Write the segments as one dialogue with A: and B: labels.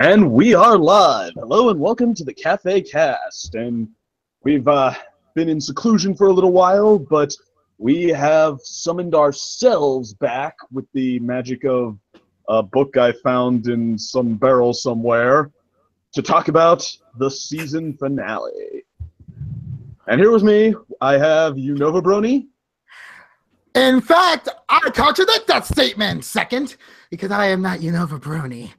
A: And we are live. Hello and welcome to the Cafe Cast. And we've been in seclusion for a little while, but we have summoned ourselves back with the magic of a book I found in some barrel somewhere to talk about the season finale. And here with me, I have Unova Brony.
B: In fact, I contradict that statement, second, because I am not Unova Brony.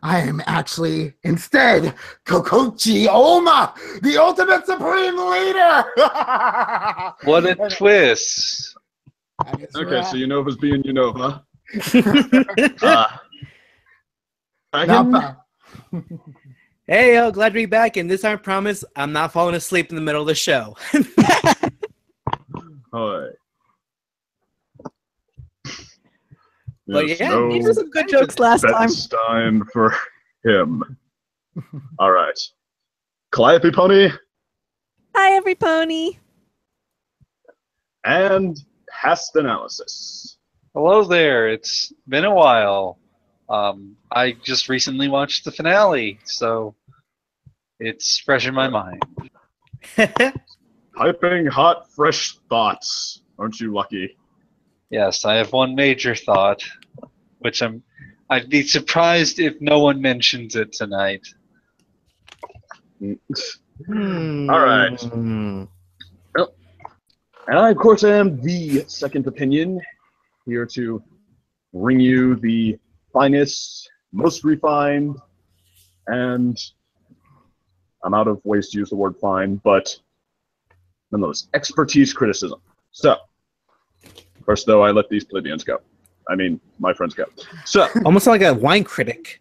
B: I am actually, instead, Kokochi Oma, the ultimate supreme leader!
C: What a twist.
A: Okay, so Unova's being Unova.
B: Not bad.
D: Hey, yo, glad to be back. And this time, I promise, I'm not falling asleep in the middle of the show.
A: Hi.
D: But
A: Yes,
D: yeah,
A: no
D: these are some good jokes last time.
A: Stein for him. All right. Calliope Pony
E: Hi, every pony.
A: and Past Analysis.
C: Hello there. It's been a while. I just recently watched the finale, so it's fresh in my mind.
A: Piping hot, fresh thoughts. Aren't you lucky?
C: Yes, I have one major thought, which I'd be surprised if no one mentions it tonight.
A: All right. Well, and I, of course, am the second opinion, here to bring you the finest, most refined, and I'm out of ways to use the word fine, but nonetheless, expertise criticism. So, first, though, I let these plebeians go. I mean, my friends go. So,
D: Almost like a wine critic.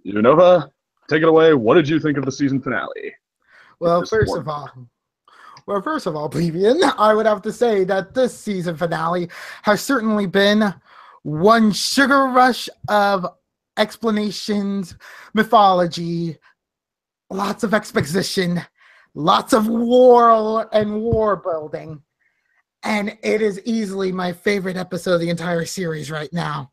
A: Unova, take it away. What did you think of the season finale?
B: Well, first of all, plebeian, I would have to say that this season finale has certainly been one sugar rush of explanations, mythology, lots of exposition, lots of war and war building. And it is easily my favorite episode of the entire series right now.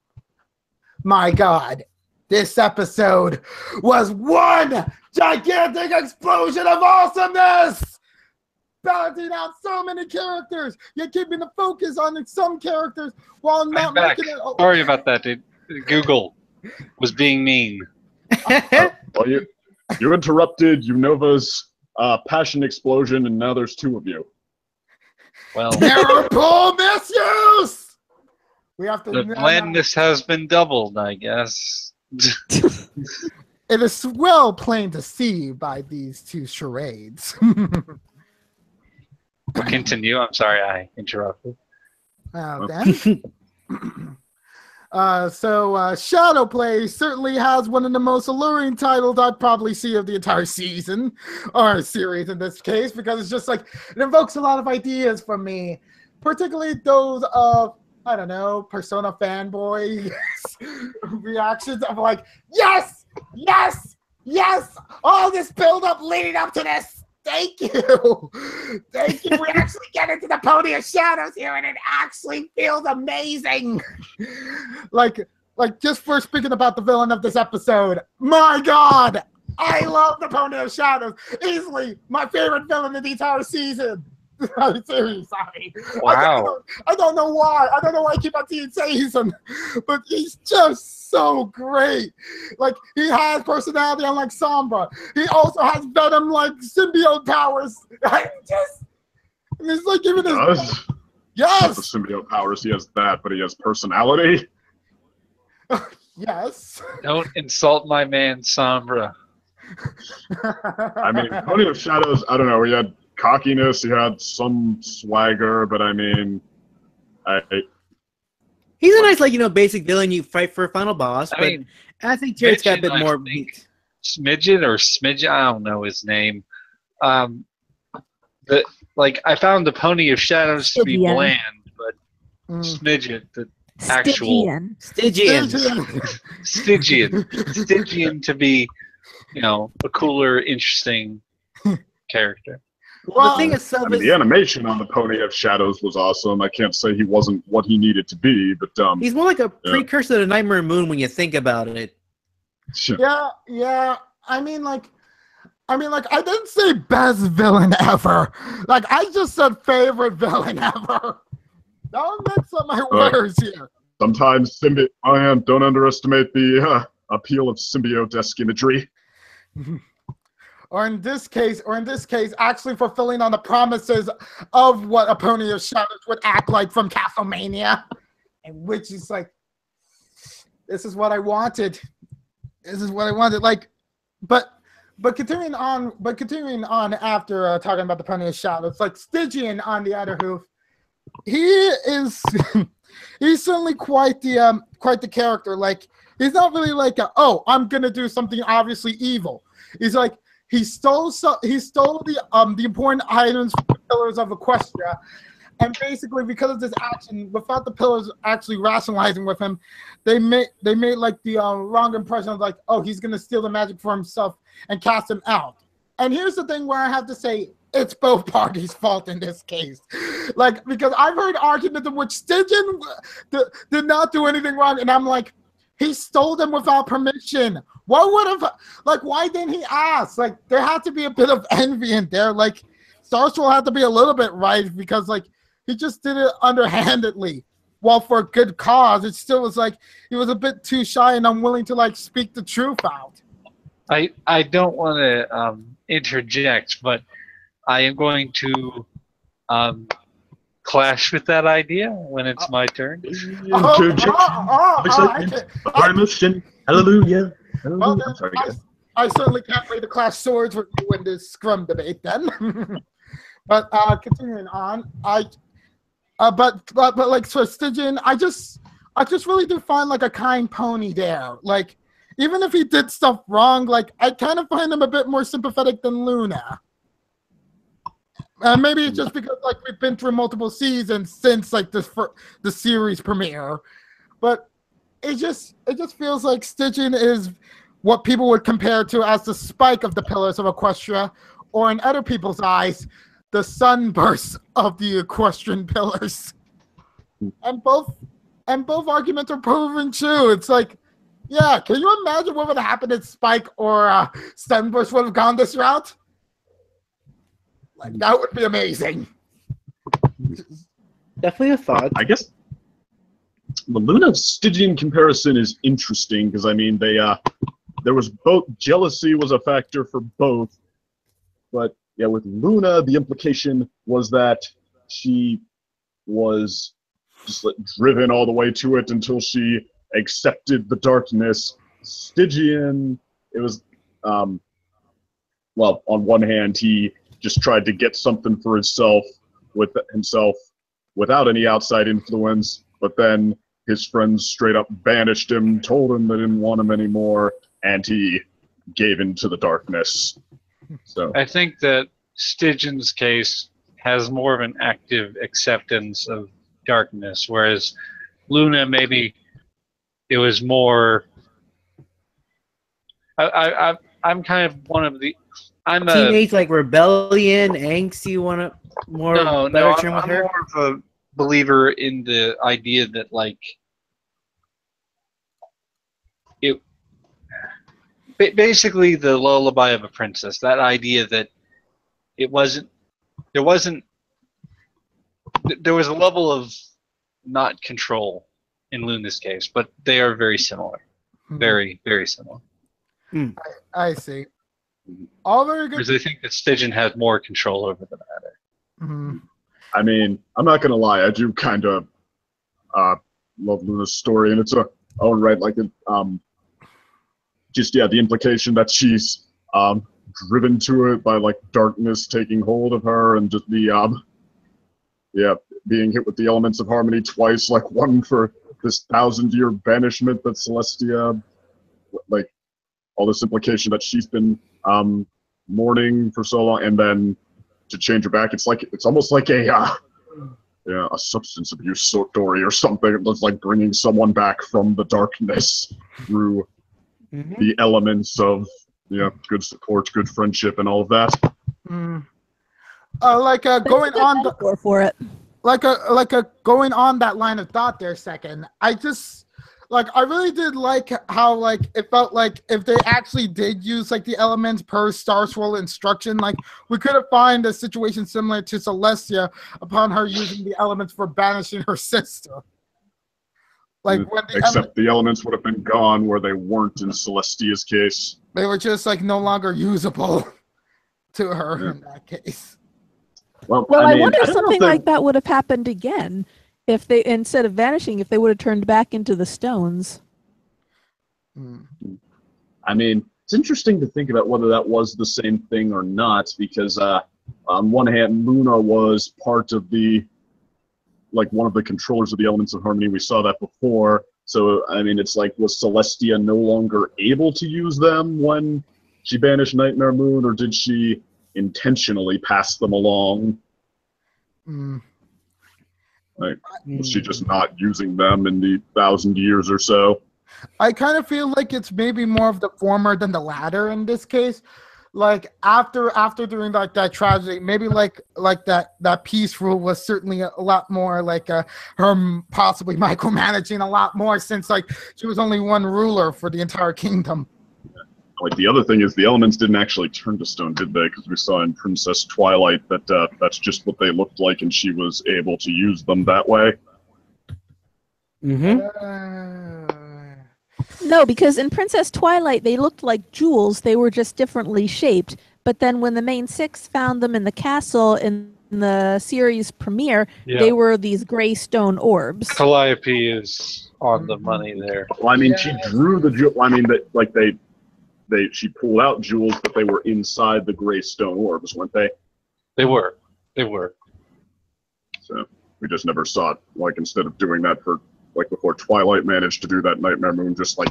B: My God, this episode was one gigantic explosion of awesomeness! Balancing out so many characters, yet keeping the focus on some characters while not
C: I'm back.
B: making it...
C: Sorry about that, dude. Google was being mean.
A: Well, you interrupted Unova's passion explosion, and now there's two of you.
C: Well,
B: Terrible misuse! We have to...
C: the blandness has been doubled, I guess.
B: It is well plain to see by these two charades.
C: Continue. I'm sorry I interrupted.
B: Then. Shadow Play certainly has one of the most alluring titles I'd probably see of the entire season, or series in this case, because it's just like, it invokes a lot of ideas from me, particularly those of, I don't know, Persona fanboy reactions of like, yes, yes, yes, all this build up leading up to this. Thank you. Thank you. We actually get into the Pony of Shadows here, and it actually feels amazing. Like just for speaking about the villain of this episode, my God, I love the Pony of Shadows. Easily my favorite villain of the entire season. Seriously, sorry.
C: Wow.
B: I don't know why. I don't know why I keep on saying him, but he's just so great. Like, he has personality unlike Sombra. He also has Venom-like symbiote powers. It's like giving his... Yes!
A: The symbiote powers, he has that, but he has personality?
B: Yes.
C: Don't insult my man, Sombra.
A: I mean, Pony of Shadows, I don't know, he had cockiness, he had some swagger, but I mean,
D: He's a nice, basic villain you fight for a final boss, but I think Jared's got a bit more meat.
C: Smidget or Smidget, I don't know his name. I found the Pony of Shadows to be
E: Stygian.
C: bland, but Smidget, the actual
D: Stygian
C: to be, a cooler, interesting character.
D: Well, the thing is,
A: the animation on the Pony of Shadows was awesome. I can't say he wasn't what he needed to be, but
D: he's more like a precursor to Nightmare Moon when you think about it.
A: Sure.
B: Yeah. I mean, like, I didn't say best villain ever. Like, I just said favorite villain ever. Don't mix up my words here.
A: Sometimes don't underestimate the appeal of symbiote-esque imagery.
B: Or in this case, actually fulfilling on the promises of what a Pony of Shadows would act like from Castlemania. And which is like, this is what I wanted. Like, but continuing on after talking about the Pony of Shadows, like Stygian on the other hoof, he is he's certainly quite the character. Like, he's not really like I'm gonna do something obviously evil. He's like, he stole the important items from the Pillars of Equestria, and basically because of this action, without the Pillars actually rationalizing with him, they made like the wrong impression of like, oh, he's gonna steal the magic for himself and cast him out. And here's the thing where I have to say it's both parties' fault in this case. Like, because I've heard arguments in which Stygian did not do anything wrong, and I'm like, he stole them without permission. Why didn't he ask? Like, there had to be a bit of envy in there. Like, Starswirl had to be a little bit right because, like, he just did it underhandedly. While for a good cause, it still was like he was a bit too shy and unwilling to, like, speak the truth out.
C: I don't want to interject, but I am going to clash with that idea when it's my turn.
A: Permission. Hallelujah.
B: Well,
A: I'm sorry,
B: I certainly can't play the clash swords with you in this scrum debate then. But continuing on, but like, so Stygian, I just really do find like a kind pony there. Like, even if he did stuff wrong, like, I kind of find him a bit more sympathetic than Luna. Maybe it's just because like we've been through multiple seasons since like the series premiere, but it just feels like Stygian is what people would compare to as the Spike of the Pillars of Equestria, or in other people's eyes, the sunburst of the Equestrian Pillars. And both arguments are proven true. It's like, yeah, can you imagine what would have happened if Spike or Sunburst would have gone this route? Like, that would be amazing.
D: Definitely a thought.
A: I guess the Luna Stygian comparison is interesting because I mean there was both jealousy was a factor for both, but yeah, with Luna the implication was that she was just like, driven all the way to it until she accepted the darkness. Stygian, it was well, on one hand he just tried to get something for himself without any outside influence, but then his friends straight up banished him, told him they didn't want him anymore, and he gave in to the darkness. So
C: I think that Stygian's case has more of an active acceptance of darkness, whereas Luna, maybe it was more. I'm kind of one of the. I'm a
D: teenage like rebellion, angst. You want to more better term with her?
C: I'm more of a believer in the idea that like it basically the lullaby of a princess. That idea that there was a level of not control in Luna's case, but they are very similar, very very similar.
B: I see. All very good.
C: Because I think that Stygian has more control over the matter.
B: Mm-hmm.
A: I mean, I'm not gonna lie, I do kind of love Luna's story, and it's a right, like just the implication that she's driven to it by like darkness taking hold of her, and just the being hit with the elements of harmony twice, like one for this 1,000-year banishment that Celestia, like all this implication that she's been mourning for so long, and then to change her back, it's almost like a substance abuse story or something. It's like bringing someone back from the darkness through the elements of good support, good friendship, and all of that.
B: Going on
E: for it.
B: Going on that line of thought there a second. I just like I really did like how like it felt like if they actually did use like the elements per Starswirl instruction, like we could have found a situation similar to Celestia upon her using the elements for banishing her sister. Like when
A: except the elements would have been gone where they weren't in Celestia's case.
B: They were just like no longer usable to her in that case.
E: Well, I wonder if something like that would have happened again if they, instead of vanishing, if they would have turned back into the stones.
A: I mean, it's interesting to think about whether that was the same thing or not, because on one hand, Luna was part of the, like, one of the controllers of the elements of harmony. We saw that before. So, I mean, it's like, was Celestia no longer able to use them when she banished Nightmare Moon, or did she intentionally pass them along? Like, was she just not using them in the 1,000 years or so?
B: I kind of feel like it's maybe more of the former than the latter in this case. Like after doing like that tragedy, maybe like that peace rule was certainly a lot more like her possibly micromanaging a lot more, since like she was only one ruler for the entire kingdom.
A: Like, the other thing is the elements didn't actually turn to stone, did they? Because we saw in Princess Twilight that that's just what they looked like, and she was able to use them that way.
E: No, because in Princess Twilight, they looked like jewels. They were just differently shaped. But then when the main six found them in the castle in the series premiere, they were these gray stone orbs.
C: Calliope is on the money there.
A: Well, I mean, she drew the jewel. I mean, that like she pulled out jewels, but they were inside the gray stone orbs, weren't they?
C: They were.
A: So we just never saw it. Like, instead of doing that for, like, before Twilight managed to do that, Nightmare Moon just like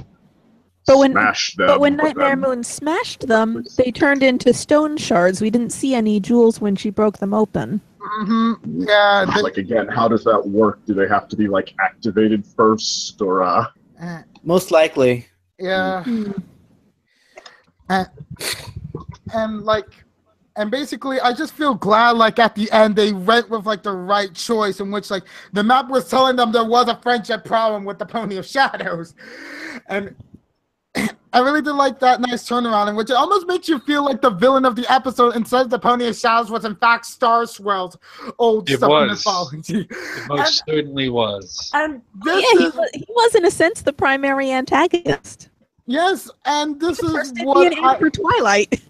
A: smashed them.
E: But when Nightmare Moon smashed them, they turned into stone shards. We didn't see any jewels when she broke them open.
B: Yeah.
A: Like, again, how does that work? Do they have to be like activated first, or?
D: Most likely.
B: Yeah. And basically, I just feel glad, like, at the end, they went with, like, the right choice, in which, like, the map was telling them there was a friendship problem with the Pony of Shadows. And I really did like that nice turnaround, in which it almost makes you feel like the villain of the episode, instead of the Pony of Shadows, was, in fact, Starswirl's old mythology.
C: It most certainly was.
B: And
E: he was, in a sense, the primary antagonist.
B: Yes, and this is
E: what for Twilight.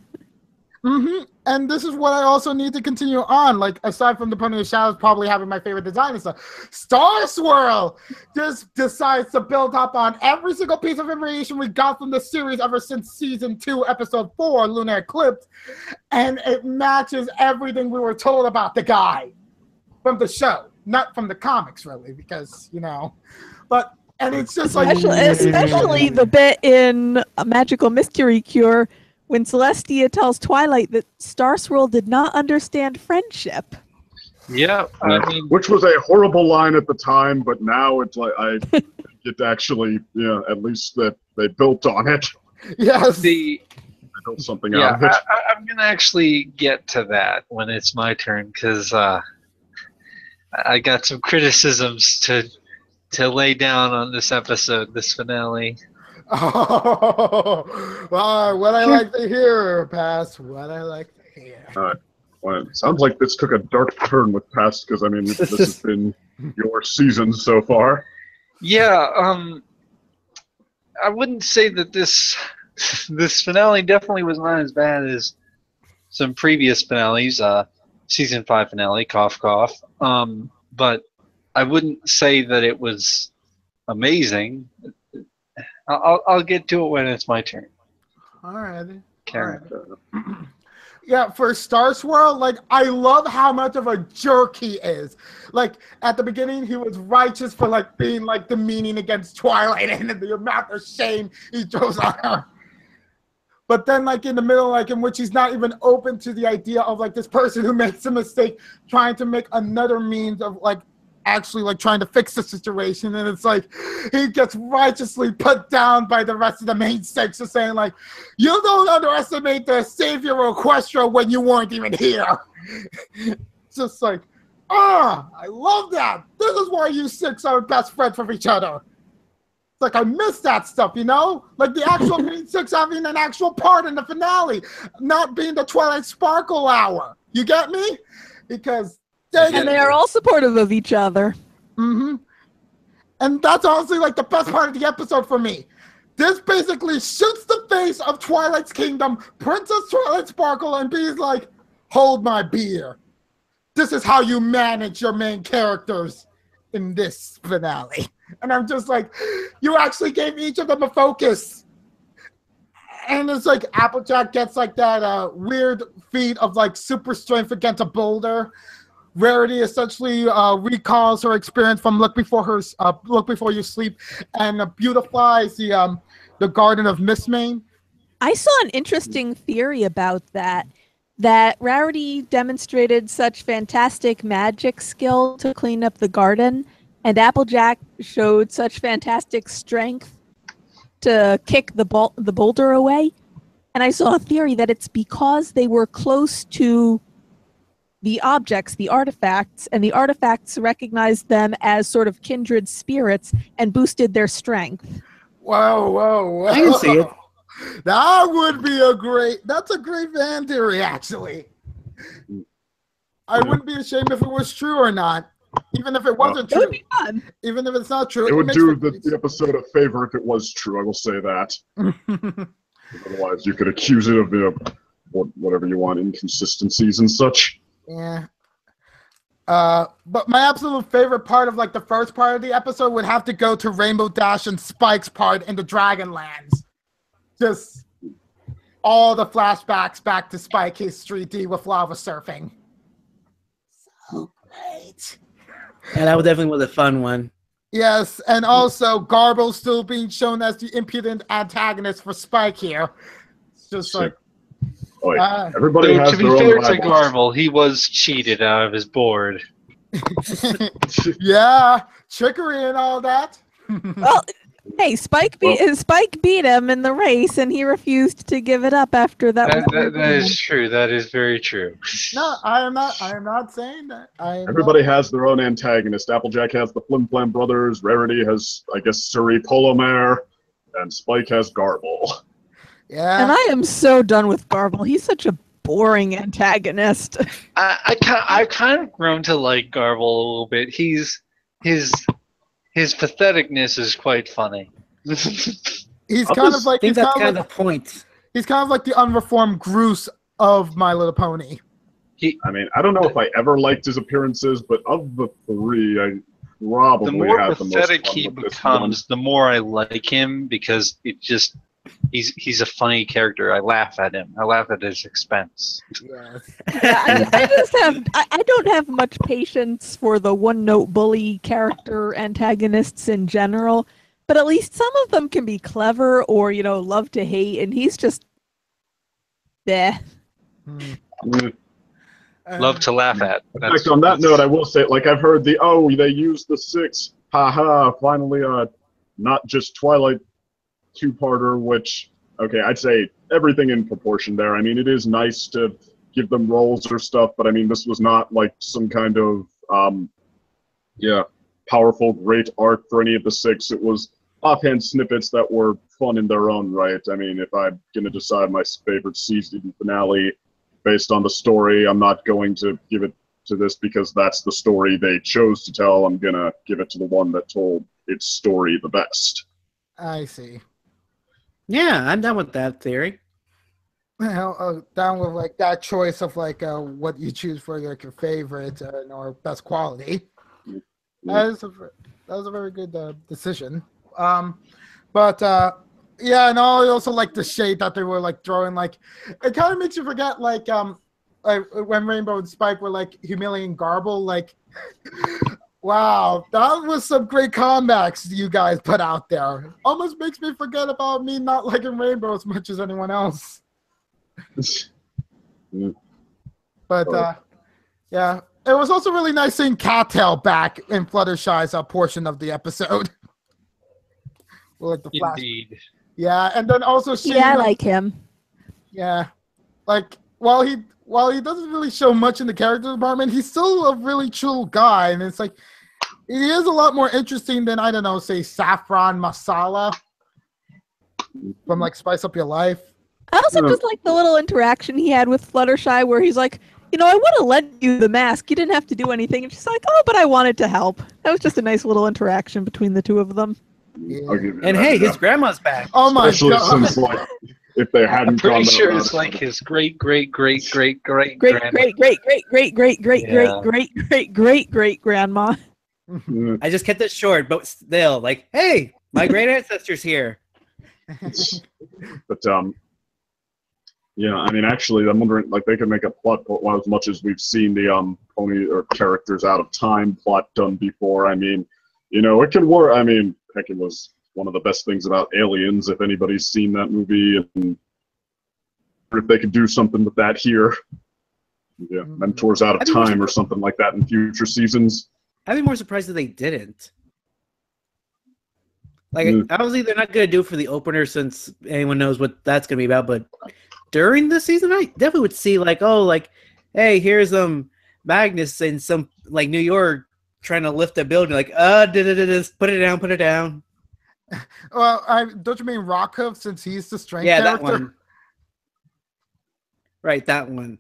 B: And this is what I also need to continue on. Like, aside from the Pony of Shadows probably having my favorite design and stuff, Starswirl just decides to build up on every single piece of information we got from the series ever since season 2, episode 4, Lunar Eclipse, and it matches everything we were told about the guy from the show, not from the comics, really, because but. And it's just like
E: especially the bit in A Magical Mystery Cure when Celestia tells Twilight that Starswirl did not understand friendship.
C: Yeah, I mean,
A: which was a horrible line at the time, but now it's like it actually, at least that they built on it.
B: Yes,
A: they built something out of it.
C: I'm gonna actually get to that when it's my turn, because I got some criticisms to lay down on this episode, this finale.
B: Oh, well, what I like to hear, Pass. What I like to hear.
A: All right. Well, it sounds like this took a dark turn with Pass, because, I mean, this has been your season so far.
C: Yeah, I wouldn't say that this finale definitely was not as bad as some previous finales, season 5 finale, cough, cough. But I wouldn't say that it was amazing. I'll get to it when it's my turn.
B: All right.
C: Karen.
B: Yeah, for Starswirl, like, I love how much of a jerk he is. Like, at the beginning, he was righteous for, like, being, like, demeaning against Twilight and the amount of shame he throws on her. But then, like, in the middle, like, in which he's not even open to the idea of, like, this person who makes a mistake trying to make another means of, like, actually, like, trying to fix the situation, and it's like he gets righteously put down by the rest of the main six for saying, like, you don't underestimate the savior of Equestria when you weren't even here. It's just like, I love that. This is why you six are best friends from each other. It's like I missed that stuff, you know? Like the actual Green Six having an actual part in the finale, not being the Twilight Sparkle hour. You get me? Because
E: and they are all supportive of each other.
B: Mm-hmm. And that's honestly like the best part of the episode for me. This basically shoots the face of Twilight's Kingdom, Princess Twilight Sparkle, and B's like, hold my beer. This is how you manage your main characters in this finale. And I'm just like, you actually gave each of them a focus. And it's like Applejack gets like that weird feat of like super strength against a boulder. Rarity essentially recalls her experience from Look Before You Sleep and beautifies the Garden of Mistmane.
E: I saw an interesting theory about that Rarity demonstrated such fantastic magic skill to clean up the garden, and Applejack showed such fantastic strength to kick the boulder away. And I saw a theory that it's because they were close to the objects, the artifacts, and the artifacts recognized them as sort of kindred spirits and boosted their strength.
B: Whoa.
D: I can see it.
B: That would be that's a great fan theory, actually. I wouldn't be ashamed if it was true or not, even if it wasn't
E: That
B: true.
E: would be fun.
B: Even if it's not true.
A: It would do the episode a favor if it was true, I will say that. Otherwise, you could accuse it of whatever you want, inconsistencies and such.
B: Yeah. But my absolute favorite part of like the first part of the episode would have to go to Rainbow Dash and Spike's part in the Dragonlands. Just all the flashbacks back to Spike his 3D with lava surfing. So great.
D: Yeah, that definitely was a fun one.
B: Yes, and also Garble still being shown as the impudent antagonist for Spike here. It's just like
A: everybody has
C: to be
A: their
C: fair
A: own
C: to
A: rivals.
C: Garble, he was cheated out of his board.
B: yeah, trickery and all that.
E: Well, hey, Spike beat him in the race, and he refused to give it up after that.
C: That is true. That is very true.
B: No, I am not saying that.
A: Everybody has their own antagonist. Applejack has the Flim Flam brothers. Rarity has, I guess, Suri Polomare, and Spike has Garble.
B: Yeah.
E: And I am so done with Garble. He's such a boring antagonist.
C: I've kind of grown to like Garble a little bit. His patheticness is quite funny.
B: He's kind of like
D: the point.
B: He's kind of like the unreformed Groose of My Little Pony.
A: I don't know if I ever liked his appearances, but of the three, I probably
C: the more
A: had the most
C: pathetic
A: fun
C: he
A: with this
C: becomes, the more I like him because he's a funny character. I laugh at him. I laugh at his expense.
B: Yes.
E: Yeah, I don't have much patience for the one-note bully character antagonists in general, but at least some of them can be clever or, love to hate, and he's just bleh.
A: one.
C: Love to laugh at.
A: In fact, on that note, I will say, like, I've heard they used the 6, haha, finally, not just Twilight two-parter, which, okay, I'd say everything in proportion there. I mean, it is nice to give them roles or stuff, but I mean, this was not like some kind of, powerful, great arc for any of the 6. It was offhand snippets that were fun in their own right. I mean, if I'm going to decide my favorite season finale based on the story, I'm not going to give it to this because that's the story they chose to tell. I'm going to give it to the one that told its story the best.
B: I see.
D: Yeah, I'm done with that theory.
B: Down with like that choice of like what you choose for like your favorite or best quality. That was a very good decision. Yeah, and I also like the shade that they were like throwing. Like, it kind of makes you forget like when Rainbow and Spike were like humiliating Garble. Like, wow, that was some great comebacks you guys put out there. Almost makes me forget about me not liking Rainbow as much as anyone else. But yeah, it was also really nice seeing Cattail back in Fluttershy's portion of the episode. Like the flash.
C: Indeed.
B: Yeah, and then also
E: I like him.
B: Yeah, like while he doesn't really show much in the character department, he's still a really chill guy, and it's like He is a lot more interesting than, I don't know, say Saffron Masala from like Spice Up Your Life.
E: I also just like the little interaction he had with Fluttershy where he's like, you know, I would have lent you the mask. You didn't have to do anything. And she's like, oh, but I wanted to help. That was just a nice little interaction between the two of them.
B: Yeah.
D: And hey, his grandma's back.
B: Oh my
A: Especially
B: god.
A: since, like, if they hadn't
C: I'm pretty
A: gone that
C: sure
A: route,
C: it's like his great grandma.
E: Great grandma.
D: I just kept it short, but still, like, hey, my great ancestor's here.
A: But yeah, I mean, actually, I'm wondering, like, they could make a plot as much as we've seen the pony or characters out of time plot done before. I mean, you know, it can work. I mean, heck, it was one of the best things about Aliens. If anybody's seen that movie, and if they could do something with that here, yeah, Mentors Out of Time or something like that in future seasons.
D: I'd be more surprised if they didn't. Like, obviously, they're not going to do it for the opener since anyone knows what that's going to be about, but during the season, I definitely would see, like, oh, like, hey, here's Magnus in some, like, New York trying to lift a building, like, put it down.
B: Well, don't you mean Rockhoof, since he's the strength
D: character?
B: character?
D: That one. Right, that one.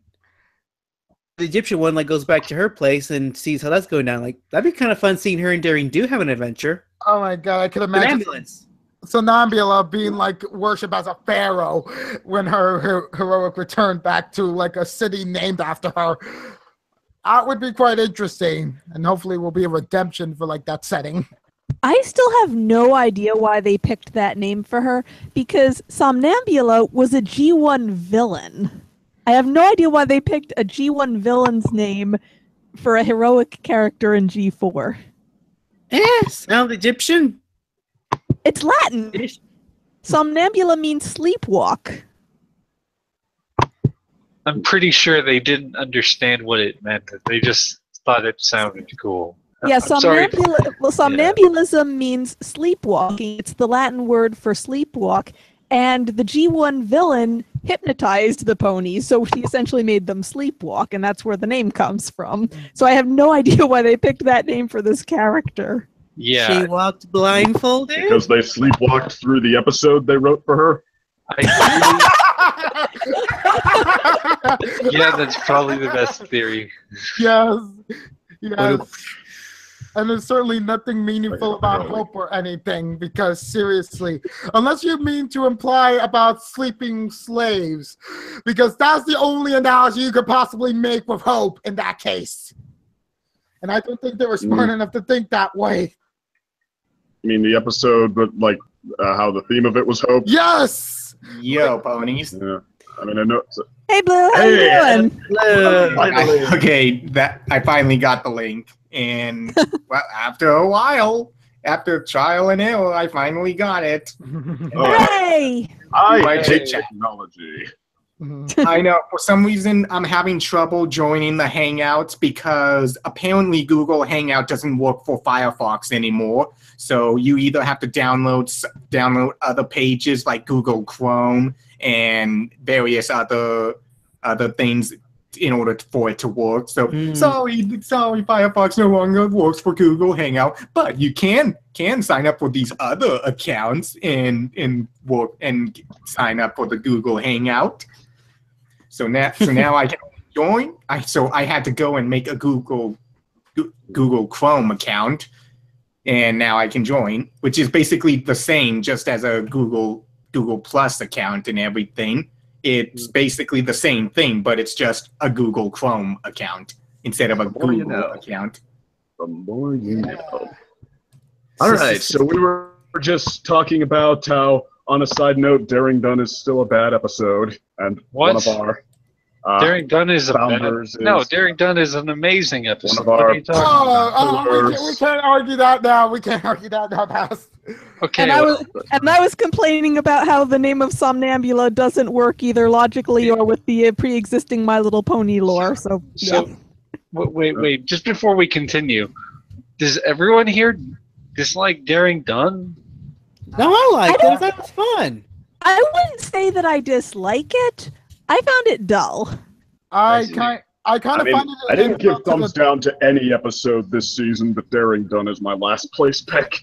D: The Egyptian one, like, goes back to her place and sees how that's going down. Like, that'd be kind of fun seeing her and Daring Do have an adventure.
B: Oh my god, I could imagine.
D: Ambulance.
B: Sonambula being like worshipped as a pharaoh when her heroic returned back to like a city named after her. That would be quite interesting, and hopefully will be a redemption for like that setting.
E: I still have no idea why they picked that name for her, because Somnambula was a G1 villain. I have no idea why they picked a G1 villain's name for a heroic character in G4.
D: Sound Egyptian?
E: It's Latin. Somnambula means sleepwalk.
C: I'm pretty sure they didn't understand what it meant. They just thought it sounded cool.
E: Yeah, somnambulism means sleepwalking. It's the Latin word for sleepwalk. And the G1 villain hypnotized the ponies, so she essentially made them sleepwalk, and that's where the name comes from. So I have no idea why they picked that name for this character.
C: Yeah.
D: She walked blindfolded?
A: Because they sleepwalked through the episode they wrote for her?
C: Yeah, that's probably the best theory.
B: Yes. And there's certainly nothing meaningful about hope or anything, because seriously, unless you mean to imply about sleeping slaves, because that's the only analogy you could possibly make with hope in that case. And I don't think they were smart enough to think that way.
A: I mean, the episode, but like how the theme of it was hope?
B: Yes!
F: Yo, ponies.
A: Yeah. I mean, I know.
E: Hey, Blue, how you doing?
F: Okay, I finally got the link. And well, after a while, after trial and error, I finally got it.
E: Hey!
F: My chit chat.
A: Technology.
F: I know. For some reason, I'm having trouble joining the Hangouts because apparently Google Hangout doesn't work for Firefox anymore. So you either have to download other pages like Google Chrome and various other things in order for it to work. So sorry, Firefox no longer works for Google Hangout, but you can sign up for these other accounts and work and sign up for the Google Hangout. So now I can join. I had to go and make a Google Chrome account, and now I can join, which is basically the same, just as a Google Plus account and everything. It's basically the same thing, but it's just a Google Chrome account instead of a Google account.
A: The more you know. All right, so we were just talking about how, on a side note, Daring Done is still a bad episode, and one of our
C: Daring Done is Daring Done is an amazing episode. What are you talking
B: about? We can't argue that now. We can't argue that now, Bass.
C: Okay.
E: And I was complaining about how the name of Somnambula doesn't work either logically or with the pre-existing My Little Pony lore. So
C: wait. Just before we continue, does everyone here dislike Daring Done?
D: No, I like it. That was fun.
E: I wouldn't say that I dislike it. I found it dull.
B: I I kind of
A: mean,
B: find it.
A: I didn't give thumbs down to any episode this season, but Daring Done is my last place pick.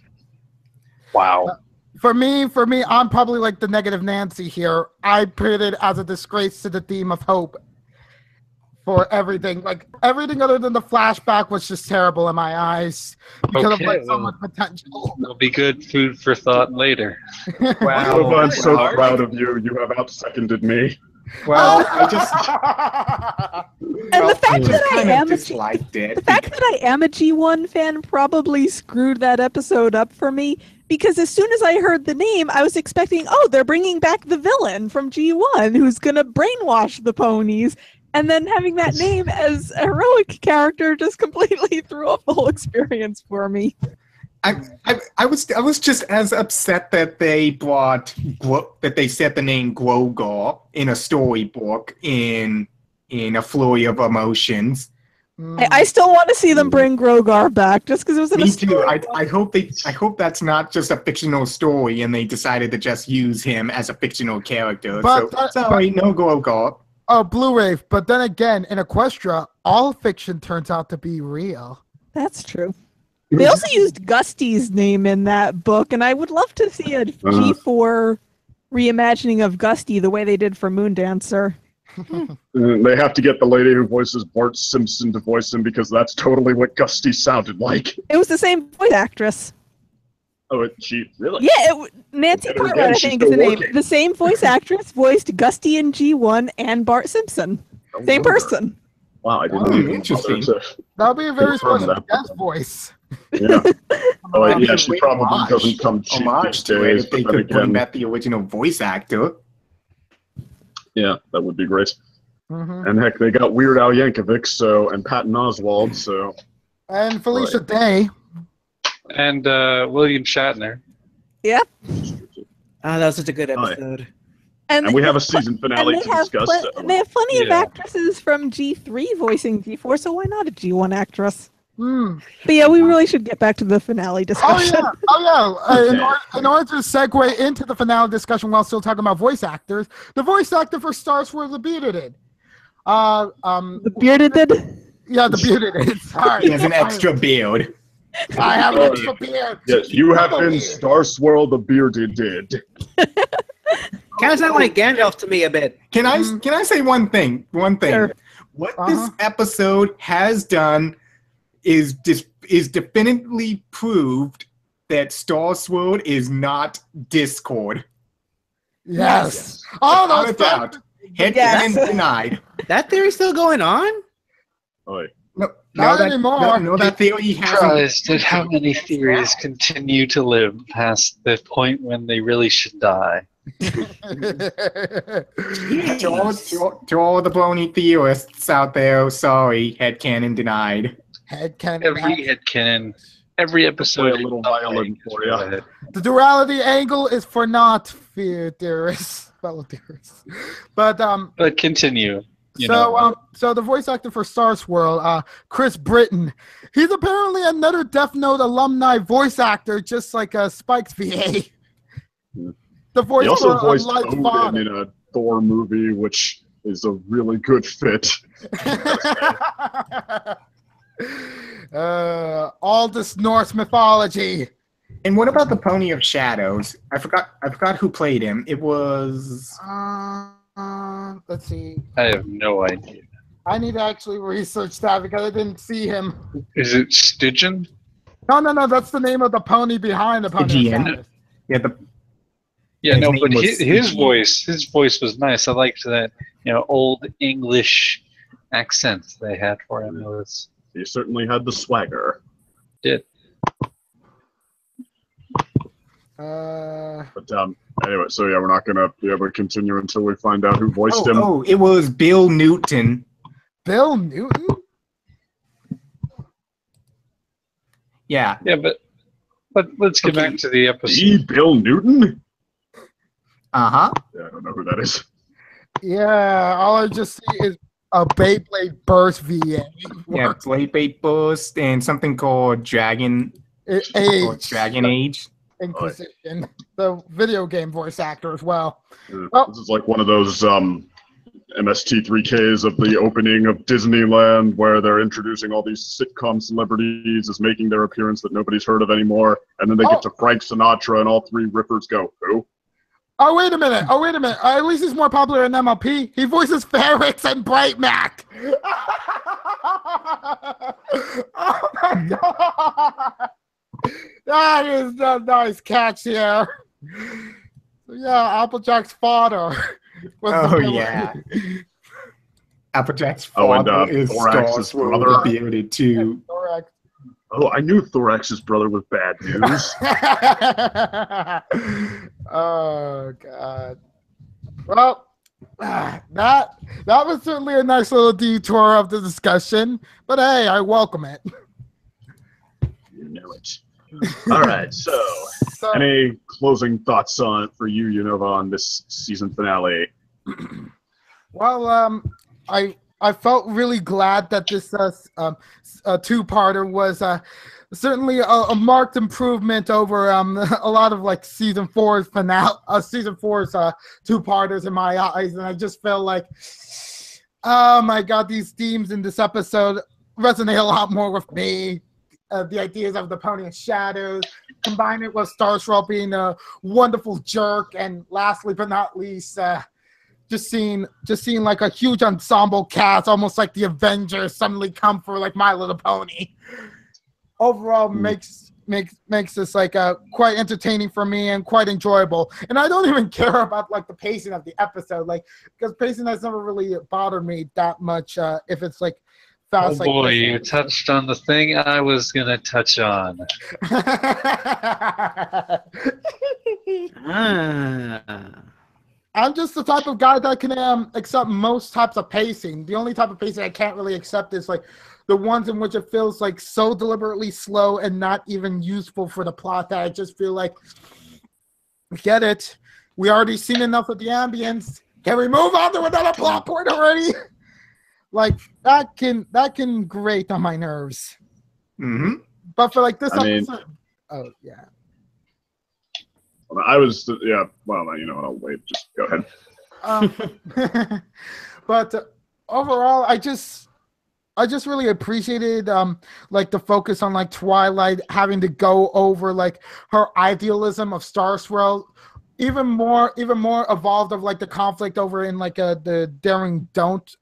C: Wow.
B: For me, I'm probably like the negative Nancy here. I put it as a disgrace to the theme of hope for everything. Like everything other than the flashback was just terrible in my eyes because of like so much potential.
C: It'll be good food for thought later.
F: Wow.
A: I'm so proud of you. You have out-seconded me.
F: Well, I just
E: And the fact that I
F: kind of
E: am
F: disliked it.
E: the fact that I am a G1 fan probably screwed that episode up for me, because as soon as I heard the name, I was expecting, oh, they're bringing back the villain from G1 who's going to brainwash the ponies. And then having that name as a heroic character just completely threw off the whole experience for me.
F: I was just as upset that they said the name Grogor in a storybook in a flurry of emotions.
E: I still want to see them bring Grogar back just because it was in
F: Me
E: a
F: too.
E: story.
F: I hope that's not just a fictional story and they decided to just use him as a fictional character.
B: But,
F: so sorry, no Grogor.
B: Oh, Blue Wave. But then again, in Equestria, all fiction turns out to be real.
E: That's true. They also used Gusty's name in that book, and I would love to see a G4 reimagining of Gusty the way they did for Moondancer.
A: They have to get the lady who voices Bart Simpson to voice him because that's totally what Gusty sounded like.
E: It was the same voice actress.
A: Oh, she really?
E: Yeah, Nancy
A: Get her
E: Cartwright,
A: again,
E: I
A: she's
E: think is the
A: still
E: name.
A: working.
E: The same voice actress voiced Gusty in G1 and Bart Simpson. Same person.
A: Wow, I didn't
F: Oh,
A: even
F: interesting.
A: bother to-
B: That'll be a very
A: Confirm
B: special
A: that.
B: guest voice.
A: Yeah. Oh, yeah, she
F: Wait,
A: probably
F: homage.
A: doesn't come cheap
F: Homage
A: these
F: to it
A: days,
F: if they
A: but then
F: could bring
A: again,
F: back the original voice actor.
A: yeah, that would be great.
B: Mhm.
A: And heck, they got Weird Al Yankovic, and Patton Oswalt, so
B: And Felicia Day.
C: And William Shatner.
E: Yeah.
D: Ah, that was such a good
A: Hi.
D: episode.
A: and we have a season finale to discuss. So.
E: They have plenty of
C: Yeah.
E: actresses from G3 voicing G4, so why not a G1 actress?
B: Hmm.
E: But yeah, we really should get back to the finale
B: Oh
E: discussion.
B: yeah, in order to segue into the finale discussion while still talking about voice actors, the voice actor for Starswirl the Bearded.
E: The bearded did?
B: Yeah, the Bearded. Sorry,
F: He has an extra beard.
B: I have an extra beard.
A: Yes, you have been Starswirl the Bearded did.
D: Kind of sound like Gandalf to me a bit.
F: Can I say one thing?
E: Sure.
F: What this episode has done is definitively proved that Starswirl is not Discord.
B: Yes. Oh,
F: Without
B: those
F: a doubt. Headcanon
E: Yes.
F: denied.
D: That theory's still going on?
A: Oh,
F: No,
B: Not
F: that,
B: anymore.
F: No, that theory hasn't.
C: Surprised at how many theories continue to live past the point when they really should die.
F: To all the bony theorists out there, sorry, headcanon denied.
B: Headcanon.
C: Every headcanon, every episode.
A: Play a little violin for ya.
B: The duality angle is for not fear theorists, fellow theorists. But
C: But continue. You know.
B: so the voice actor for Starswirl, Chris Britton, he's apparently another Death Note alumni voice actor, just like Spike's VA. The voice
A: He also
B: for
A: voiced
B: Light's
A: Odin
B: father.
A: in a Thor movie, which is a really good fit.
B: All this Norse mythology.
F: And what about the Pony of Shadows? I forgot who played him. It was
B: Let's see.
C: I have no idea.
B: I need to actually research that because I didn't see him.
C: Is it Stygian?
B: No, that's the name of the pony behind the pony.
F: Stygian. Yeah,
C: Yeah,
F: His
C: no,
F: name
C: but
F: was
C: his
F: Stygian.
C: voice was nice. I liked that, old English accent they had for him. It was
A: He certainly had the swagger.
C: did.
A: But anyway, so yeah, we're not gonna be able to continue until we find out who voiced him.
F: Oh, it was Bill Newton.
B: Bill Newton?
F: Yeah.
C: Yeah, but let's get back to the episode.
A: The Bill Newton?
F: Uh-huh.
A: Yeah, I don't know who that is.
B: Yeah, all I just see is a Beyblade Burst VA.
F: Yeah, Blade Bait Burst and something called Dragon Age.
B: Inquisition, the video game voice actor as well.
A: This is like one of those MST3Ks of the opening of Disneyland, where they're introducing all these sitcom celebrities as making their appearance that nobody's heard of anymore, and then they get to Frank Sinatra, and all three riffers go, who?
B: Oh, wait a minute. At least he's more popular in MLP. He voices Ferrix and Bright Mac. Oh, my God. That is a nice catch here. Yeah, Applejack's father.
F: Oh, yeah. Applejack's father is
A: Thorax's brother.
F: Bearded, too.
A: Oh, I knew Thorax's brother was bad news.
B: Oh, God. Well, that was certainly a nice little detour of the discussion, but hey, I welcome it.
A: You know it. All right, so any closing thoughts for you, Unova, on this season finale?
B: Well, I felt really glad that this two-parter was certainly a marked improvement over a lot of like season 4's finale, season 4's two-parters in my eyes, and I just felt like, oh my God, these themes in this episode resonate a lot more with me. The ideas of the Pony of Shadows, combine it with Starswirl being a wonderful jerk, and lastly but not least, just seeing like a huge ensemble cast, almost like the Avengers suddenly come for like My Little Pony. Overall, makes this like quite entertaining for me and quite enjoyable. And I don't even care about like the pacing of the episode, like because pacing has never really bothered me that much. If it's like fast,
C: oh boy, you touched on the thing I was gonna touch on.
B: I'm just the type of guy that can accept most types of pacing. The only type of pacing I can't really accept is like the ones in which it feels like so deliberately slow and not even useful for the plot that I just feel like, get it. We already seen enough of the ambience. Can we move on to another plot point already? Like that can grate on my nerves.
F: Mm-hmm.
B: But for like this episode, oh yeah.
A: I was well, you know what? I'll wait. Just go ahead.
B: But overall, I just really appreciated like the focus on like Twilight having to go over like her idealism of Starswirl, even more evolved of like the conflict over in like the Daring Don't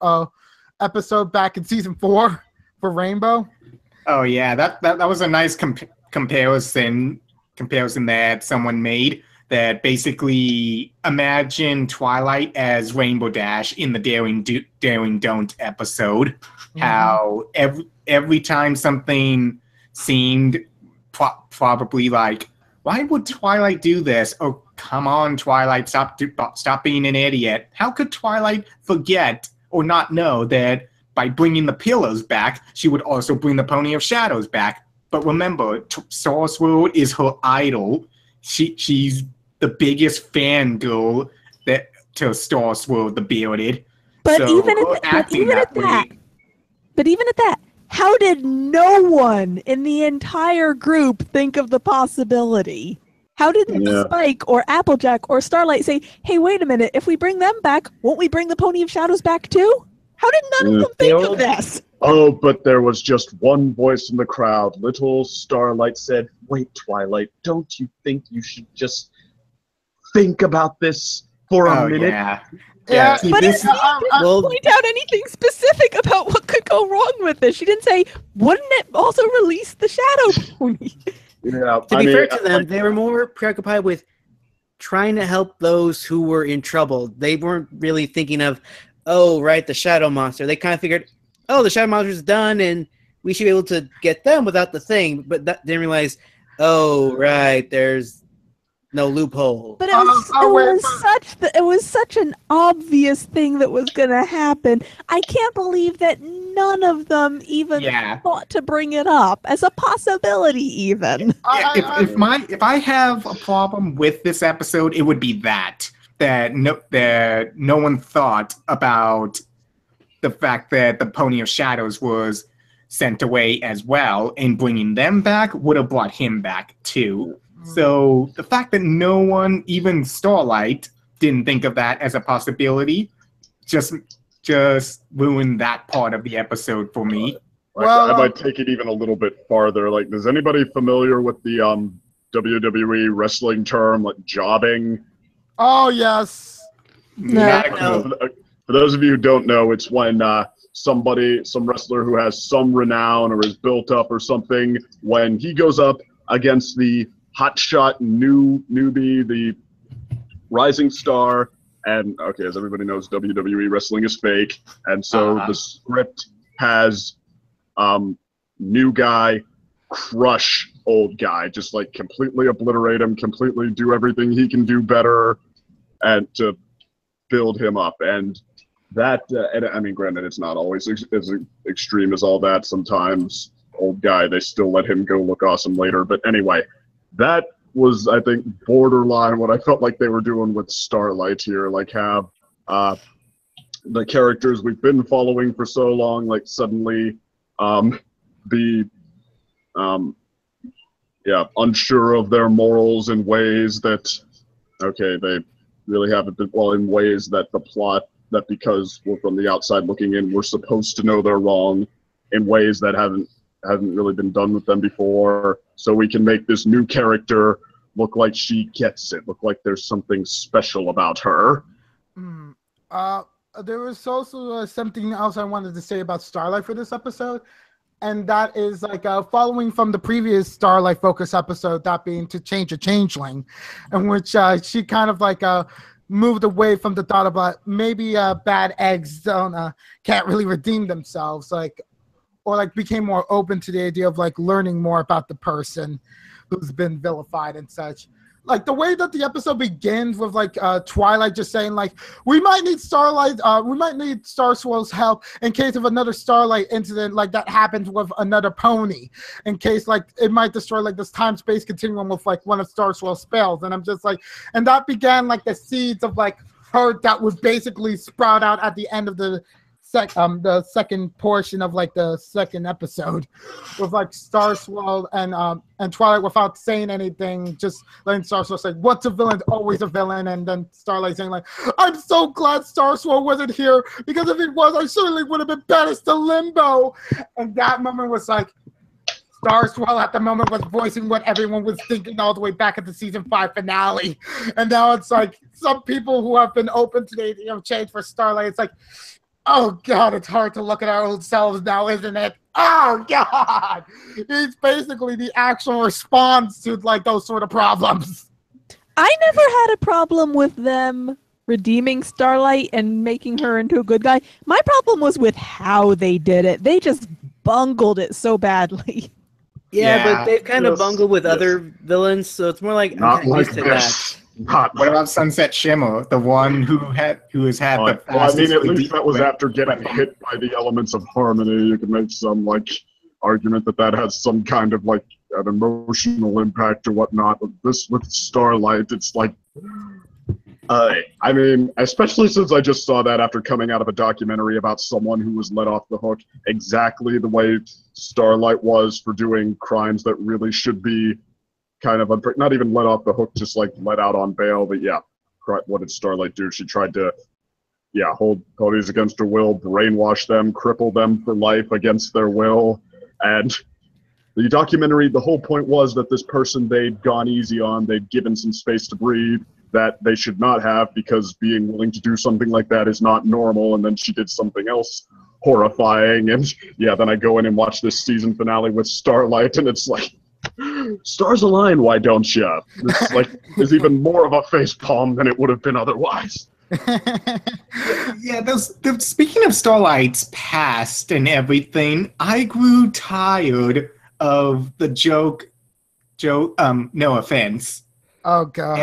B: episode back in season 4 for Rainbow.
F: Oh yeah, that was a nice comparison that someone made, that basically imagine Twilight as Rainbow Dash in the Daring Don't episode. Mm-hmm. How every time something seemed probably like, why would Twilight do this? Oh, come on, Twilight, stop being an idiot. How could Twilight forget or not know that by bringing the pillows back, she would also bring the Pony of Shadows back? But remember, Starswirl is her idol. She's the biggest fangirl to Starswirl the Bearded.
E: But
F: so
E: even at that, how did no one in the entire group think of the possibility? How didn't Spike or Applejack or Starlight say, hey, wait a minute, if we bring them back, won't we bring the Pony of Shadows back too? How did none of them think of this?
A: Oh, but there was just one voice in the crowd. Little Starlight said, wait, Twilight, don't you think you should just think about this for a minute?
B: Yeah.
E: But it didn't point out anything specific about what could go wrong with this. She didn't say, wouldn't it also release the Shadow Pony?
A: Yeah,
D: to be fair to them, they were more preoccupied with trying to help those who were in trouble. They weren't really thinking of, oh, right, the Shadow Monster. They kind of figured, oh, the Shadow Monster's done, and we should be able to get them without the thing. But didn't realize, oh, right, there's no loophole.
E: But it was such an obvious thing that was going to happen. I can't believe that none of them even thought to bring it up as a possibility. Even
F: if I have a problem with this episode, it would be that no one thought about the fact that the Pony of Shadows was sent away as well, and bringing them back would have brought him back too. So the fact that no one, even Starlight, didn't think of that as a possibility just ruined that part of the episode for me.
B: Well,
A: I might take it even a little bit farther. Like, is anybody familiar with the WWE wrestling term, like jobbing?
B: Oh yes.
E: No.
A: For those of you who don't know, it's when some wrestler who has some renown or is built up or something, when he goes up against the hotshot newbie, the rising star, and okay, as everybody knows, WWE wrestling is fake, and so the script has new guy crush old guy, just like completely obliterate him, completely do everything he can do better, and to build him up. And that, and I mean, granted, it's not always as extreme as all that. Sometimes old guy, they still let him go look awesome later. But anyway, that was, I think, borderline what I felt like they were doing with Starlight here. Like, have the characters we've been following for so long, like suddenly be unsure of their morals in ways that, okay, they really haven't been, well, in ways that the plot, that because we're from the outside looking in, we're supposed to know they're wrong in ways that hasn't really been done with them before, so we can make this new character look like she gets it, look like there's something special about her.
B: There was also something else I wanted to say about Starlight for this episode, and that is like following from the previous Starlight focus episode, that being To Change a Changeling, in which she kind of like moved away from the thought about maybe bad eggs can't really redeem themselves, like, or like became more open to the idea of like learning more about the person who's been vilified and such. Like the way that the episode begins with like Twilight just saying like, we might need Starlight, we might need Starswirl's help in case of another Starlight incident like that happens with another pony, in case like it might destroy like this time-space continuum with like one of Starswirl's spells. And I'm just like, and that began like the seeds of like her that would basically sprout out at the end of the second portion of like the second episode, with like Starswirl and Twilight, without saying anything, just letting Starswirl say, "What's a villain? Always a villain." And then Starlight saying like, "I'm so glad Starswirl wasn't here, because if it was, I certainly would have been banished to limbo." And that moment was like, Starswirl at the moment was voicing what everyone was thinking all the way back at the season 5 finale. And now it's like some people who have been open to the idea of change for Starlight, it's like, oh God, it's hard to look at our old selves now, isn't it? Oh God! It's basically the actual response to like those sort of problems.
E: I never had a problem with them redeeming Starlight and making her into a good guy. My problem was with how they did it. They just bungled it so badly.
D: Yeah, but they've kind of bungled with other villains, so it's more like
A: not
D: I'm
A: like
D: used to
A: this.
D: that.
F: What about Sunset Shimmer, the one who has had the fastest?
A: Well, I mean, at least that was after getting hit by the elements of harmony. You can make some like argument that has some kind of like an emotional impact or whatnot. But this with Starlight, it's like, I mean, especially since I just saw that after coming out of a documentary about someone who was let off the hook exactly the way Starlight was for doing crimes that really should be kind of not even let off the hook, just like let out on bail. But yeah, what did Starlight do? She tried to, hold ponies against her will, brainwash them, cripple them for life against their will. And the documentary, the whole point was that this person they'd gone easy on, they'd given some space to breathe, that they should not have, because being willing to do something like that is not normal. And then she did something else horrifying. And then I go in and watch this season finale with Starlight, and it's like, stars align, why don't you? It's like, there's even more of a facepalm than it would have been otherwise.
F: Speaking of Starlight's past and everything, I grew tired of the joke, no offense.
B: Oh God!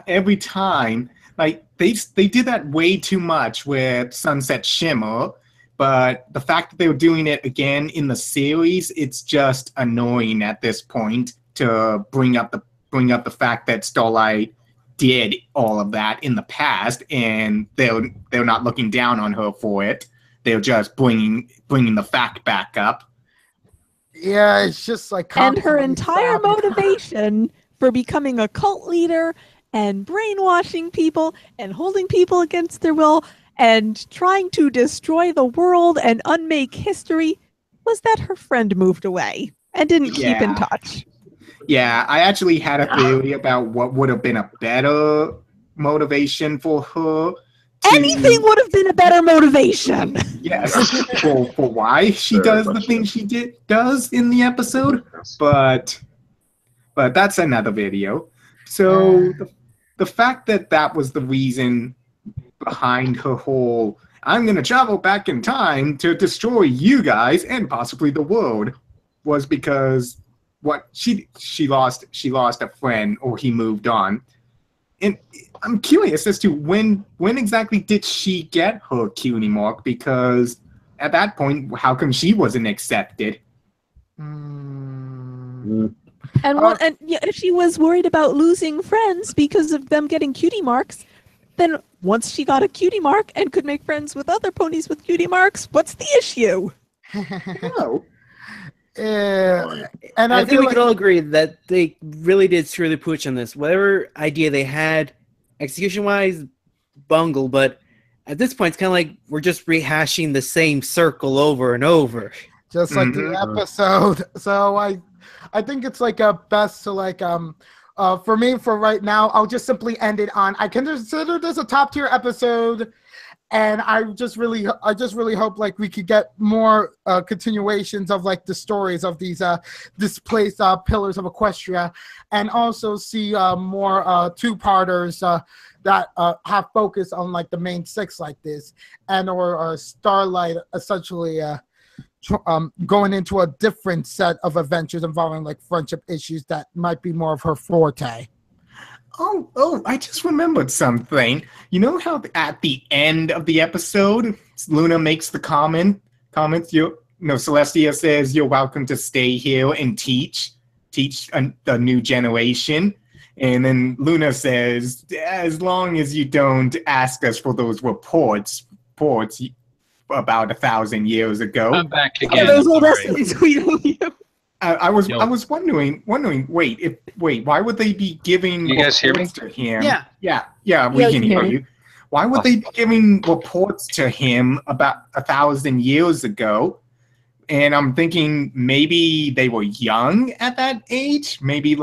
F: Every time, like they did that way too much with Sunset Shimmer, but the fact that they were doing it again in the series, it's just annoying at this point to bring up the fact that Starlight did all of that in the past, and they're not looking down on her for it. They're just bringing the fact back up.
B: Yeah, it's just like,
E: and her entire motivation for becoming a cult leader and brainwashing people and holding people against their will and trying to destroy the world and unmake history was that her friend moved away and didn't keep in touch.
F: Yeah, I actually had a theory about what would have been a better motivation for her.
E: Anything would have been a better motivation.
F: Yes, for why she does the thing she does in the episode, but that's another video. So the fact that that was the reason behind her whole "I'm going to travel back in time to destroy you guys and possibly the world" was because what she lost a friend, or he moved on. And I'm curious as to when exactly did she get her cutie mark, because at that point, how come she wasn't accepted?
E: And if she was worried about losing friends because of them getting cutie marks, then once she got a cutie mark and could make friends with other ponies with cutie marks, what's the issue?
F: No.
D: And I think we can all agree that they really did screw the pooch on this. Whatever idea they had, execution-wise, bungle. But at this point, it's kind of like we're just rehashing the same circle over and over,
B: just like the episode. So I think it's like a best to like for me, for right now, I'll just simply end it on, I can consider this a top tier episode. And I just really hope like we could get more continuations of like the stories of these displaced pillars of Equestria, and also see more two-parters that have focus on like the main six like this, and or Starlight essentially going into a different set of adventures involving like friendship issues that might be more of her forte.
F: Oh, I just remembered something. You know how at the end of the episode, Luna makes the comments, Celestia says, "You're welcome to stay here and teach the new generation." And then Luna says, "As long as you don't ask us for those reports about 1,000 years ago."
C: I'm back again.
E: Those old essays we owe you.
F: I was wondering. Wait, why would they be giving
C: you guys hear me?
F: To him?
D: Yeah,
F: we can hear you. Why would they be giving reports to him about 1,000 years ago? And I'm thinking maybe they were young at that age, maybe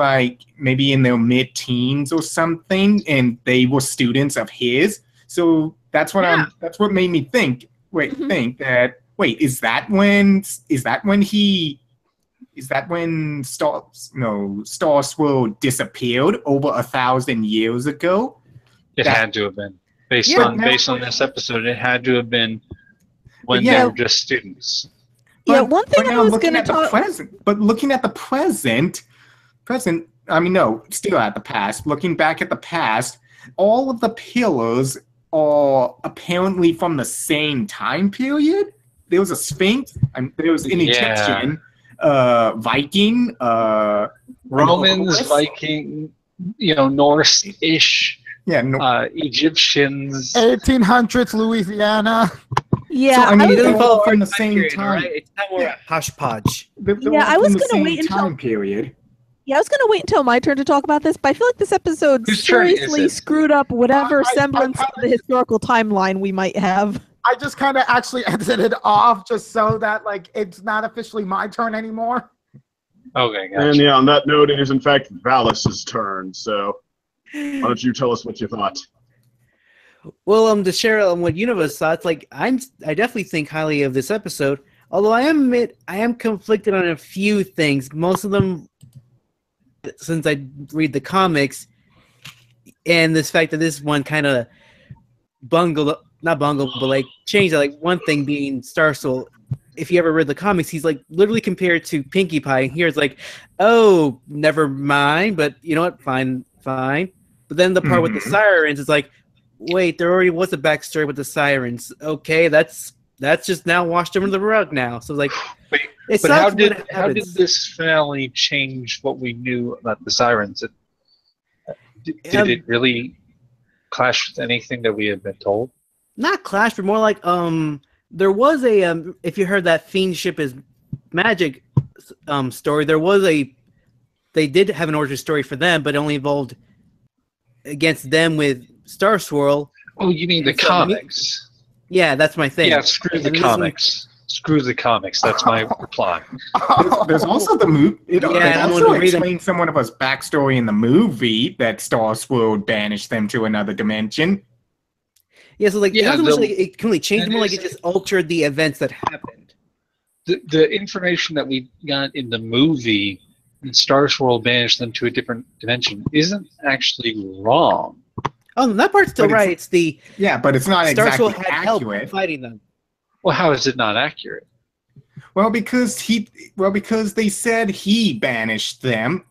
F: in their mid-teens or something, and they were students of his. So that's what what made me think. Is that when Starswirl disappeared over 1,000 years ago?
C: It had to have been based on this episode. It had to have been when they were just students.
E: One thing I was going to talk.
F: But looking at the present. I mean, no, still at the past. Looking back at the past, all of the pillars are apparently from the same time period. There was a Sphinx, and there was an Egyptian. Viking,
C: Romans, Viking, Norse-ish, Egyptians,
B: 1800s Louisiana.
E: Yeah,
F: so, they're all from the same time.
D: Right? It's not more a hodgepodge.
E: I was going to wait until
F: time period.
E: Yeah, I was going to wait until my turn to talk about this, but I feel like this episode seriously screwed up whatever semblance of the historical timeline we might have.
B: I just kind of actually ended it off just so that like it's not officially my turn anymore.
C: Okay, gotcha.
A: And on that note, it is in fact Valis' turn. So why don't you tell us what you thought?
D: Well, to share what Univa's thoughts, like I definitely think highly of this episode. Although I am conflicted on a few things. Most of them, since I read the comics, and this fact that this one kind of not bungled, but like changed. Like one thing being Starswirl. If you ever read the comics, he's like literally compared to Pinkie Pie. And here it's like, oh, never mind. But you know what? Fine. But then the part with the sirens is like, wait, there already was a backstory with the sirens. Okay, that's just now washed under the rug now. So like,
C: but how did this finale change what we knew about the sirens? Did it really clash with anything that we had been told?
D: Not clash, but more like there was a if you heard that Fiendship is Magic story, they did have an origin story for them, but it only involved against them with Starswirl.
C: Oh, you mean the comics?
D: Yeah, that's my thing.
C: Yeah, screw the
D: And this one-
C: comics. Screw the comics. That's my reply.
F: There's also the movie. It
D: Yeah, and I'm
F: also
D: gonna read them.
F: explains someone of us backstory in the movie that Starswirl banished them to another dimension.
D: Yeah, so like,
C: Yeah,
D: it wasn't much
C: the-
D: like it completely changed
C: that
D: them, like
C: is-
D: it just altered the events that happened.
C: The information that we got in the movie, and Starswirl banished them to a different dimension, isn't actually wrong.
D: Oh, that part's still
F: But it's-
D: right. It's the
F: Yeah, but it's not exactly
D: Starswirl had help
F: accurate.
D: fighting them.
C: Well, how is it not accurate?
F: Well, because they said he banished them,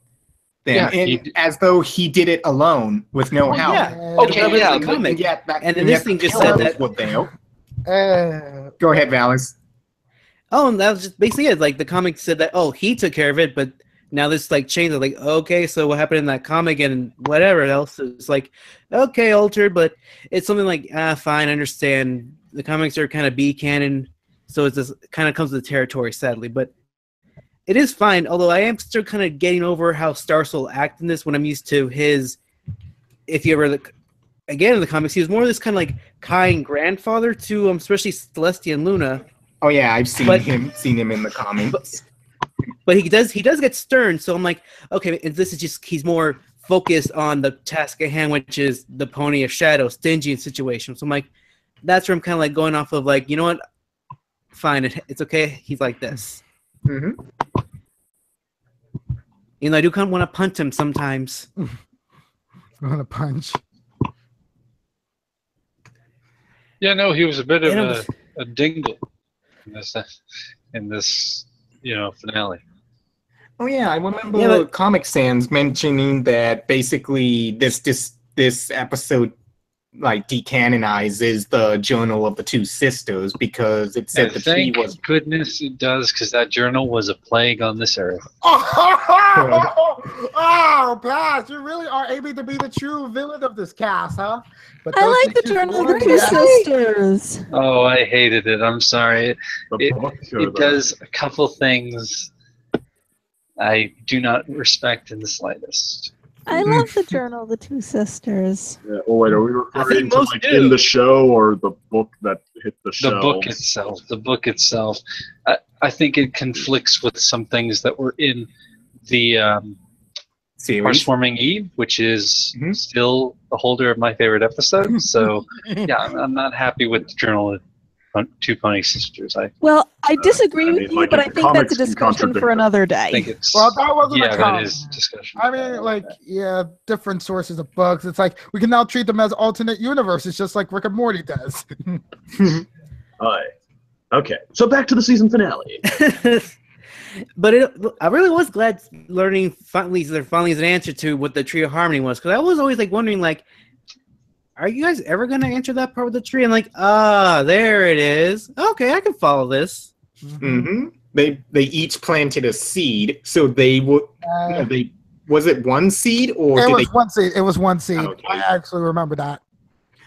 C: Yeah,
F: and as though he did it alone with no
D: Well,
F: help.
D: yeah.
C: Okay,
D: That was
C: yeah,
D: the
C: but-
D: comic.
F: And yet,
D: And then this thing just said that-
F: Were there.
B: Uh,
F: Go ahead, Valis.
D: Oh, and that was just basically it. Like the comic said that, oh, he took care of it, but now this like changed. Like, okay, so what happened in that comic and whatever else is like, okay, altered, but it's something like, fine, I understand. The comics are kind of B canon, so it's just kind of comes with the territory, sadly. But it is fine. Although I am still kind of getting over how Starswirl act in this when I'm used to his. If you ever look again in the comics, he was more of this kind of like kind grandfather to especially Celestia and Luna.
F: Oh yeah, I've seen
D: But-
F: seen him in the comics.
D: But he does get stern, so I'm like, okay, and this is just he's more focused on the task at hand, which is the Pony of Shadow, Stygian situation. So I'm like, that's where I'm kind of like going off of like, you know what, fine, it's okay. He's like this.
F: hmm
D: You know, I do kind of want to punch him sometimes.
B: I'm gonna punch.
C: Yeah, no, he was a bit of
D: And it was-
C: a dingle in this finale.
F: Oh yeah, I remember
D: Yeah, but-
F: Comic Sans mentioning that basically this episode like decanonizes the Journal of the Two Sisters because it said
C: And
F: the tree
C: thank
F: was.
C: goodness it does, because that journal was a plague on this earth.
B: Oh, Pass, you really are aiming to be the true villain of this cast, huh? But
E: I
B: those
E: like the
B: two
E: Journal of the
B: glorious-
E: Two Sisters.
C: Oh, I hated it. I'm sorry.
A: The book or
C: It
A: the-
C: does a couple things I do not respect in the slightest.
E: I love the Journal of the Two Sisters.
A: Yeah, well, wait, are we
D: I think
A: referring to
D: most
A: like
D: do.
A: in the show or the book that hit the show?
C: The book itself. I think it conflicts with some things that were in the
F: Series.
C: Heartswarming Eve, which is
F: Mhm.
C: still the holder of my favorite episode. So, yeah, I'm not happy with the Journal of Two Pony Sisters. I
E: Well, I disagree
A: I
E: with
A: mean,
E: you,
A: like,
E: but I
A: if the
E: think that's a
A: comics can
E: discussion
A: contradict
E: for
A: it.
E: another day.
C: think it's
B: Well, that wasn't
C: yeah,
B: a
C: that
B: comment.
C: is discussion.
B: I mean, like, yeah, different sources of books. It's like we can now treat them as alternate universes, just like Rick and Morty does.
A: Alright. Okay, so back to the season finale.
D: But I really was glad learning finally is an answer to what the Tree of Harmony was, because I was always like wondering, like, are you guys ever gonna answer that part with the tree? And like, there it is. Okay, I can follow this.
F: hmm They each planted a seed, so they would. Was it one seed or
B: It
F: did
B: was one seed. It was one seed.
F: Okay.
B: I actually remember that.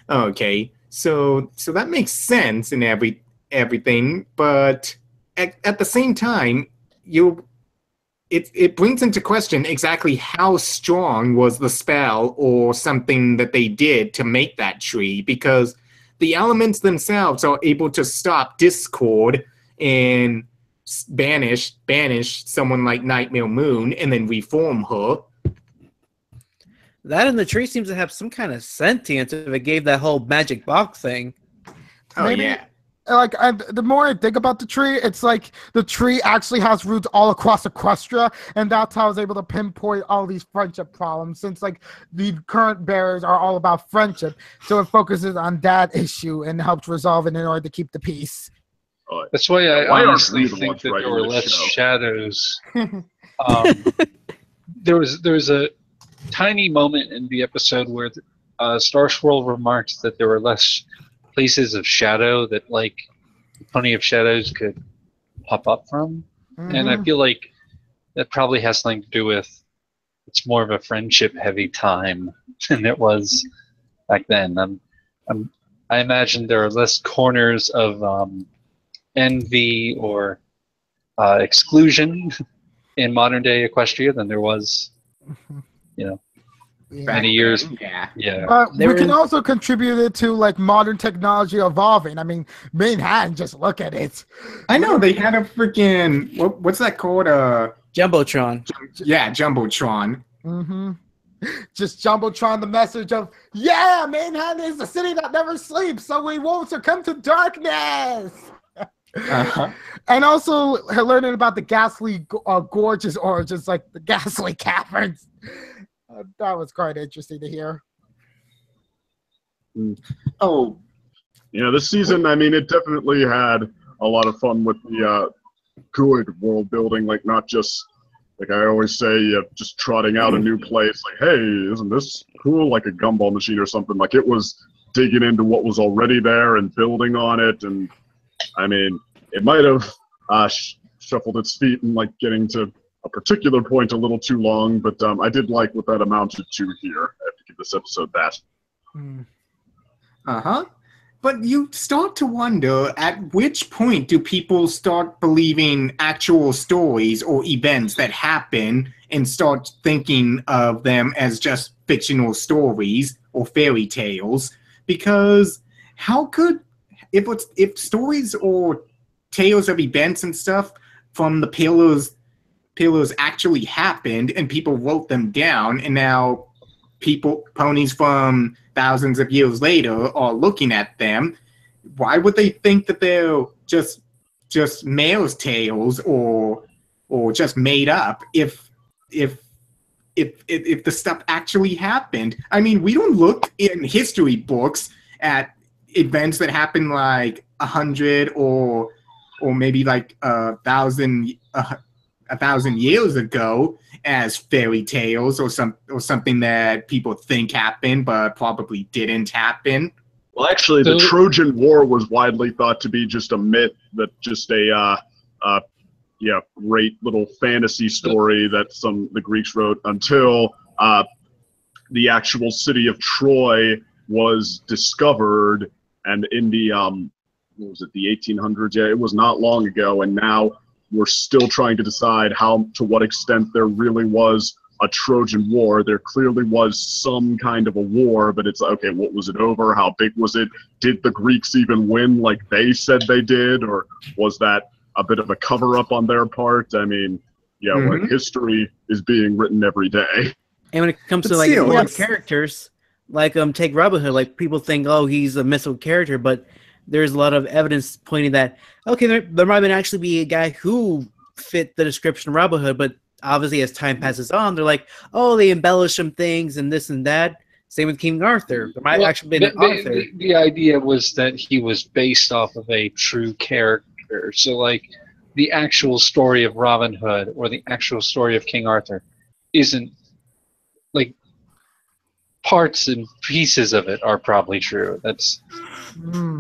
F: Okay, so that makes sense in everything, but at the same time, it brings into question exactly how strong was the spell or something that they did to make that tree, because the elements themselves are able to stop discord and banish someone like Nightmare Moon and then reform her.
D: That and the tree seems to have some kind of sentience if it gave that whole magic box thing.
F: Oh
B: Maybe-
F: yeah.
B: Like, the more I think about the tree, it's like the tree actually has roots all across Equestria, and that's how I was able to pinpoint all these friendship problems, since like the current bearers are all about friendship, so it focuses on that issue and helps resolve it in order to keep the peace.
C: That's why I
A: Why aren't
C: honestly
A: we the
C: think
A: ones
C: that
A: writing
C: there were
A: this
C: less
A: show?
C: shadows. There was a tiny moment in the episode where Starswirl remarked that there were less places of shadow that like Pony of Shadows could pop up from, and I feel like that probably has something to do with it's more of a friendship heavy time than it was back then. I imagine there are less corners of envy or exclusion in modern day Equestria than there was, many years.
F: Yeah.
C: Yeah.
B: But
D: They
B: we
D: were
B: can
D: in-
B: also contribute it to like modern technology evolving. I mean, Manhattan, just look at it.
F: I know they had a freaking what's that called?
D: Jumbotron.
F: Yeah, jumbotron.
B: Mm-hmm. Just jumbotron the message of, yeah, Manhattan is the city that never sleeps, so we won't succumb to darkness.
F: Uh-huh.
B: And also learning about the ghastly gorge's origins, like the ghastly caverns. That was quite interesting to hear.
F: Oh,
A: This season, I mean, it definitely had a lot of fun with the good world building, like not just, like I always say, just trotting out a new place, like, hey, isn't this cool, like a gumball machine or something. Like, it was digging into what was already there and building on it, and I mean, it might have shuffled its feet and like getting to a particular point a little too long, but I did like what that amounted to here. I have to give this episode that.
F: uh-huh. But you start to wonder, at which point do people start believing actual stories or events that happen and start thinking of them as just fictional stories or fairy tales? Because how could, if stories or tales of events and stuff from the pillars actually happened and people wrote them down, and now ponies from thousands of years later are looking at them, why would they think that they're just male's tales or just made up if the stuff actually happened? I mean, we don't look in history books at events that happened like 100 or maybe like 1,000 years ago as fairy tales or something that people think happened but probably didn't happen.
A: Well, actually, the Trojan War was widely thought to be just a myth, that just a great little fantasy story that the Greeks wrote until the actual city of Troy was discovered, and in the what was it, the 1800s? Yeah, it was not long ago, and now we're still trying to decide to what extent there really was a Trojan War. There clearly was some kind of a war, but it's okay, what was it over? How big was it? Did the Greeks even win like they said they did? Or was that a bit of a cover-up on their part? I mean, like, history is being written every day.
D: And when it comes to like more characters, like take Robin Hood, like people think, oh, he's a mythical character, but there's a lot of evidence pointing that, okay, there might actually be a guy who fit the description of Robin Hood, but obviously as time passes on, they're like, oh, they embellish some things and this and that. Same with King Arthur. There might actually be an Arthur.
C: The idea was that he was based off of a true character. So, like, the actual story of Robin Hood or the actual story of King Arthur isn't, like, parts and pieces of it are probably true. That's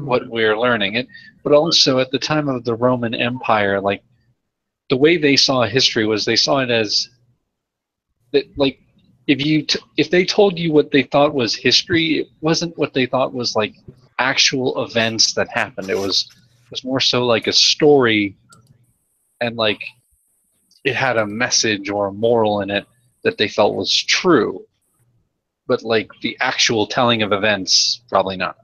C: what we're learning. But also at the time of the Roman Empire, like, the way they saw history was they saw it as that, like, if they told you what they thought was history, it wasn't what they thought was like actual events that happened. It was more so like a story, and like it had a message or a moral in it that they felt was true. But like the actual telling of events, probably not.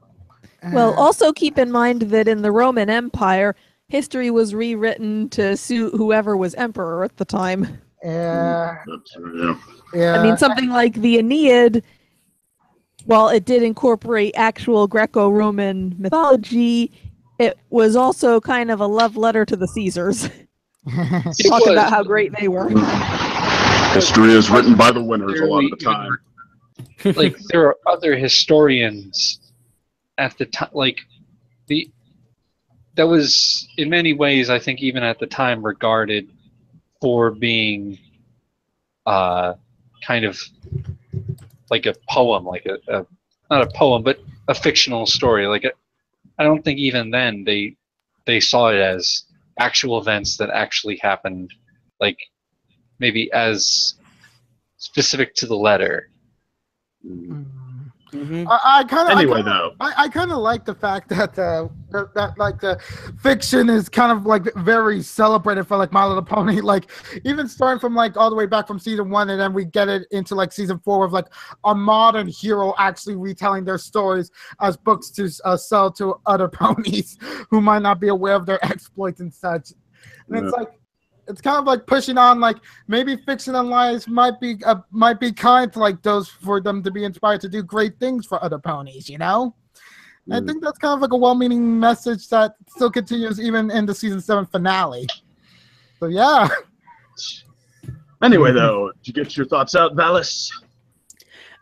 E: Well, also keep in mind that in the Roman Empire, history was rewritten to suit whoever was emperor at the time.
B: Yeah.
E: I mean, something like the Aeneid, while it did incorporate actual Greco-Roman mythology, it was also kind of a love letter to the Caesars. Talk about how great they were.
A: History is written by the winners a lot of the time.
C: Like, there are other historians at the time, like, that was in many ways, I think, even at the time, regarded for being kind of like a poem, like a not a poem, but a fictional story. Like, I don't think even then they saw it as actual events that actually happened, like maybe as specific to the letter.
D: Mhm.
B: I kind of
A: Anyway, though.
B: I kind of like the fact that that like the fiction is kind of like very celebrated for like My Little Pony, like even starting from like all the way back from season 1, and then we get it into like season 4 with like a modern hero actually retelling their stories as books to sell to other ponies who might not be aware of their exploits and such. And it's like, it's kind of like pushing on, like maybe fiction and lies might be kind to like those, for them to be inspired to do great things for other ponies, you know? I think that's kind of like a well-meaning message that still continues even in the season 7 finale. So yeah.
A: Anyway, though, did you get your thoughts out, Valis?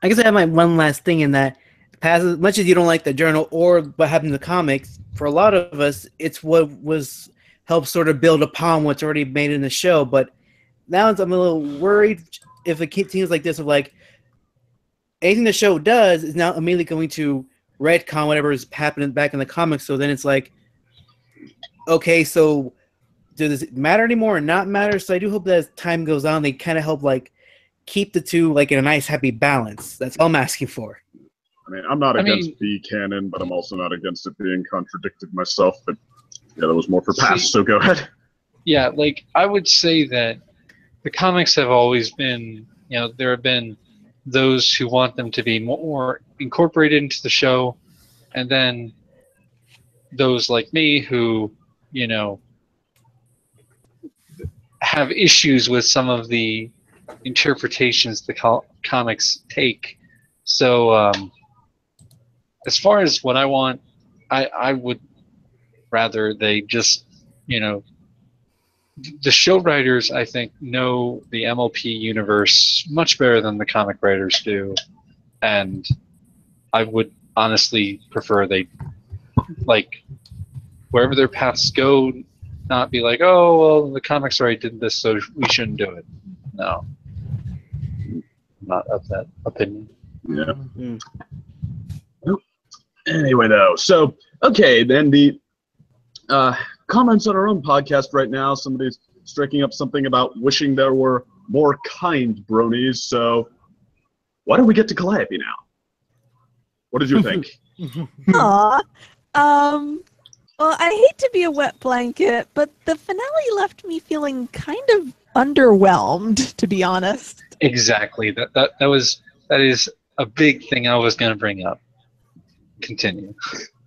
D: I guess I have my one last thing in that, as much as you don't like the journal or what happened in the comics, for a lot of us, it's what was helped sort of build upon what's already made in the show. But now I'm a little worried if it continues like this, of like anything the show does is now immediately going to retcon whatever is happening back in the comics. So then it's like, okay, so does it matter anymore or not matter? So I do hope that as time goes on, they kind of help like keep the two like in a nice happy balance. That's all I'm asking for.
A: I mean, I'm not against B canon, but I'm also not against it being contradicted myself. But yeah, that was more for past, so go ahead.
C: Yeah, like, I would say that the comics have always been, you know, there have been those who want them to be more incorporated into the show, and then those like me who, you know, have issues with some of the interpretations the comics take. So, as far as what I want, I would rather they just, you know, the show writers, I think, know the MLP universe much better than the comic writers do, and I would honestly prefer they, like, wherever their paths go, not be like, oh, well, the comics already did this, so we shouldn't do it. No. I'm not of that opinion.
A: Yeah. Anyway, though, so, okay, then the comments on our own podcast right now, somebody's striking up something about wishing there were more kind bronies, so why don't we get to Calliope now? What did you think?
E: Aw. Well, I hate to be a wet blanket, but the finale left me feeling kind of underwhelmed, to be honest.
C: Exactly. That is a big thing I was going to bring up. Continue.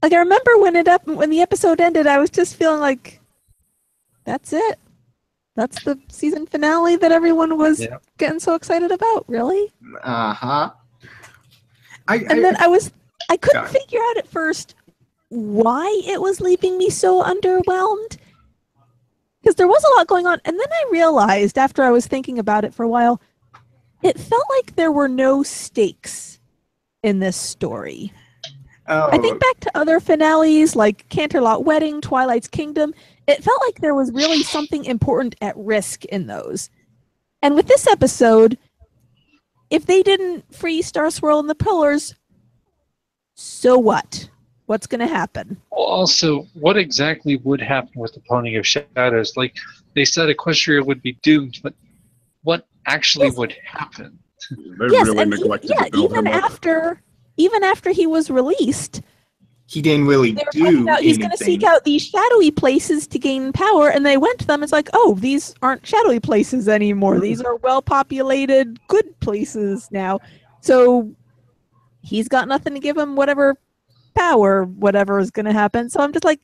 E: Like, I remember when the episode ended, I was just feeling like, that's it. That's the season finale that everyone was getting so excited about. Really?
F: Uh-huh.
E: Then I couldn't figure out at first why it was leaving me so underwhelmed. Because there was a lot going on. And then I realized, after I was thinking about it for a while, it felt like there were no stakes in this story.
F: Oh.
E: I think back to other finales like Canterlot Wedding, Twilight's Kingdom. It felt like there was really something important at risk in those. And with this episode, if they didn't free Starswirl and the Pillars, so what? What's going to happen?
C: Well, also, what exactly would happen with the Pony of Shadows? Like, they said Equestria would be doomed, but what actually would happen?
A: They really neglected to build him up.
E: Even after he was released,
F: he didn't really do anything.
E: He's going to seek out these shadowy places to gain power, and they went to them. It's like, oh, these aren't shadowy places anymore. These are well-populated, good places now. So he's got nothing to give him whatever power, whatever is going to happen. So I'm just like,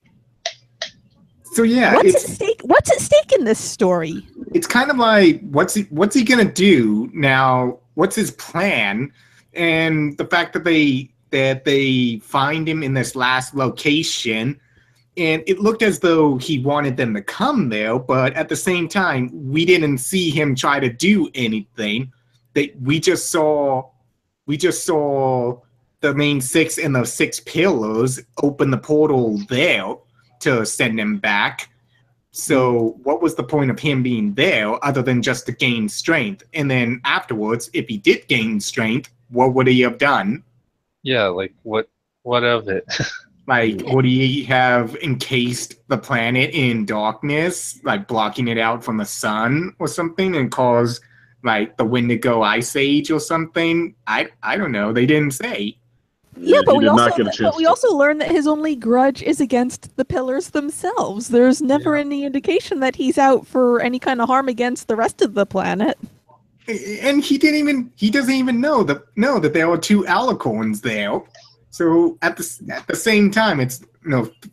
F: so yeah,
E: what's at stake in this story?
F: It's kind of like, what's he going to do now? What's his plan? And the fact that they find him in this last location, and it looked as though he wanted them to come there, but at the same time, we didn't see him try to do anything. We just saw the main six and the six pillars open the portal there to send him back. So what was the point of him being there other than just to gain strength? And then afterwards, if he did gain strength, what would he have done?
C: Yeah, like, what of it?
F: Like, would he have encased the planet in darkness, like blocking it out from the sun or something, and cause like the Wendigo Ice Age or something? I don't know. They didn't say.
E: Yeah, but
A: he did not get a chance.
E: we also learn that his only grudge is against the pillars themselves. There's never any indication that he's out for any kind of harm against the rest of the planet.
F: And he doesn't even know that there were two alicorns there. So at the same time, it's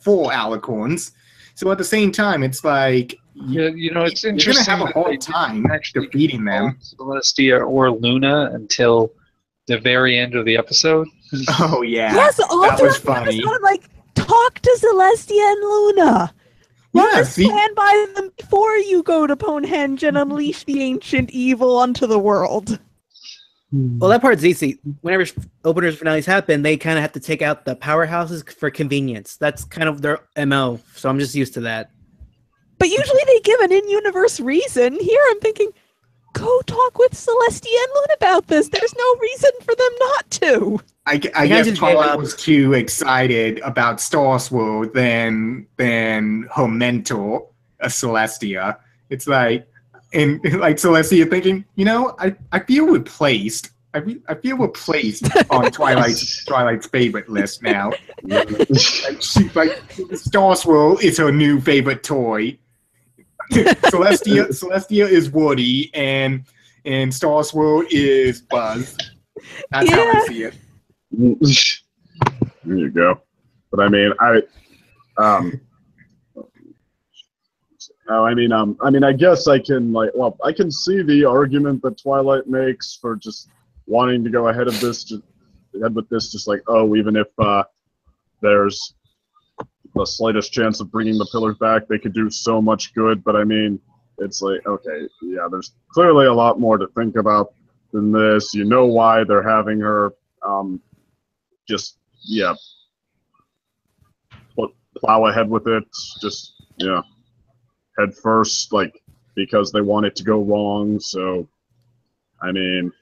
F: 4 alicorns. So at the same time, it's like
C: it's interesting.
F: You're gonna have a hard time defeating them.
C: Celestia or Luna until the very end of the episode.
F: Oh yeah,
E: yes,
F: that was funny.
E: I'm like, talk to Celestia and Luna. Stand by them before you go to Ponehenge and unleash the ancient evil onto the world.
D: Well, that part's easy. Whenever openers finales happen, they kind of have to take out the powerhouses for convenience. That's kind of their MO, so I'm just used to that.
E: But usually they give an in-universe reason. Here I'm thinking, go talk with Celestia and Luna about this. There's no reason for them not to.
F: I guess Twilight was too excited about Starswirl than her mentor, Celestia. It's like, and like Celestia thinking, I feel replaced. I feel replaced on Twilight's favorite list now. Starswirl is her new favorite toy. Celestia is Woody, and Starswirl is Buzz. That's how I see it.
A: There you go. But I mean, I guess I can I can see the argument that Twilight makes for just wanting to go ahead with this, just like, even if there's the slightest chance of bringing the pillars back, they could do so much good. But I mean, it's like, okay, yeah, there's clearly a lot more to think about than this. You know why they're having her plow ahead with it, head first, because they want it to go wrong. So, I mean.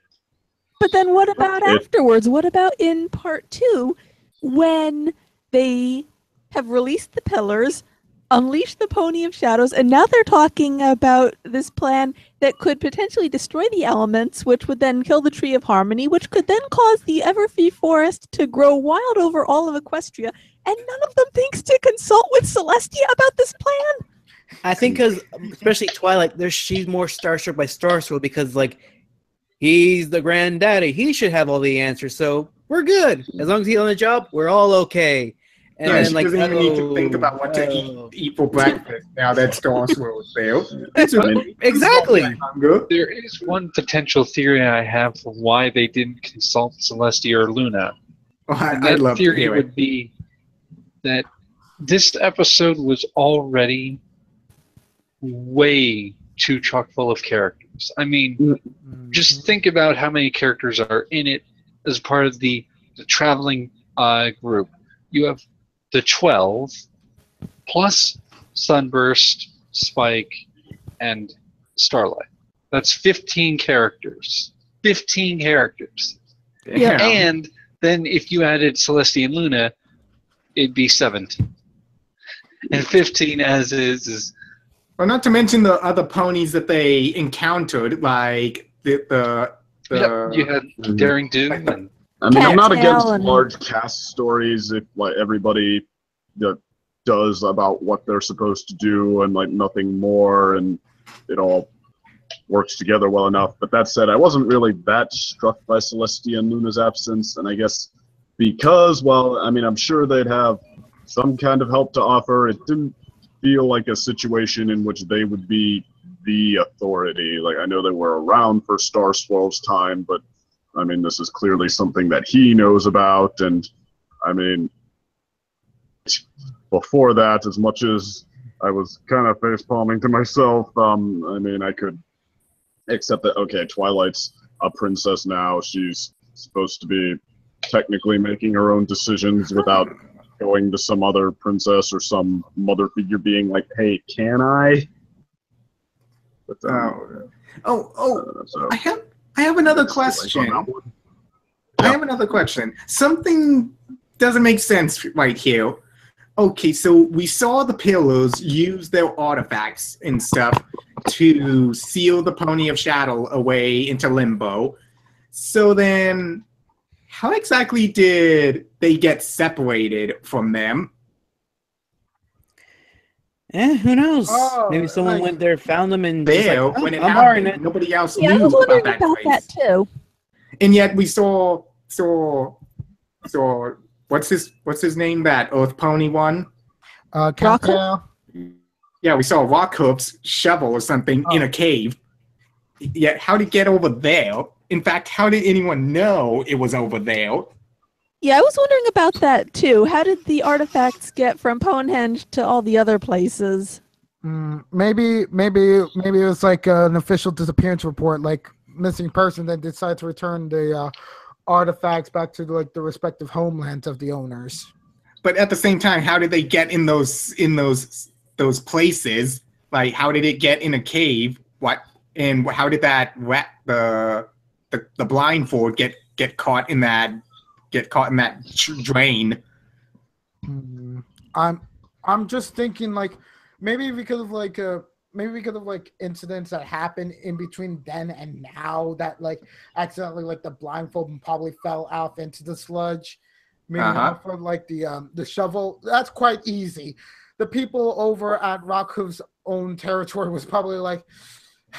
E: But then what about afterwards? What about in part 2 when they have released the pillars, unleashed the Pony of Shadows, and now they're talking about this plan that could potentially destroy the elements, which would then kill the Tree of Harmony, which could then cause the Everfree Forest to grow wild over all of Equestria, and none of them thinks to consult with Celestia about this plan?
D: I think because, especially Twilight, she's more starstruck by Starswirl because, he's the granddaddy. He should have all the answers, so we're good. As long as he's on the job, we're all okay. And then,
F: she doesn't even need to think about what to eat for breakfast now that Starswirl is there.
D: Exactly.
C: There is one potential theory I have for why they didn't consult Celestia or Luna.
F: I'd love to hear it.
C: Would be that this episode was already way too chock full of characters. I mean, just think about how many characters are in it as part of the traveling group. You have the 12 plus Sunburst, Spike, and Starlight. That's 15 characters. 15 characters.
E: Yeah.
C: And then if you added Celestia and Luna, it'd be 17. And 15 as is.
F: Well, not to mention the other ponies that they encountered, like the
C: you had Daring Do. And
A: I'm not against large cast stories if everybody does about what they're supposed to do and nothing more, and it all works together well enough. But that said, I wasn't really that struck by Celestia and Luna's absence, and I guess because, I'm sure they'd have some kind of help to offer. It didn't feel like a situation in which they would be the authority. I know they were around for Starswirl's time, but this is clearly something that he knows about, and before that, as much as I was kind of face-palming to myself, I could accept that, okay, Twilight's a princess now, she's supposed to be technically making her own decisions without going to some other princess or some mother figure being like, hey, can I? But,
F: so, I have another question. I have another question. Something doesn't make sense right here. Okay, so we saw the pillars use their artifacts and stuff to seal the Pony of Shadow away into limbo. So then, how exactly did they get separated from them?
D: Who knows?
B: Oh,
D: Maybe someone
B: like-
D: went there, found them, and just
F: There,
D: like, oh,
F: when it
D: I'm borrowing
F: happened,
D: it.
F: nobody else
E: Yeah, I
F: knew
E: was
F: about
E: wondering
F: that
E: about
F: place.
E: that too.
F: And yet we saw what's his name? That Earth Pony one?
B: Cattail.
F: Yeah, we saw Rockhoof's shovel or something in a cave. Yet how did it get over there? In fact, how did anyone know it was over there?
E: Yeah, I was wondering about that too. How did the artifacts get from Ponehenge to all the other places?
B: Maybe it was like an official disappearance report, like missing person that decided to return the artifacts back to like the respective homelands of the owners.
F: But at the same time, how did they get in those places? Like, how did it get in a cave? What and how did that the blindfold get caught in that drain?
B: I'm just thinking like maybe because of like incidents that happened in between then and now that like accidentally like the blindfold probably fell off into the sludge. Maybe for like the shovel, that's quite easy. The people over at Rockhoof's own territory was probably like,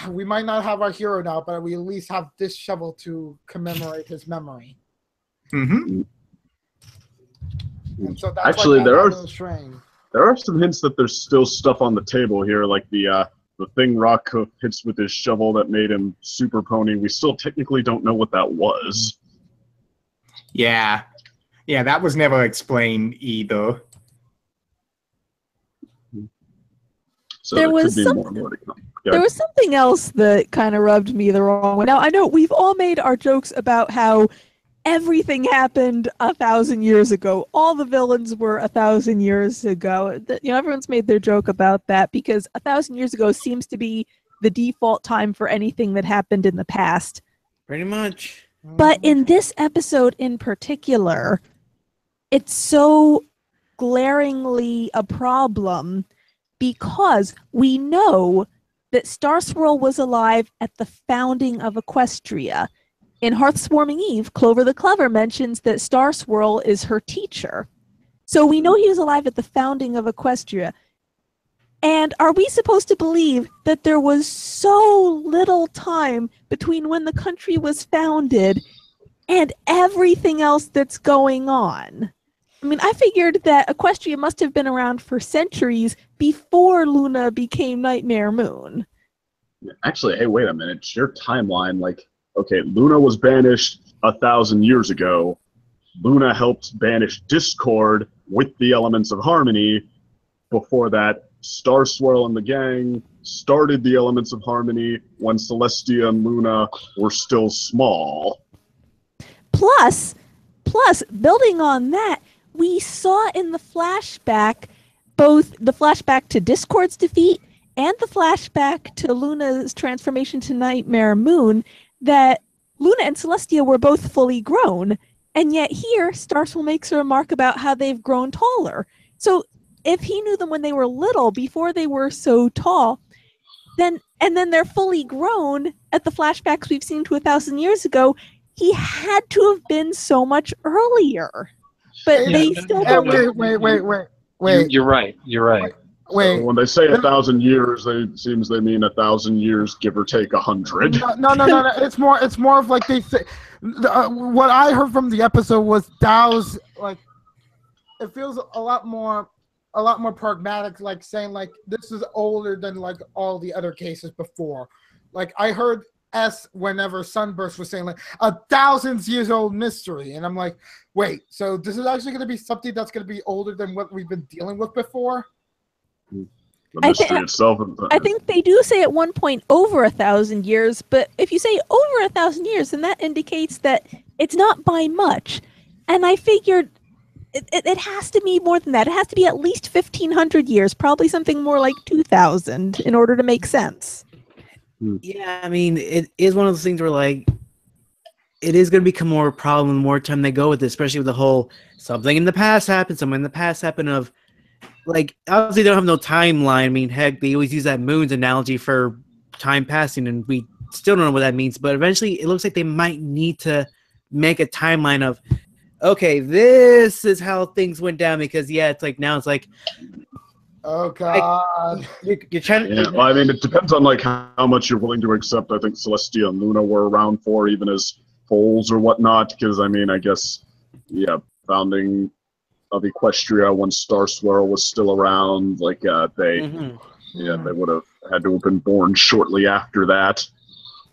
B: we might not have our hero now, but we at least have this shovel to commemorate his memory.
A: Mm-hmm.
B: And so that's
A: Actually, there are some hints that there's still stuff on the table here, like the thing Rockhoof hits with his shovel that made him Super Pony. We still technically don't know what that was.
F: Yeah, that was never explained either.
A: So
E: there was something else that kind of rubbed me the wrong way. Now, I know we've all made our jokes about how everything happened 1,000 years ago. All the villains were 1,000 years ago. Everyone's made their joke about that because 1,000 years ago seems to be the default time for anything that happened in the past.
D: Pretty much.
E: But in this episode in particular, it's so glaringly a problem because we know that Starswirl was alive at the founding of Equestria. In Hearth's Warming Eve, Clover the Clever mentions that Starswirl is her teacher. So we know he was alive at the founding of Equestria. And are we supposed to believe that there was so little time between when the country was founded and everything else that's going on? I mean, I figured that Equestria must have been around for centuries before Luna became Nightmare Moon.
A: Actually, hey, wait a minute. It's your timeline, like, okay, Luna was banished 1,000 years ago. Luna helped banish Discord with the Elements of Harmony. Before that, Starswirl and the gang started the Elements of Harmony when Celestia and Luna were still small.
E: Plus, building on that, we saw in the flashback both the flashback to Discord's defeat and the flashback to Luna's transformation to Nightmare Moon that Luna and Celestia were both fully grown. And yet here, Starswirl makes a remark about how they've grown taller. So if he knew them when they were little, before they were so tall, then they're fully grown at the flashbacks we've seen to 1,000 years ago, he had to have been so much earlier. But they still don't.
B: Wait.
C: You're right.
B: Wait.
A: So when they say 1,000 years, it seems they mean 1,000 years, give or take 100.
B: No. It's more of like they say. What I heard from the episode was Dow's like. It feels a lot more pragmatic, like saying like this is older than like all the other cases before. Like I heard whenever Sunburst was saying like 1,000 years old mystery, and I'm like, wait, so this is actually going to be something that's going to be older than what we've been dealing with before?
A: The mystery itself.
E: I think they do say at one point over 1,000 years, but if you say over 1,000 years, then that indicates that it's not by much. And I figured it has to be more than that. It has to be at least 1,500 years, probably something more like 2,000 in order to make sense.
D: Yeah, I mean, it is one of those things where, like, it is going to become more of a problem the more time they go with it, especially with the whole something in the past happened of, like, obviously they don't have no timeline. I mean, heck, they always use that moons analogy for time passing, and we still don't know what that means, but eventually it looks like they might need to make a timeline of, okay, this is how things went down, because it's like now it's like,
B: oh god,
D: you're trying to.
A: Yeah, well, I mean, it depends on like how much you're willing to accept. I think Celestia and Luna were around for, even as foals or whatnot. Because I mean, I guess, founding of Equestria when Starswirl was still around, like they would have had to have been born shortly after that.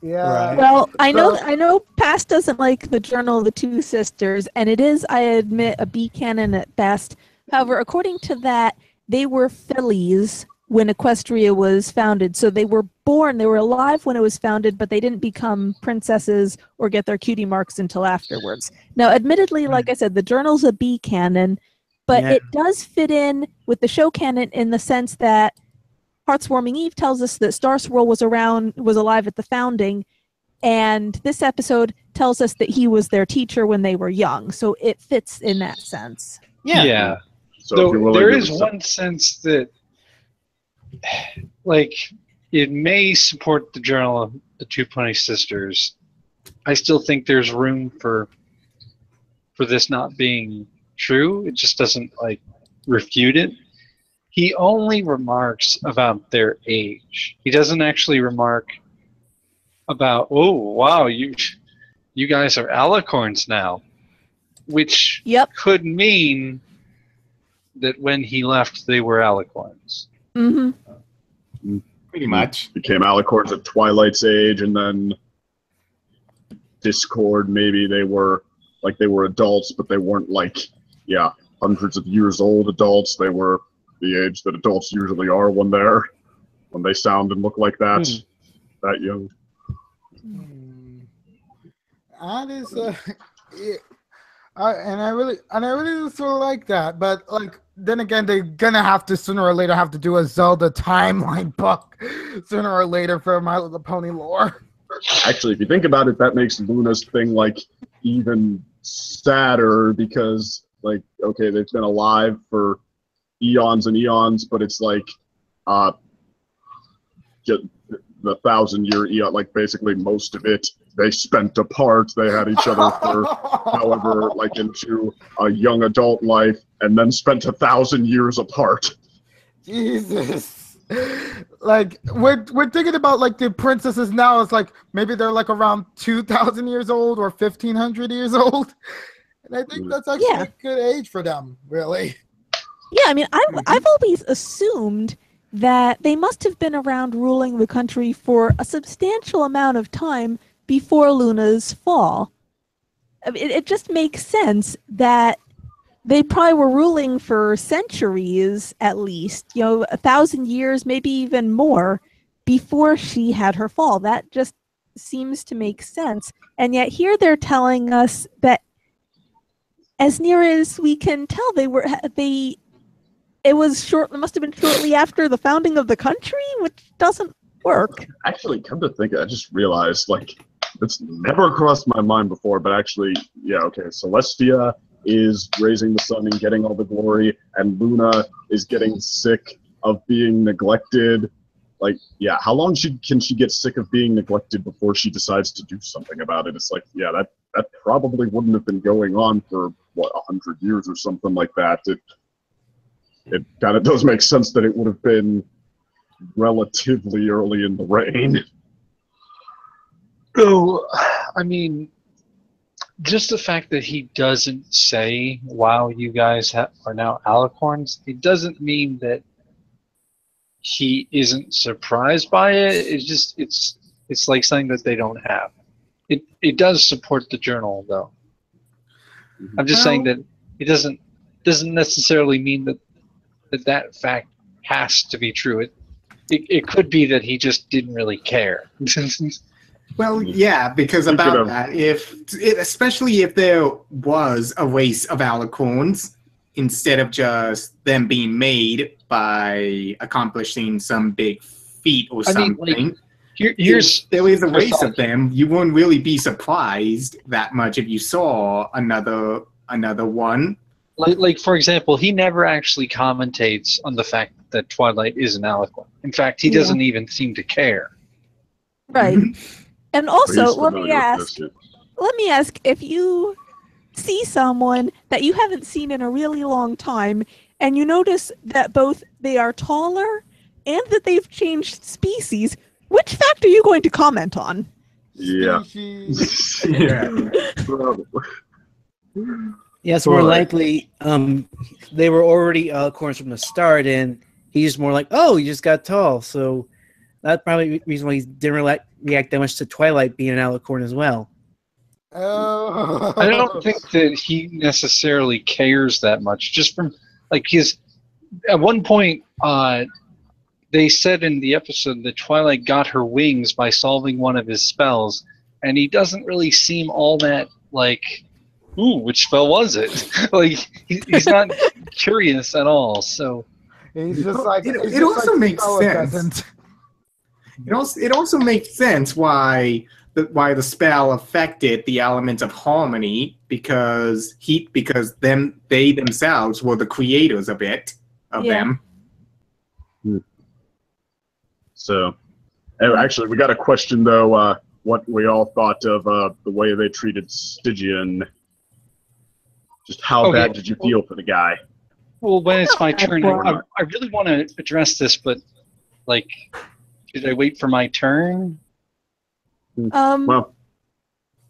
B: yeah.
F: Right.
E: Well, I know Past doesn't like the Journal of the Two Sisters, and it is, I admit, a B canon at best. However, according to that, they were fillies when Equestria was founded. So they were born, they were alive when it was founded, but they didn't become princesses or get their cutie marks until afterwards. Now, admittedly, like I said, the journal's a B canon, but it does fit in with the show canon in the sense that Heartswarming Eve tells us that Starswirl was alive at the founding, and this episode tells us that he was their teacher when they were young. So it fits in that sense.
C: Yeah. So there is one sense that, like, it may support the Journal of the Two Pony Sisters. I still think there's room for this not being true. It just doesn't, like, refute it. He only remarks about their age. He doesn't actually remark about, oh, wow, you guys are alicorns now, which could mean that when he left, they were alicorns.
E: Mm-hmm.
F: Pretty much.
A: Became alicorns at Twilight's age, and then Discord, maybe they were adults, but they weren't like, hundreds of years old adults. They were the age that adults usually are when they sound and look like that, that young.
B: That is, and I really sort of like that, but like then again, they're gonna have to sooner or later have to do a Zelda timeline book sooner or later for My Little Pony lore.
A: Actually, if you think about it, that makes Luna's thing like even sadder because, like, okay, they've been alive for eons and eons, but it's like the 1,000-year eon, like basically most of it they spent apart. They had each other for however, like into a young adult life, and then spent 1,000 years apart.
B: Jesus. Like we're thinking about like the princesses now. It's like maybe they're like around 2,000 years old or 1,500 years old, and I think that's actually a good age for them, really.
E: Yeah, I mean, I've always assumed that they must have been around ruling the country for a substantial amount of time before Luna's fall. I mean, it just makes sense that they probably were ruling for centuries, at least, 1,000 years, maybe even more, before she had her fall. That just seems to make sense. And yet here they're telling us that, as near as we can tell, it must have been shortly after the founding of the country, which doesn't work.
A: Actually, come to think of it, I just realized, like, it's never crossed my mind before, but actually, Celestia is raising the sun and getting all the glory, and Luna is getting sick of being neglected. Like, how long can she get sick of being neglected before she decides to do something about it? It's like, that probably wouldn't have been going on for, 100 years or something like that. It kind of does make sense that it would have been relatively early in the reign.
C: Oh, I mean, just the fact that he doesn't say, wow, you guys are now alicorns, it doesn't mean that he isn't surprised by it. It's just, it's like something that they don't have. It does support the journal, though. I'm just saying that it doesn't necessarily mean that fact has to be true. It could be that he just didn't really care.
F: Well, yeah, because about that, especially if there was a race of alicorns, instead of just them being made by accomplishing some big feat or something, if there is a race of them, you wouldn't really be surprised that much if you saw another one.
C: Like for example, he never actually commentates on the fact that Twilight is an alicorn. In fact, he doesn't even seem to care.
E: Right. And also, let me ask, let me ask, if you see someone that you haven't seen in a really long time, and you notice that both they are taller and that they've changed species, which fact are you going to comment on?
A: Yeah.
B: Species.
F: Yeah.
A: Probably.
D: Yeah, it's more
A: Boy.
D: likely they were already alicorns from the start, and he's just more like, oh, you just got tall. So that's probably the reason why he didn't react that much to Twilight being an alicorn as well.
B: Oh.
C: I don't think that he necessarily cares that much. Just from like his, at one point, they said in the episode that Twilight got her wings by solving one of his spells, and he doesn't really seem all that like, ooh, which spell was it? Like he's not curious at all. So
B: He's just like
F: It also makes
B: "Oh,
F: sense.
B: doesn't."
F: It also makes sense why the spell affected the elements of harmony because they themselves were the creators of them.
A: So, actually, we got a question though. What we all thought of the way they treated Stygian. Just how
C: Okay.
A: bad did you feel for the guy?
C: well, when it's my turn,
A: for him.
C: I really want to address this, but like, should I wait for my turn?
A: Well,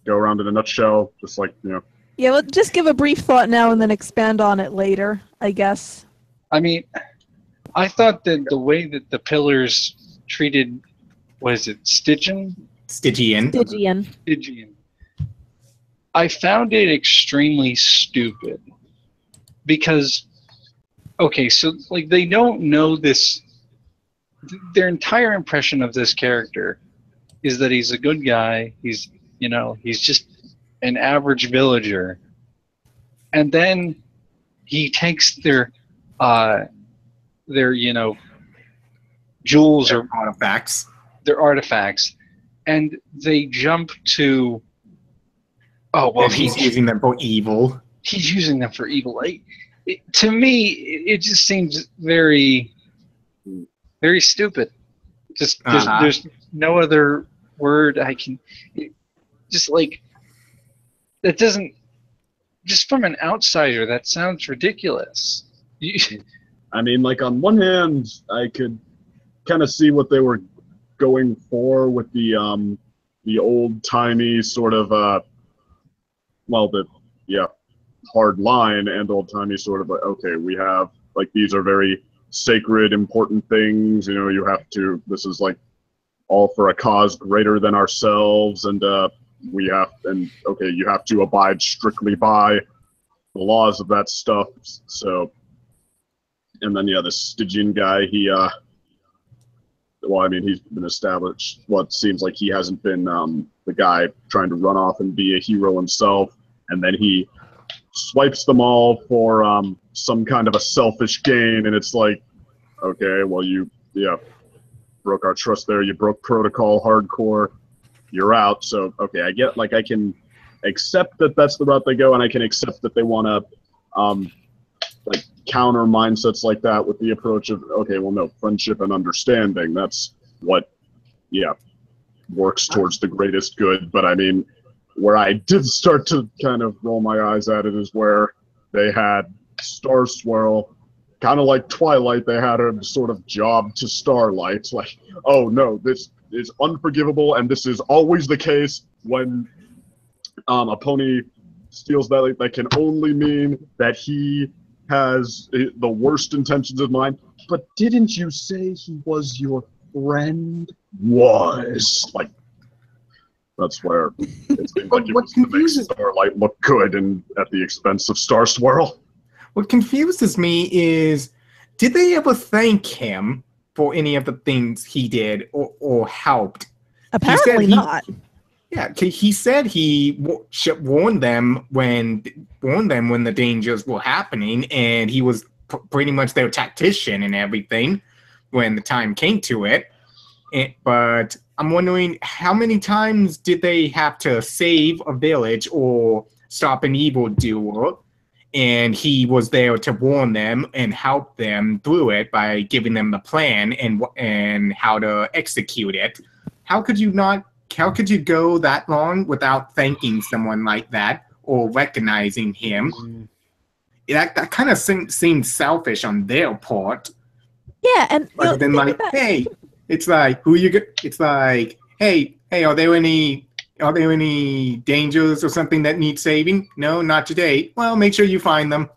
A: go around in a nutshell, just like, you know.
E: Yeah, well, just give a brief thought now and then expand on it later, I guess.
C: I mean, I thought that the way that the pillars treated, what is it, Stygian?
F: Stygian.
C: Stygian. I found it extremely stupid because, okay, so like they don't know this. Their entire impression of this character is that he's a good guy. He's just an average villager, and then he takes their jewels or
F: Artifacts.
C: their artifacts, and they jump to, oh well,
F: And he's using them for evil.
C: he's using them for evil. To me, it just seems very, very stupid. Just there's no other word I can. Just like that doesn't. Just from an outsider, that sounds ridiculous.
A: I mean, like, on one hand, I could kind of see what they were going for with the old-timey sort of, hard line and old-timey sort of, like, okay, we have, like, these are very sacred, important things, you know, this is, like, all for a cause greater than ourselves, and, you have to abide strictly by the laws of that stuff, so... And then, the Stygian guy, he's been established. What seems like he hasn't been the guy trying to run off and be a hero himself. And then he swipes them all for some kind of a selfish gain. And it's like, okay, well, you broke our trust there. You broke protocol hardcore. You're out. So, okay, I can accept that that's the route they go. And I can accept that they want to, counter mindsets like that with the approach of, okay, well, no, friendship and understanding, that's what, works towards the greatest good. But I mean, where I did start to kind of roll my eyes at it is where they had Starswirl, kind of like Twilight, they had a sort of job to Starlight, like, oh no, this is unforgivable, and this is always the case when a pony steals that can only mean that he has the worst intentions in mind. But didn't you say he was your friend? Was like, that's where it seems like it was to make Starlight look good and at the expense of Starswirl.
F: What confuses me is, did they ever thank him for any of the things he did or helped?
E: Apparently not.
F: Yeah, he said he warned them when the dangers were happening, and he was pretty much their tactician and everything when the time came to it. But I'm wondering, how many times did they have to save a village or stop an evildoer, and he was there to warn them and help them through it by giving them the plan and how to execute it? How could you not could you go that long without thanking someone like that or recognizing him? That kind of seems selfish on their part.
E: Yeah, and
F: Rather than like, hey, it's like who you get. It's like, hey, are there any dangers or something that need saving? No, not today. Well, make sure you find them.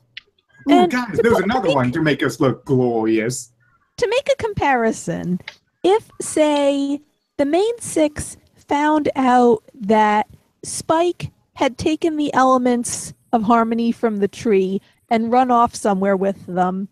F: Ooh, guys, there's another one to make us look glorious.
E: To make a comparison, if, say, the main six found out that Spike had taken the elements of harmony from the tree and run off somewhere with them,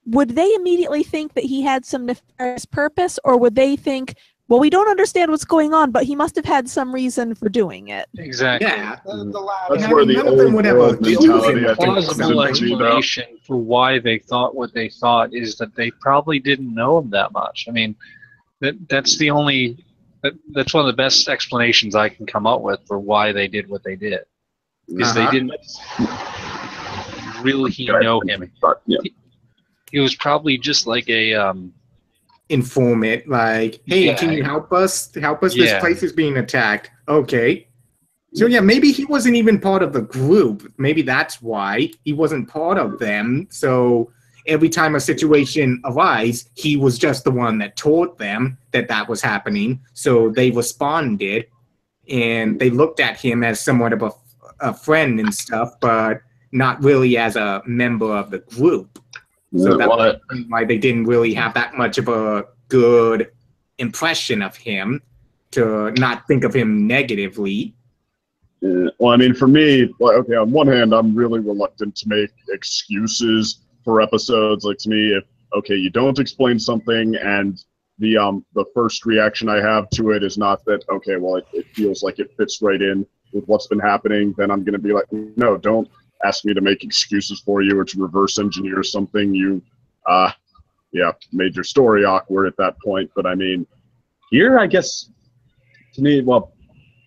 E: would they immediately think that he had some nefarious purpose, or would they think, well, we don't understand what's going on, but he must have had some reason for doing it?
C: Exactly.
F: Yeah.
A: That's where the old world mentality, I think,
C: plausible explanation for why they thought what they thought is that they probably didn't know him that much. I mean, that's one of the best explanations I can come up with for why they did what they did. Is they didn't really know him. He was probably just like a
F: informant, like, hey, can you help us? This place is being attacked. Okay. So yeah, maybe he wasn't even part of the group. Maybe that's why he wasn't part of them. So every time a situation arises, he was just the one that taught them that was happening. So they responded, and they looked at him as somewhat of a friend and stuff, but not really as a member of the group. So that's why they didn't really have that much of a good impression of him, to not think of him negatively.
A: Well, I mean, for me, okay, on one hand, I'm really reluctant to make excuses for episodes. Like, to me, if, okay, you don't explain something and the first reaction I have to it is not that, okay, well, it feels like it fits right in with what's been happening, then I'm going to be like, no, don't ask me to make excuses for you or to reverse engineer something. You, made your story awkward at that point. But I mean, here, I guess, to me, well,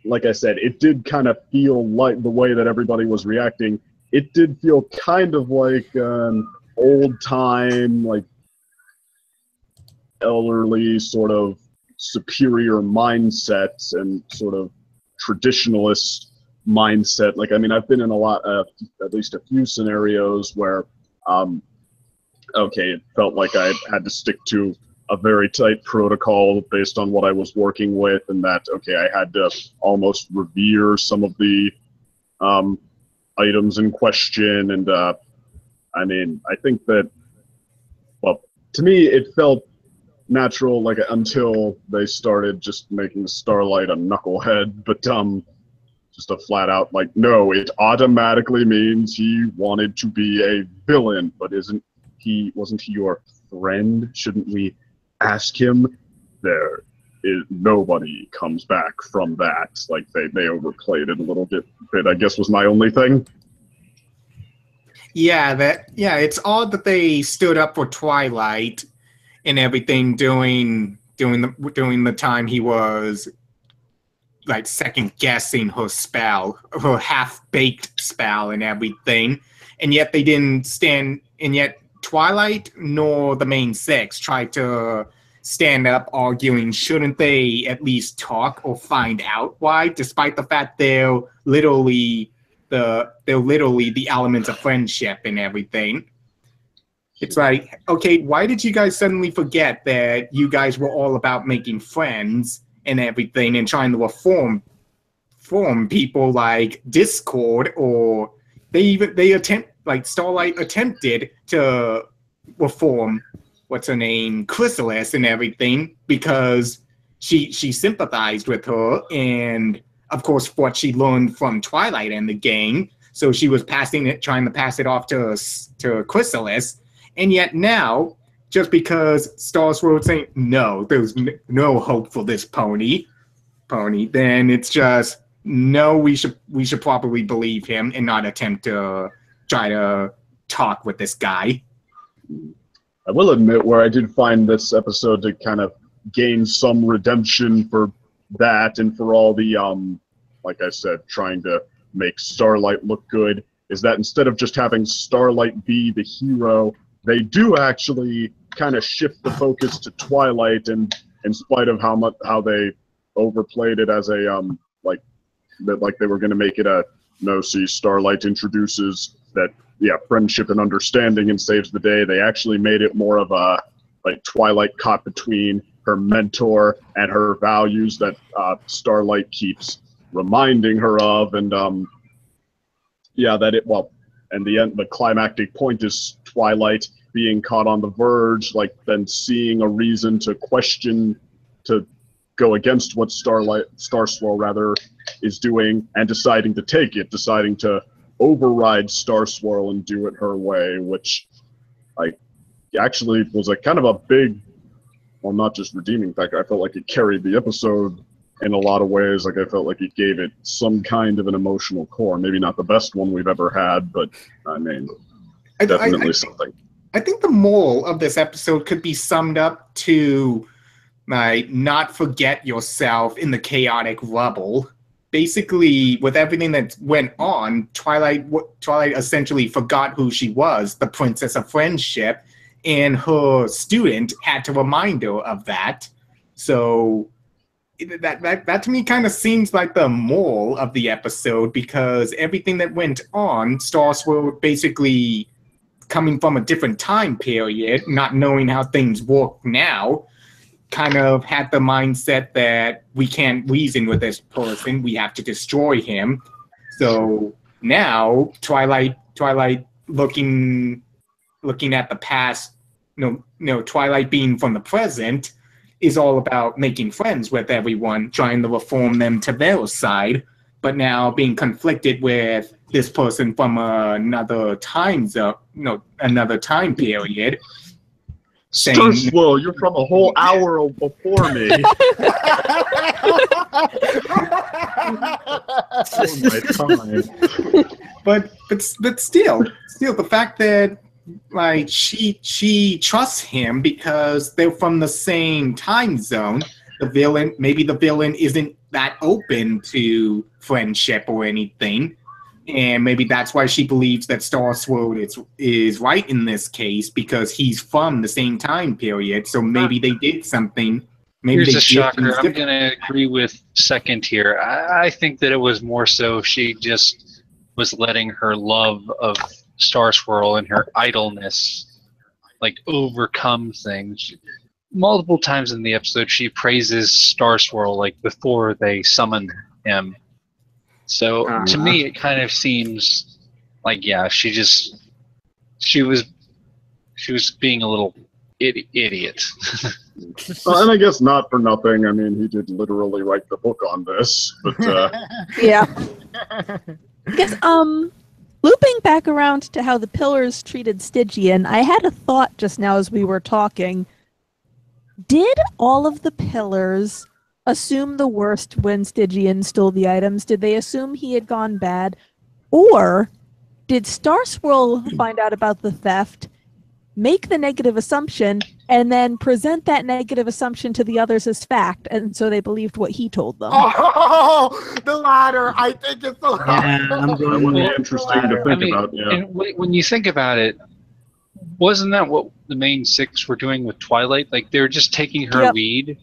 A: like I said, it did kind of feel like the way that everybody was reacting. It did feel kind of like an old time, like elderly sort of superior mindset and sort of traditionalist mindset. Like, I mean, I've been in a lot of, at least a few scenarios where, okay, it felt like I had to stick to a very tight protocol based on what I was working with, and that, okay, I had to almost revere some of the items in question. And I mean, I think that, well, to me, it felt natural, like, until they started just making Starlight a knucklehead, but just a flat out, like, no, it automatically means he wanted to be a villain, but wasn't he your friend? Shouldn't we ask him? Nobody comes back from that. Like, they overplayed it a little bit, I guess, was my only thing.
F: Yeah, it's odd that they stood up for Twilight and everything during the time he was like second guessing her spell, her half-baked spell and everything, and yet they didn't stand, and yet Twilight nor the main six tried to stand up arguing shouldn't they at least talk or find out why, despite the fact they're literally the elements of friendship and everything. It's like, okay, why did you guys suddenly forget that you guys were all about making friends and everything and trying to reform people like Discord, or Starlight attempted to reform what's her name, Chrysalis and everything, because she sympathized with her and of course what she learned from Twilight and the gang, so she was trying to pass it off to Chrysalis. And yet now, just because Starswirl saying, no, there's no hope for this pony, then it's just, no, we should probably believe him and not attempt to try to talk with this guy.
A: I will admit where I did find this episode to kind of gain some redemption for that and for all the, like I said, trying to make Starlight look good, is that instead of just having Starlight be the hero, they do actually kind of shift the focus to Twilight, and in spite of how they overplayed it as a like they were going to make it a no. See, Starlight introduces that friendship and understanding and saves the day. They actually made it more of a like Twilight caught between her mentor and her values that Starlight keeps reminding her of, and and the climactic point is Twilight being caught on the verge, like then seeing a reason to question, to go against what Starswirl rather is doing, and deciding to take it, deciding to override Starswirl and do it her way, which actually was a kind of a big, well, not just redeeming factor. I felt like it carried the episode in a lot of ways. Like I felt like it gave it some kind of an emotional core. Maybe not the best one we've ever had, but I mean, definitely something.
F: I think the moral of this episode could be summed up to not forget yourself in the chaotic rubble. Basically, with everything that went on, Twilight essentially forgot who she was, the princess of friendship, and her student had to remind her of that. So that to me kind of seems like the moral of the episode, because everything that went on, Starswirl basically coming from a different time period, not knowing how things work now, kind of had the mindset that we can't reason with this person, we have to destroy him. So now Twilight looking at the past, Twilight being from the present, is all about making friends with everyone, trying to reform them to their side, but now being conflicted with this person from another time zone, another time period.
A: Starswirl, you're from a whole hour before me. Oh my time.
F: But still, the fact that she trusts him because they're from the same time zone. Maybe the villain isn't that open to friendship or anything. And maybe that's why she believes that Starswirl is right in this case, because he's from the same time period. So maybe they did something. Maybe
C: here's a shocker. I'm going to agree with second here. I think that it was more so she just was letting her love of Starswirl and her idleness overcome things. Multiple times in the episode, she praises Starswirl before they summon him. So to me, it kind of seems she was being a little idiot.
A: Well, and I guess not for nothing. I mean, he did literally write the book on this, but
E: yeah. I guess looping back around to how the pillars treated Stygian, I had a thought just now as we were talking. Did all of the pillars assume the worst when Stygian stole the items? Did they assume he had gone bad? Or did Starswirl find out about the theft, make the negative assumption, and then present that negative assumption to the others as fact, and so they believed what he told them?
B: Oh, the latter. I think it's the latter.
D: Yeah, I'm
A: that would be interesting to think about. Yeah.
C: And when you think about it, wasn't that what the main six were doing with Twilight? They were just taking her lead.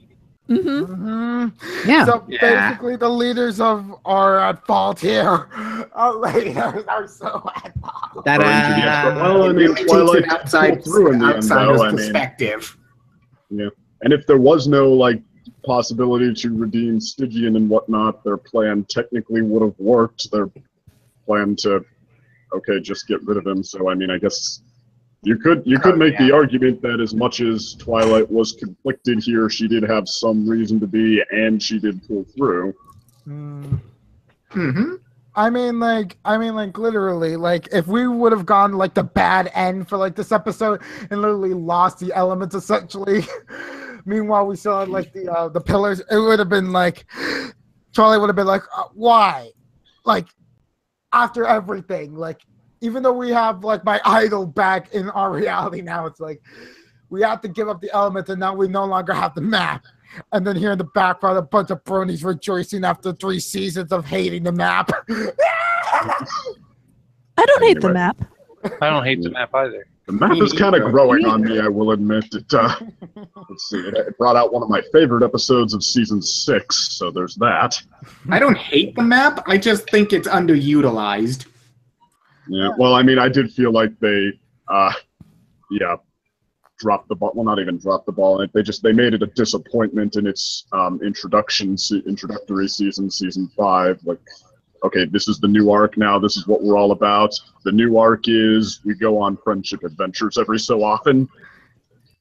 E: Mm-hmm.
D: Yeah.
B: So basically, the leaders are at fault here. Our leaders are so at fault.
A: Well, I mean, Twilight pulled through in the end, though. I mean,
F: perspective.
A: Yeah, and if there was no possibility to redeem Stygian and whatnot, their plan technically would have worked. Their plan to just get rid of him. So I mean, I guess. You could make the argument that as much as Twilight was conflicted here, she did have some reason to be, and she did pull through.
B: Mm-hmm. I mean, literally, if we would have gone the bad end for this episode and literally lost the elements essentially. Meanwhile, we still had the pillars. It would have been Twilight would have been why? After everything, even though we have my idol back in our reality now, it's we have to give up the elements and now we no longer have the map. And then here in the background, a bunch of bronies rejoicing after 3 seasons of hating the map.
E: I don't hate the map.
C: I don't hate the map either.
A: The map is kind of growing on me, I will admit. let's see. It brought out one of my favorite episodes of season 6, so there's that.
F: I don't hate the map. I just think it's underutilized.
A: Yeah, well, I mean, I did feel like they, dropped the ball. Well, not even dropped the ball. They made it a disappointment in its introductory season 5. Like, okay, this is the new arc now. This is what we're all about. The new arc is we go on friendship adventures every so often.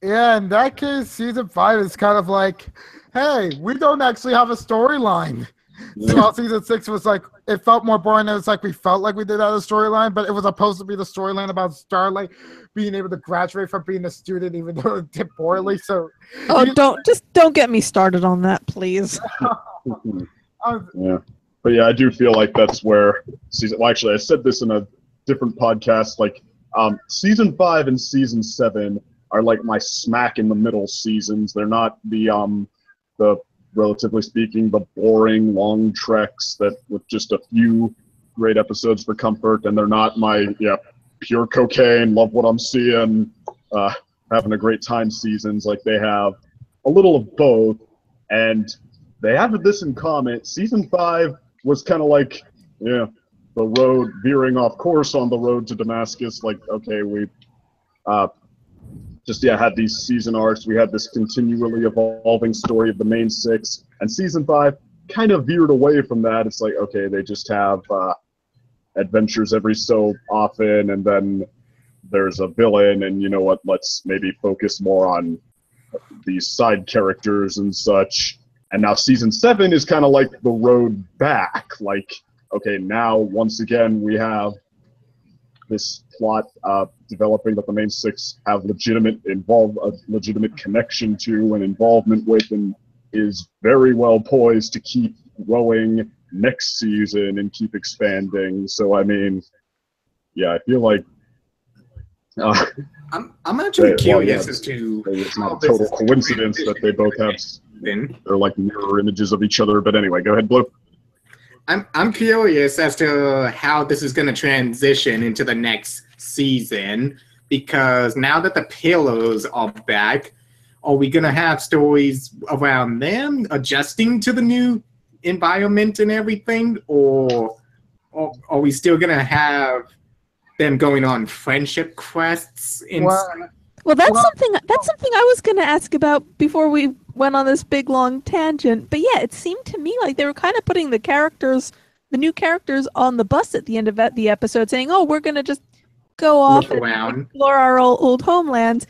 B: Yeah, in that case, season 5 is kind of like, hey, we don't actually have a storyline.
A: Yeah.
B: So season 6 was like, it felt more boring. It was like we felt like we did have a storyline, but it was supposed to be the storyline about Starlight being able to graduate from being a student, even though it did poorly. So,
E: don't get me started on that, please.
A: Yeah, but yeah, I do feel like that's where actually, I said this in a different podcast. Like, season 5 and season 7 are like my smack in the middle seasons. They're not the relatively speaking, the boring long treks that with just a few great episodes for comfort, and they're not my pure cocaine, love what I'm seeing, having a great time seasons. Like, they have a little of both, and they have this in common. Season 5 was kind of like, the road veering off course on the road to Damascus. Like, okay, we had these season arcs. We had this continually evolving story of the main 6, and season 5 kind of veered away from that. It's like, okay, they just have adventures every so often, and then there's a villain, and you know what, let's maybe focus more on these side characters and such. And now season 7 is kind of like the road back. Like, okay, now once again we have this plot developing that the main 6 have a legitimate connection to and involvement with, and is very well poised to keep growing next season and keep expanding. So I mean, I feel like
F: I'm actually curious as to
A: it's not a total coincidence that they both have. They're like mirror images of each other. But anyway, go ahead, Blue.
F: I'm curious as to how this is going to transition into the next season, because now that the Pillows are back, are we going to have stories around them adjusting to the new environment and everything, or are we still going to have them going on friendship quests?
E: Well, that's something I was going to ask about before we went on this big long tangent. But yeah, it seemed to me like they were kind of putting the new characters on the bus at the end of the episode, saying, "Oh, we're going to just go off and explore our old homelands."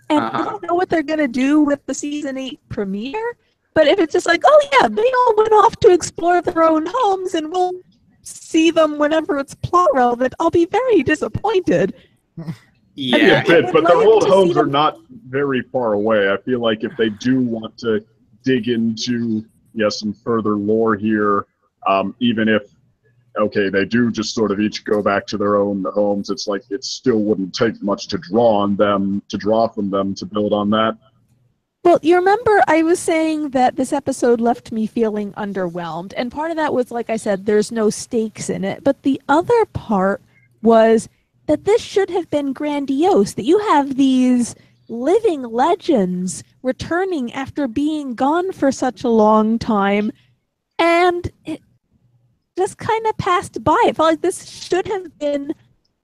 E: And I don't know what they're going to do with the season 8 premiere. But if it's just like, "Oh yeah, they all went off to explore their own homes, and we'll see them whenever it's plot relevant," I'll be very disappointed.
A: Yeah, but their old homes are not very far away. I feel like if they do want to dig into some further lore here, even if they do just sort of each go back to their own homes, it's like it still wouldn't take much to draw from them to build on that.
E: Well, you remember I was saying that this episode left me feeling underwhelmed, and part of that was, like I said, there's no stakes in it, but the other part was that this should have been grandiose, that you have these living legends returning after being gone for such a long time, and it just kind of passed by. It felt like this should have been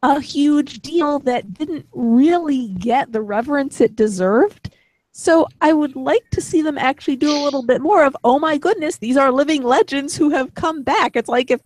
E: a huge deal that didn't really get the reverence it deserved. So I would like to see them actually do a little bit more of, oh my goodness, these are living legends who have come back. It's like if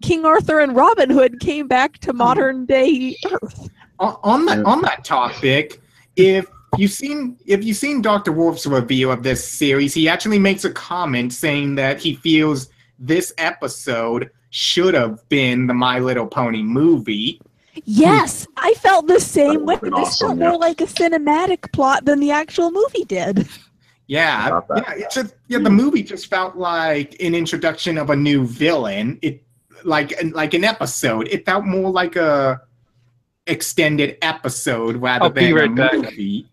E: King Arthur and Robin Hood came back to modern day Earth.
F: On that topic, if you've seen Dr. Wolf's review of this series, he actually makes a comment saying that he feels this episode should have been the My Little Pony movie.
E: Yes, I felt the same way. This felt more like a cinematic plot than the actual movie did.
F: The movie just felt like an introduction of a new villain. It like an episode. It felt more like a extended episode rather than a movie.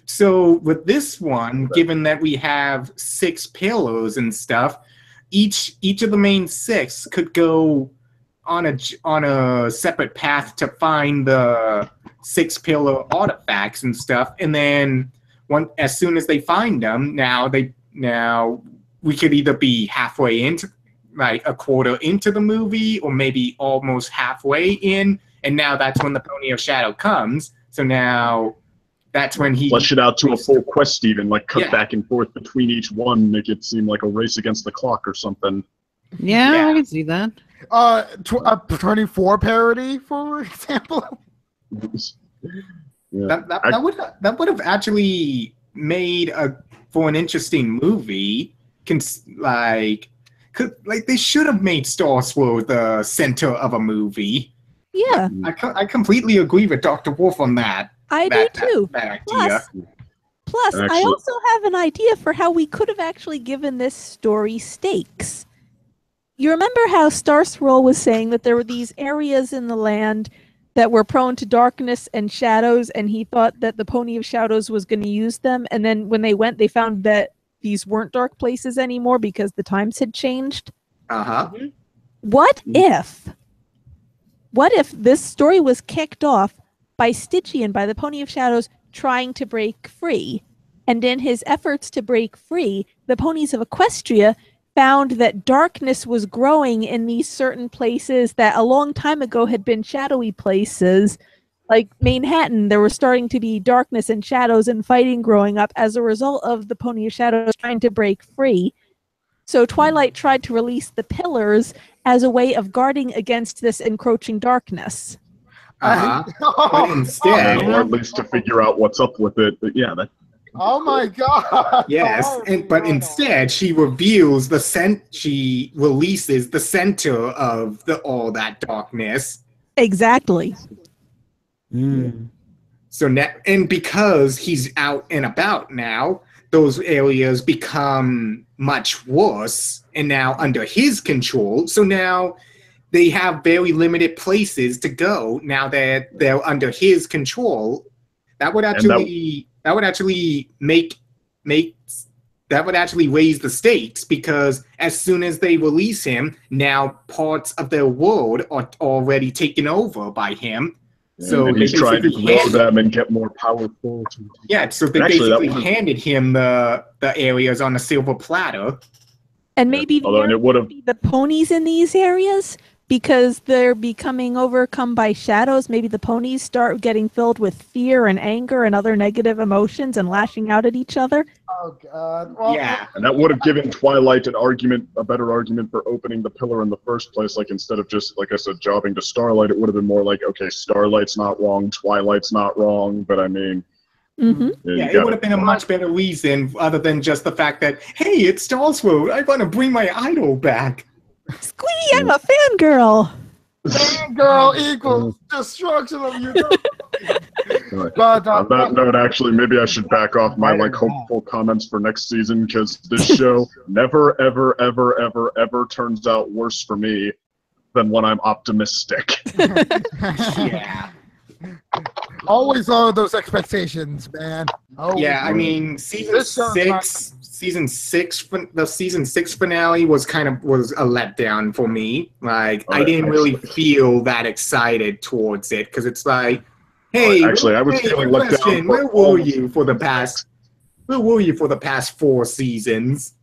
F: So with this one, given that we have 6 pillows and stuff, each of the main 6 could go on a separate path to find the 6 pillow artifacts and stuff, and then as soon as they find them, now we could either be halfway into, like a quarter into the movie, or maybe almost halfway in, and now that's when the Pony of Shadow comes. So now that's when he
A: flesh it out to a full quest, even like cut back and forth between each one, make it seem like a race against the clock or something.
D: Yeah, I can see that.
B: A 24 parody, for example.
A: Yeah.
F: That would have actually made for an interesting movie. Like they should have made Starswirl the center of a movie.
E: Yeah,
F: I completely agree with Dr. Wolf on that.
E: I do too.
F: That idea.
E: Plus, I also have an idea for how we could have actually given this story stakes. You remember how Starswirl was saying that there were these areas in the land that were prone to darkness and shadows, and he thought that the Pony of Shadows was going to use them, and then when they went, they found that these weren't dark places anymore because the times had changed?
F: Uh-huh.
E: What if this story was kicked off by Stygian, by the Pony of Shadows, trying to break free? And in his efforts to break free, the ponies of Equestria found that darkness was growing in these certain places that a long time ago had been shadowy places. Like Manhattan, there was starting to be darkness and shadows and fighting growing up as a result of the Pony of Shadows trying to break free. So Twilight tried to release the pillars as a way of guarding against this encroaching darkness.
F: But instead,
A: or at least to figure out what's up with it. But yeah, that.
B: Oh my God!
F: Yes, but instead she reveals she releases the center of all that darkness.
E: Exactly.
F: So now, and because he's out and about now, those areas become much worse, and now under his control. So now they have very limited places to go. Now that they're under his control, that would actually raise the stakes, because as soon as they release him, now parts of their world are already taken over by him. So
A: and he's trying to grow them and get more powerful.
F: Yeah, so they basically handed him the areas on a silver platter.
E: And maybe the ponies in these areas, because they're becoming overcome by shadows, maybe the ponies start getting filled with fear and anger and other negative emotions and lashing out at each other.
B: Oh God! Well,
F: yeah,
A: and that would have given Twilight a better argument for opening the pillar in the first place. Like, instead of just, like I said, jobbing to Starlight, it would have been more like, okay, Starlight's not wrong, Twilight's not wrong, but I mean.
F: It would have been a much better reason, other than just the fact that, hey, it's Starswirl, I want to bring my idol back.
E: Squeaky, I'm a fangirl.
B: Fangirl equals destruction of you.
A: But on that note, actually, maybe I should back off my hopeful comments for next season, because this show never, ever, ever, ever, ever turns out worse for me than when I'm optimistic.
F: Yeah.
B: Always lower those expectations, man.
F: Yeah, I mean, season six, the season 6 finale was a letdown for me. Like, I didn't really feel that excited towards it, because it's like, hey,
A: actually, I was feeling let down.
F: Where were you for the past 4 seasons?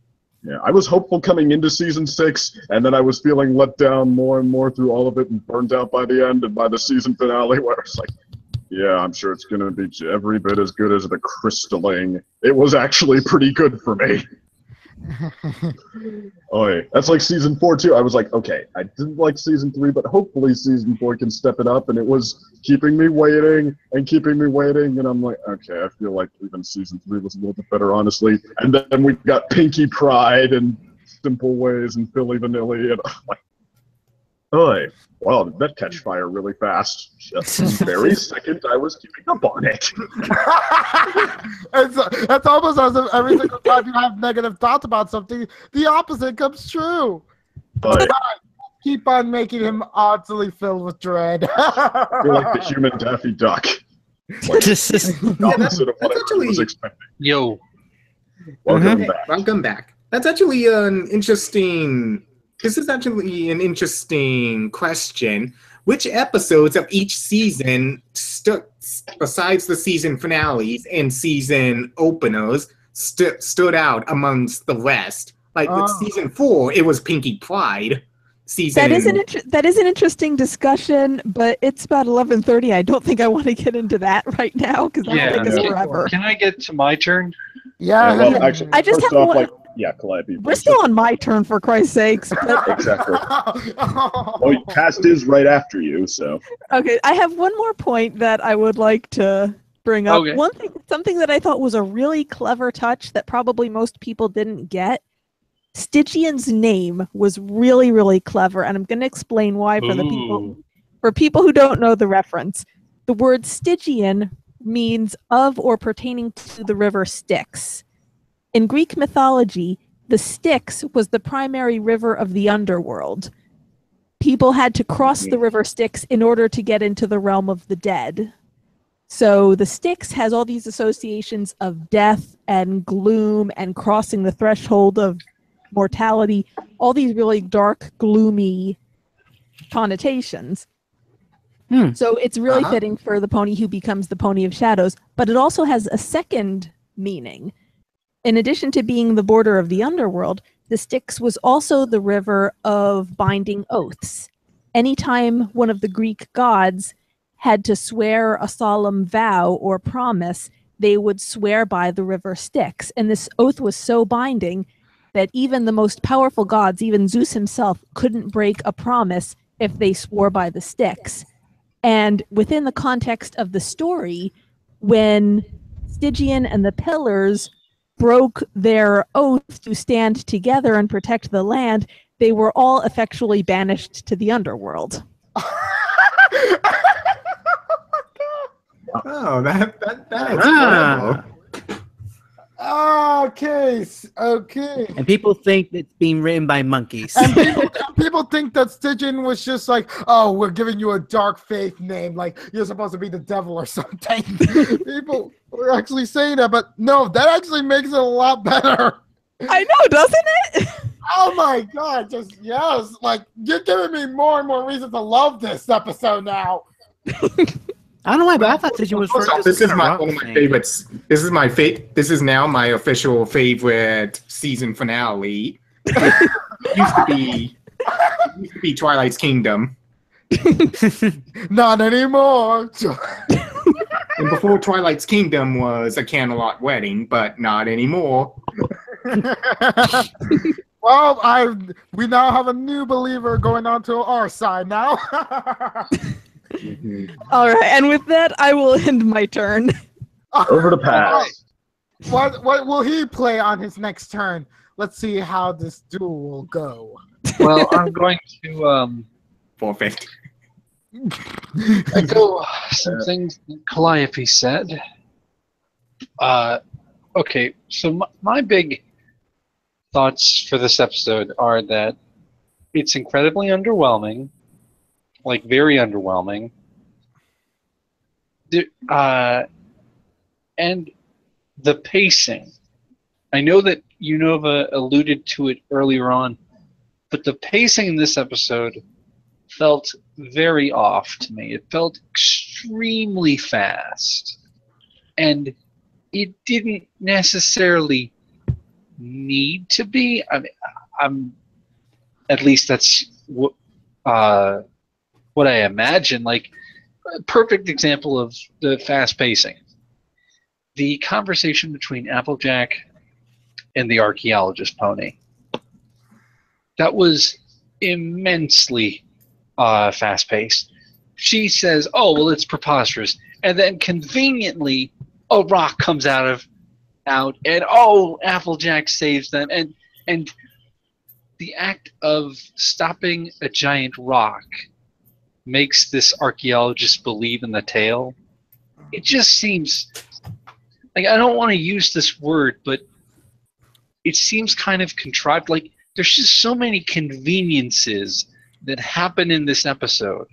A: Yeah, I was hopeful coming into season 6, and then I was feeling let down more and more through all of it, and burned out by the end, and by the season finale, where it's like, yeah, I'm sure it's going to be every bit as good as the Crystalling. It was actually pretty good for me. That's like season 4 too. I was like, okay, I didn't like season 3, but hopefully season 4 can step it up, and it was keeping me waiting, and I'm like, okay, I feel like even season 3 was a little bit better, honestly. And then we got Pinky Pride and Simple Ways and Philly Vanilli, and I'm like, wow, did that catch fire really fast? Just the very second I was keeping up on it.
B: It's almost as if every single time you have negative thoughts about something, the opposite comes true. Keep on making him oddly filled with dread.
A: You're like the human Daffy Duck. Like, the opposite of what I was expecting.
C: Yo.
F: Welcome back. That's actually an interesting... This is actually an interesting question. which episodes of each season besides the season finales and season openers stood out amongst the rest? Like with season 4, it was Pinkie Pride.
E: That is an interesting discussion, but it's about 11:30. I don't think I want to get into that right now because that'll take us forever.
C: Can I get to my turn?
B: Yeah.
A: Well, actually,
E: I just
A: first
E: have
A: off,
E: one.
A: Calliope.
E: We're still on my turn, for Christ's sakes. But...
A: Exactly. Well, cast is right after you, so.
E: Okay, I have one more point that I would like to bring up.
C: Okay.
E: Something that I thought was a really clever touch that probably most people didn't get. Stygian's name was really, really clever, and I'm going to explain why for people who don't know the reference. The word Stygian means of or pertaining to the river Styx. In Greek mythology, the Styx was the primary river of the underworld. People had to cross the river Styx in order to get into the realm of the dead. So the Styx has all these associations of death and gloom and crossing the threshold of mortality, all these really dark, gloomy connotations. So it's really fitting for the pony who becomes the pony of shadows, but it also has a second meaning. In addition to being the border of the underworld, the Styx was also the river of binding oaths. Anytime one of the Greek gods had to swear a solemn vow or promise, they would swear by the river Styx. And this oath was so binding that even the most powerful gods, even Zeus himself, couldn't break a promise if they swore by the Styx. And within the context of the story, when Stygian and the Pillars broke their oath to stand together and protect the land, they were all effectually banished to the underworld.
F: Oh, that is clever.
B: Okay.
D: And people think it's being written by monkeys.
B: And people think that Stygian was just like, oh, we're giving you a dark faith name, like you're supposed to be the devil or something. People were actually saying that, but no, that actually makes it a lot better.
E: I know, doesn't it?
B: Oh my god, just yes, like you're giving me more and more reason to love this episode now.
D: I don't know why, but I thought Stygian was first.
F: This is one of my favorites. This is now my official favorite season finale. It used to be Twilight's Kingdom.
B: Not anymore.
F: And before Twilight's Kingdom was a Camelot wedding, but not anymore.
B: Well, we now have a new believer going on to our side now.
E: All right, and with that, I will end my turn.
A: Over to Pat.
B: What will he play on his next turn? Let's see how this duel will go.
C: Well, I'm going to
F: 450.
C: echo some things that Calliope said. Okay, so my big thoughts for this episode are that it's incredibly underwhelming. Like, very underwhelming. And the pacing. I know that Unova alluded to it earlier on, but the pacing in this episode felt very off to me. It felt extremely fast. And it didn't necessarily need to be. I mean, at least that's what I imagine. Like, a perfect example of the fast pacing. The conversation between Applejack and the archaeologist pony. That was immensely fast-paced. She says, "Oh, well, it's preposterous," and then conveniently, a rock comes out, and oh, Applejack saves them, and the act of stopping a giant rock makes this archaeologist believe in the tale. It just seems like, I don't want to use this word, but it seems kind of contrived. Like, there's just so many conveniences that happen in this episode.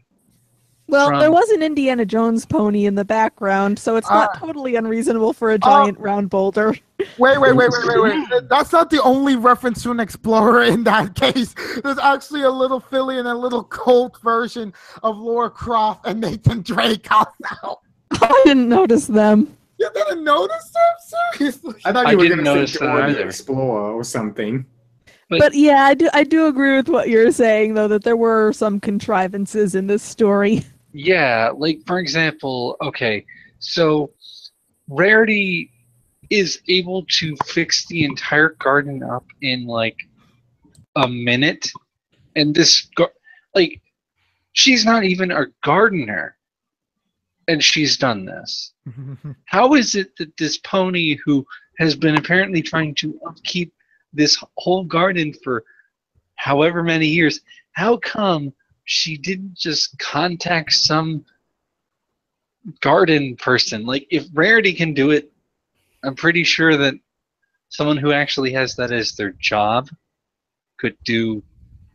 E: Well, there was an Indiana Jones pony in the background, so it's not totally unreasonable for a giant round boulder.
B: Wait. That's not the only reference to an explorer in that case. There's actually a little Philly and a little Colt version of Laura Croft and Nathan Drake also.
E: I didn't notice them.
B: You didn't notice them? Seriously?
F: I thought
C: I
F: you were
C: didn't
F: going to
C: notice
F: say
C: that
F: Dora the
C: either.
F: Explorer or something.
E: But yeah, I do agree with what you're saying, though, that there were some contrivances in this story.
C: Yeah, like, for example, okay, so Rarity is able to fix the entire garden up in, like, a minute. And this, like, she's not even a gardener. And she's done this. How is it that this pony who has been apparently trying to upkeep this whole garden for however many years, how come she didn't just contact some garden person? Like, if Rarity can do it, I'm pretty sure that someone who actually has that as their job could do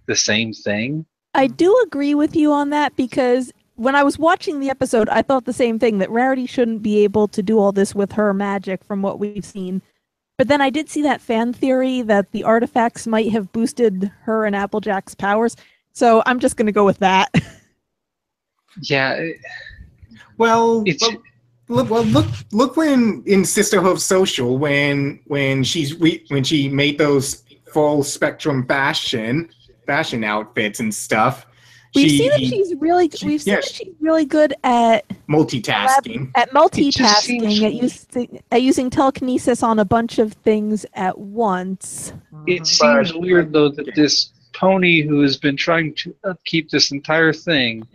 C: the same thing.
E: I do agree with you on that, because when I was watching the episode, I thought the same thing, that Rarity shouldn't be able to do all this with her magic from what we've seen. But then I did see that fan theory that the artifacts might have boosted her and Applejack's powers. So I'm just going to go with that.
C: Yeah.
F: Well, look when in Sisterhood Social when she made those full spectrum fashion outfits and stuff.
E: We've seen that she's really good at
F: multitasking.
E: At using telekinesis on a bunch of things at once.
C: It seems weird, though, that this pony who has been trying to upkeep this entire thing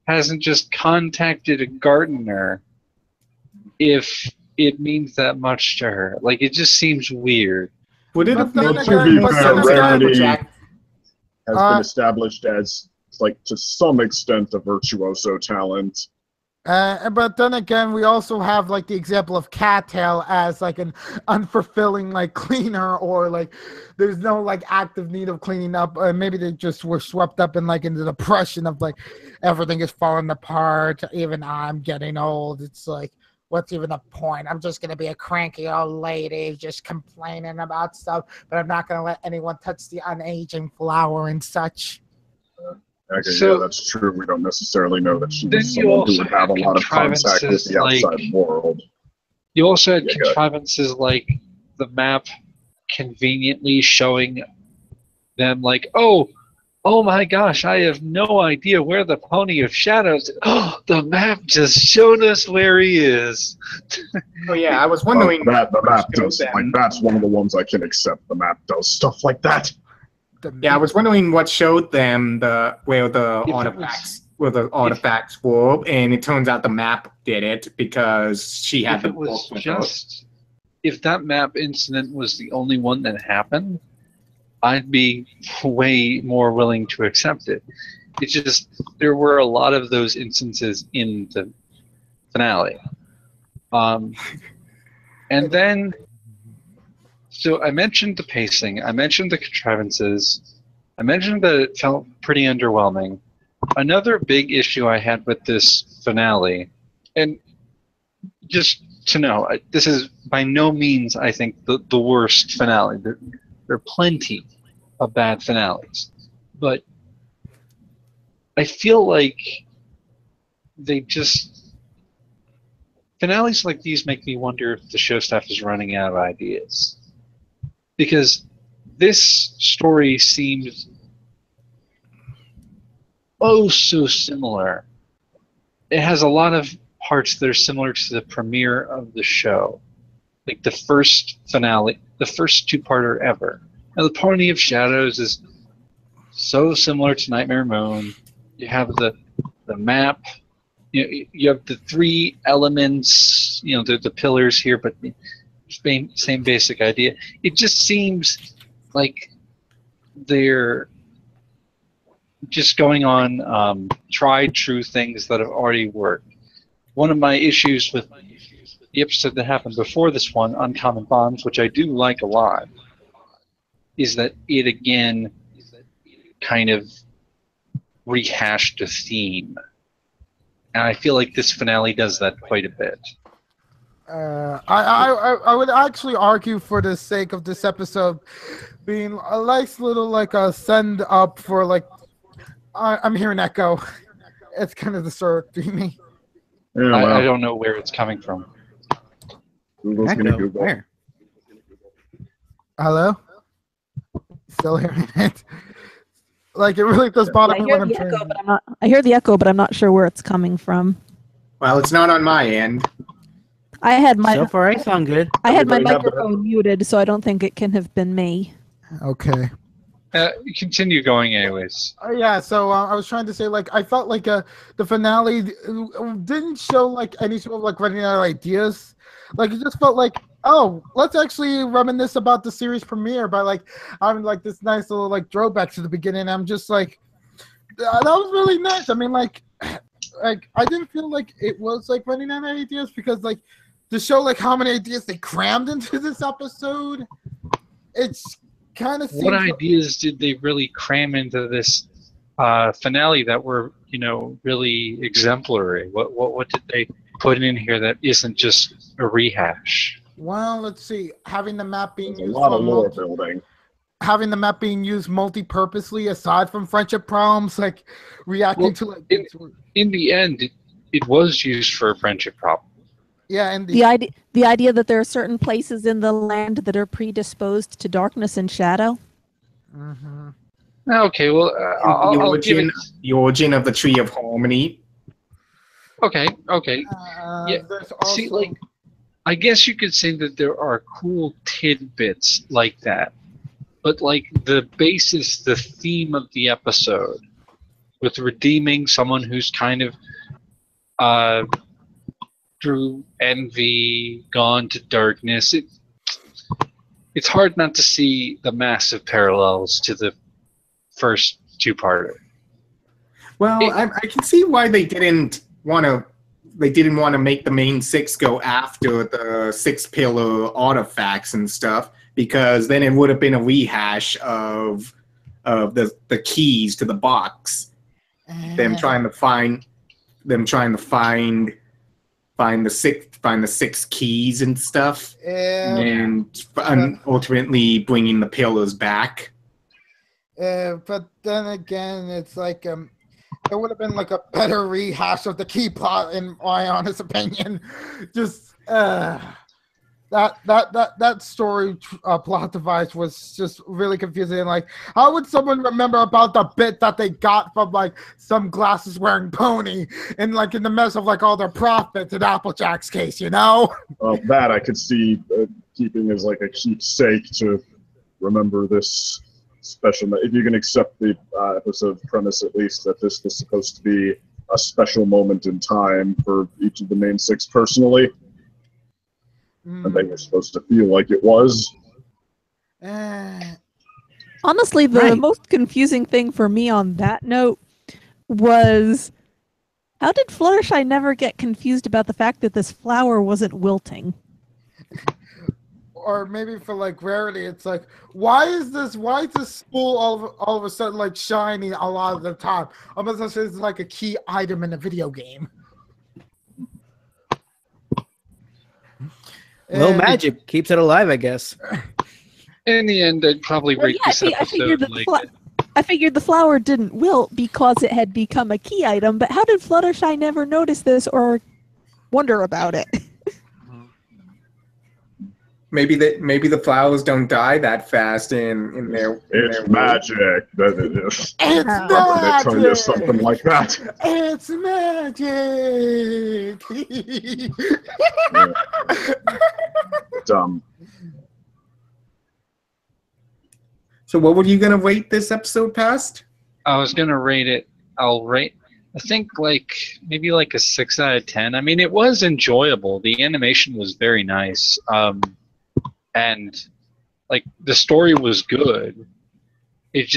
C: hasn't just contacted a gardener if it means that much to her. Like, it just seems weird.
F: Would it have been
A: Rarity has been established as, like, to some extent, a virtuoso talent.
B: But then again, we also have, like, the example of Cattail as, like, an unfulfilling, like, cleaner, or, like, there's no, like, active need of cleaning up. Maybe they just were swept up in, like, into the depression of, like, everything is falling apart. Even I'm getting old. It's like, what's even the point? I'm just going to be a cranky old lady just complaining about stuff, but I'm not going to let anyone touch the unaging flower and such.
A: Okay, yeah, that's true. We don't necessarily know that she was someone who would have a lot of contact with the outside world.
C: You also had contrivances like the map conveniently showing them, like, oh my gosh, I have no idea where the Pony of Shadows is. Oh, the map just showed us where he is.
F: Oh yeah, I was wondering.
A: The map does, like, that's one of the ones I can accept. The map does stuff like that.
F: Yeah, I was wondering what showed them where the artifacts were, and it turns out the map did it because she had the book with her.
C: If that map incident was the only one that happened, I'd be way more willing to accept it. It's just there were a lot of those instances in the finale. And then, so I mentioned the pacing, I mentioned the contrivances, I mentioned that it felt pretty underwhelming. Another big issue I had with this finale, and just to know, this is by no means, I think, the worst finale. There are plenty of bad finales. But I feel like finales like these make me wonder if the show staff is running out of ideas. Because this story seems so similar. It has a lot of parts that are similar to the premiere of the show. Like the first finale, the first two-parter ever. Now, the Pony of Shadows is so similar to Nightmare Moon. You have the map. You have the three elements, the pillars here, but same basic idea. It just seems like they're just going on tried true things that have already worked. One of my issues with the episode that happened before this one, Uncommon Bonds, which I do like a lot, is that it again kind of rehashed a theme. And I feel like this finale does that quite a bit.
B: I would actually argue for the sake of this episode being a nice little like a send up for like I'm hearing echo. It's kind of disturbing me.
A: Yeah, well,
C: I don't know where it's coming from.
A: Google's gonna
D: Echo?
A: Google.
D: Where?
B: Hello? Still hearing it? Like it really does bother
E: I
B: me
E: hear
B: when I'm
E: the
B: trying.
E: echo, but I'm not. I hear the echo, but I'm not sure where it's coming from.
F: Well, it's not on my end.
E: I had my
D: So far, I sound good.
E: I had my
A: Everybody have
E: microphone muted, so I don't think it can have been me.
B: Okay.
C: Continue going anyways.
B: Yeah, so I was trying to say, like, I felt like the finale didn't show like any sort of like running out of ideas. Like, it just felt like, oh, let's actually reminisce about the series premiere by like having like this nice little like throwback to the beginning. I'm just like, that was really nice. I mean, like I didn't feel like it was like running out of ideas because like to show like how many ideas they crammed into this episode, it's kind of
C: What ideas did they really cram into this finale that were, really exemplary? What did they put in here that isn't just a rehash?
B: Well, let's see. Having the map being
A: There's a
B: used
A: lot
B: for
A: of lore building.
B: having the map being used multi-purposely aside from friendship problems, like reacting
C: Well,
B: to like
C: In the end, it was used for a friendship problem.
B: yeah, and
E: The idea that there are certain places in the land that are predisposed to darkness and shadow.
B: Mhm.
C: Okay, well, I'll give it.
F: The origin of the Tree of Harmony.
C: Okay. Yeah,
B: There's
C: See,
B: also
C: like, I guess you could say that there are cool tidbits like that, but like the basis, the theme of the episode, with redeeming someone who's kind of through envy gone to darkness. It's hard not to see the massive parallels to the first two-parter.
F: Well, I can see why they didn't want to. They didn't want to make the main six go after the six pillar artifacts and stuff, because then it would have been a rehash of the keys to the box. Them trying to find the six keys and stuff, and ultimately bringing the pillars back.
B: but then again, it's like it would have been like a better rehash of the key plot, in my honest opinion. Just that story plot device was just really confusing. Like, how would someone remember about the bit that they got from like some glasses wearing pony and like in the mess of like all their profits in Applejack's case, Well,
A: That I could see keeping as like a keepsake to remember this special. If you can accept the episode premise, at least, that this was supposed to be a special moment in time for each of the main six personally. And they were supposed to feel like it was.
E: Honestly, the
D: Right.
E: most confusing thing for me on that note was how did Fluttershy never get confused about the fact that this flower wasn't wilting?
B: Or maybe for like rarity, it's like, why is this spool all of a sudden like shining a lot of the time? Almost as if it's like a key item in a video game.
D: Little
B: And-
D: magic keeps it alive, I guess.
C: In the end, I'd probably
E: Well,
C: rate
E: yeah,
C: this
E: I figured
C: episode
E: I figured the flower didn't wilt because it had become a key item, but how did Fluttershy never notice this or wonder about it?
F: Maybe the flowers don't die that fast in their.
A: It's magic. That it is.
B: It's
A: They turn into something
B: magic!
A: like that.
B: It's magic!
A: Dumb.
F: So, what were you gonna rate this episode past?
C: I was gonna rate it. I'll rate. I think maybe like a 6 out of 10. I mean, it was enjoyable. The animation was very nice, and like the story was good. It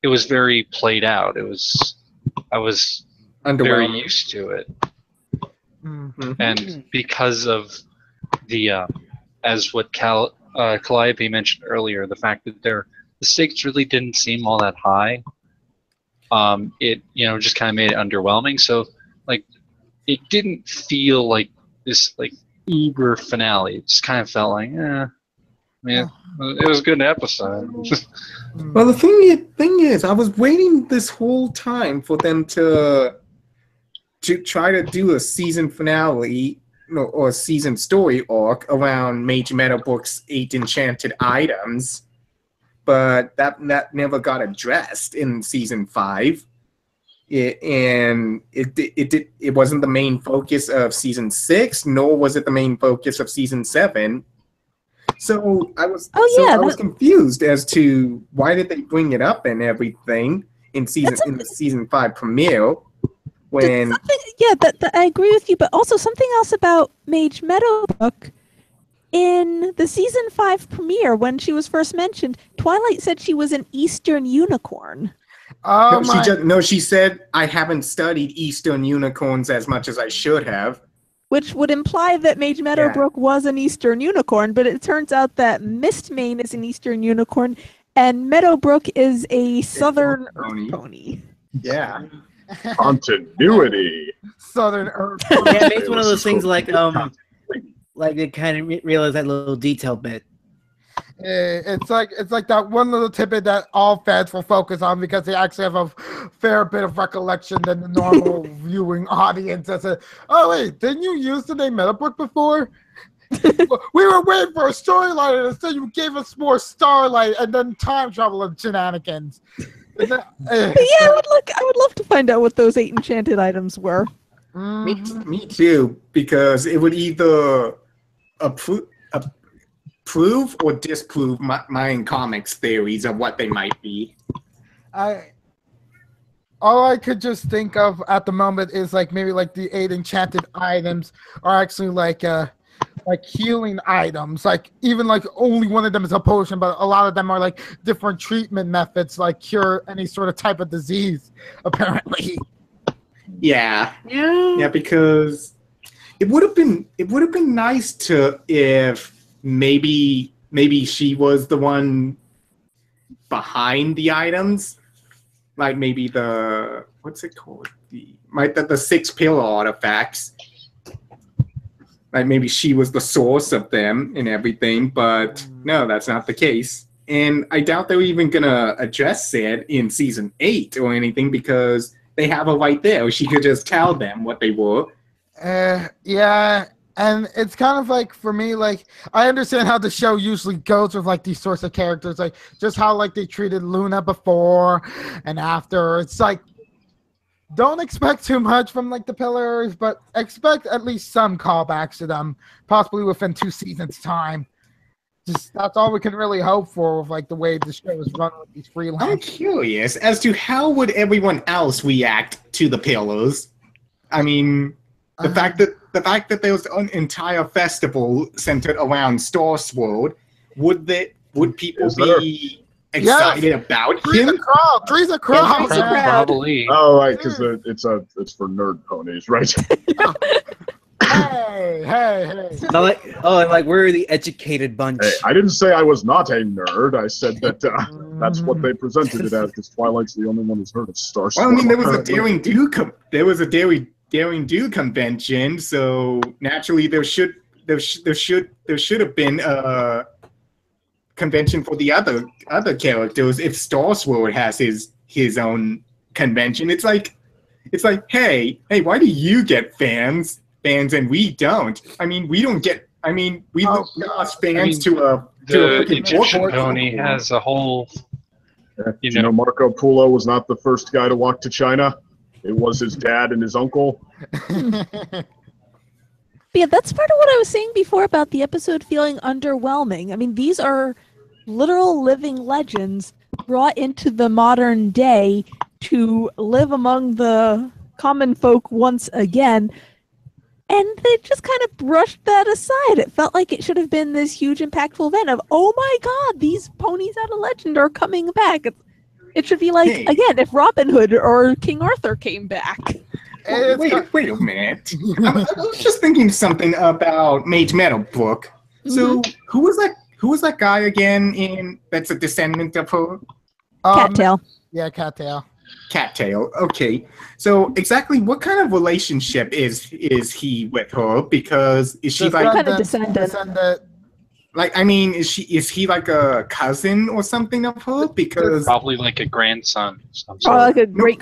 C: was very played out. I was very
F: Underwhelming.
C: used to it,
B: Mhm.
C: and because of the as what Calliope mentioned earlier, the fact that the stakes really didn't seem all that high. It just kind of made it underwhelming. So like, it didn't feel like this like uber finale. It just kind of felt like, I mean, it was a good episode.
F: Well, the thing is, I was waiting this whole time for them to try to do a season finale or a season story arc around Mage Meadowbrook's 8 enchanted items, but that never got addressed in season 5. It wasn't the main focus of season 6, nor was it the main focus of season 7. So I was confused as to why did they bring it up and everything in the season 5 premiere. When
E: I agree with you, but also something else about Mage Meadowbrook. In the season 5 premiere, when she was first mentioned, Twilight said she was an Eastern unicorn.
F: She said, I haven't studied Eastern unicorns as much as I should have.
E: Which would imply that Mage Meadowbrook was an Eastern unicorn, but it turns out that Mistmane is an Eastern unicorn, and Meadowbrook is a Southern Earth pony.
F: Yeah.
A: Continuity.
B: Southern Earth.
D: Yeah, it makes one of those things like they kind of realize that little detail bit.
B: It's like that one little tidbit that all fans will focus on because they actually have a fair bit of recollection than the normal viewing audience. That said, oh wait, didn't you use the name Meadowbrook before? We were waiting for a storyline, and instead you gave us more Starlight and then time travel and shenanigans.
E: But yeah, I would love to find out what those 8 enchanted items were.
F: Me too, because it would either prove or disprove my comics theories of what they might be.
B: All I could just think of at the moment is maybe the 8 enchanted items are actually like healing items. Even only one of them is a potion, but a lot of them are different treatment methods, cure any sort of type of disease, apparently.
F: Yeah, because it would have been nice to if maybe she was the one behind the items, maybe the what's it called, the 6 pillar artifacts. Maybe she was the source of them and everything, but no, that's not the case. And I doubt they're even gonna address it in season 8 or anything because they have her right there. She could just tell them what they were.
B: Yeah, and it's kind of for me, I understand how the show usually goes with these sorts of characters, just how they treated Luna before and after. It's don't expect too much from the pillars, but expect at least some callbacks to them, possibly within 2 seasons' time. That's all we can really hope for with the way the show is run with these freelancers.
F: I'm curious as to how would everyone else react to the pillars. I mean, the fact that there was an entire festival centered around Starswirl, would people be excited about him?
B: Three's a crowd.
C: Probably.
A: Oh, right, because it's for nerd ponies, right?
B: Hey.
D: We're the educated bunch.
A: Hey, I didn't say I was not a nerd. I said that that's what they presented it as, because Twilight's the only one who's heard of Starswirl.
F: Well, I mean, there was a Daring Do convention, so naturally there should have been a convention for the other characters. If Starswirl has his own convention, it's like, hey, why do you get fans and we don't? I mean, we don't get. I mean, we lost fans to a
C: Egyptian pony has a whole.
A: You know, Marco Polo was not the first guy to walk to China. It was his dad and his uncle.
E: But yeah, that's part of what I was saying before about the episode feeling underwhelming. I mean, these are literal living legends brought into the modern day to live among the common folk once again. And they just kind of brushed that aside. It felt like it should have been this huge, impactful event of, oh my God, these ponies out of legend are coming back. It should be like, again, if Robin Hood or King Arthur came back.
F: Wait a minute. I was just thinking something about Mage Meadowbrook. So who was that guy again that's a descendant of her?
E: Cattail.
B: Yeah, Cattail.
F: Cattail. Okay. So exactly what kind of relationship is he with her? Because is she like
E: kind of descendant?
F: Like, I mean, is he like a cousin or something of her? Because
C: Probably like a grandson.
E: Or like a great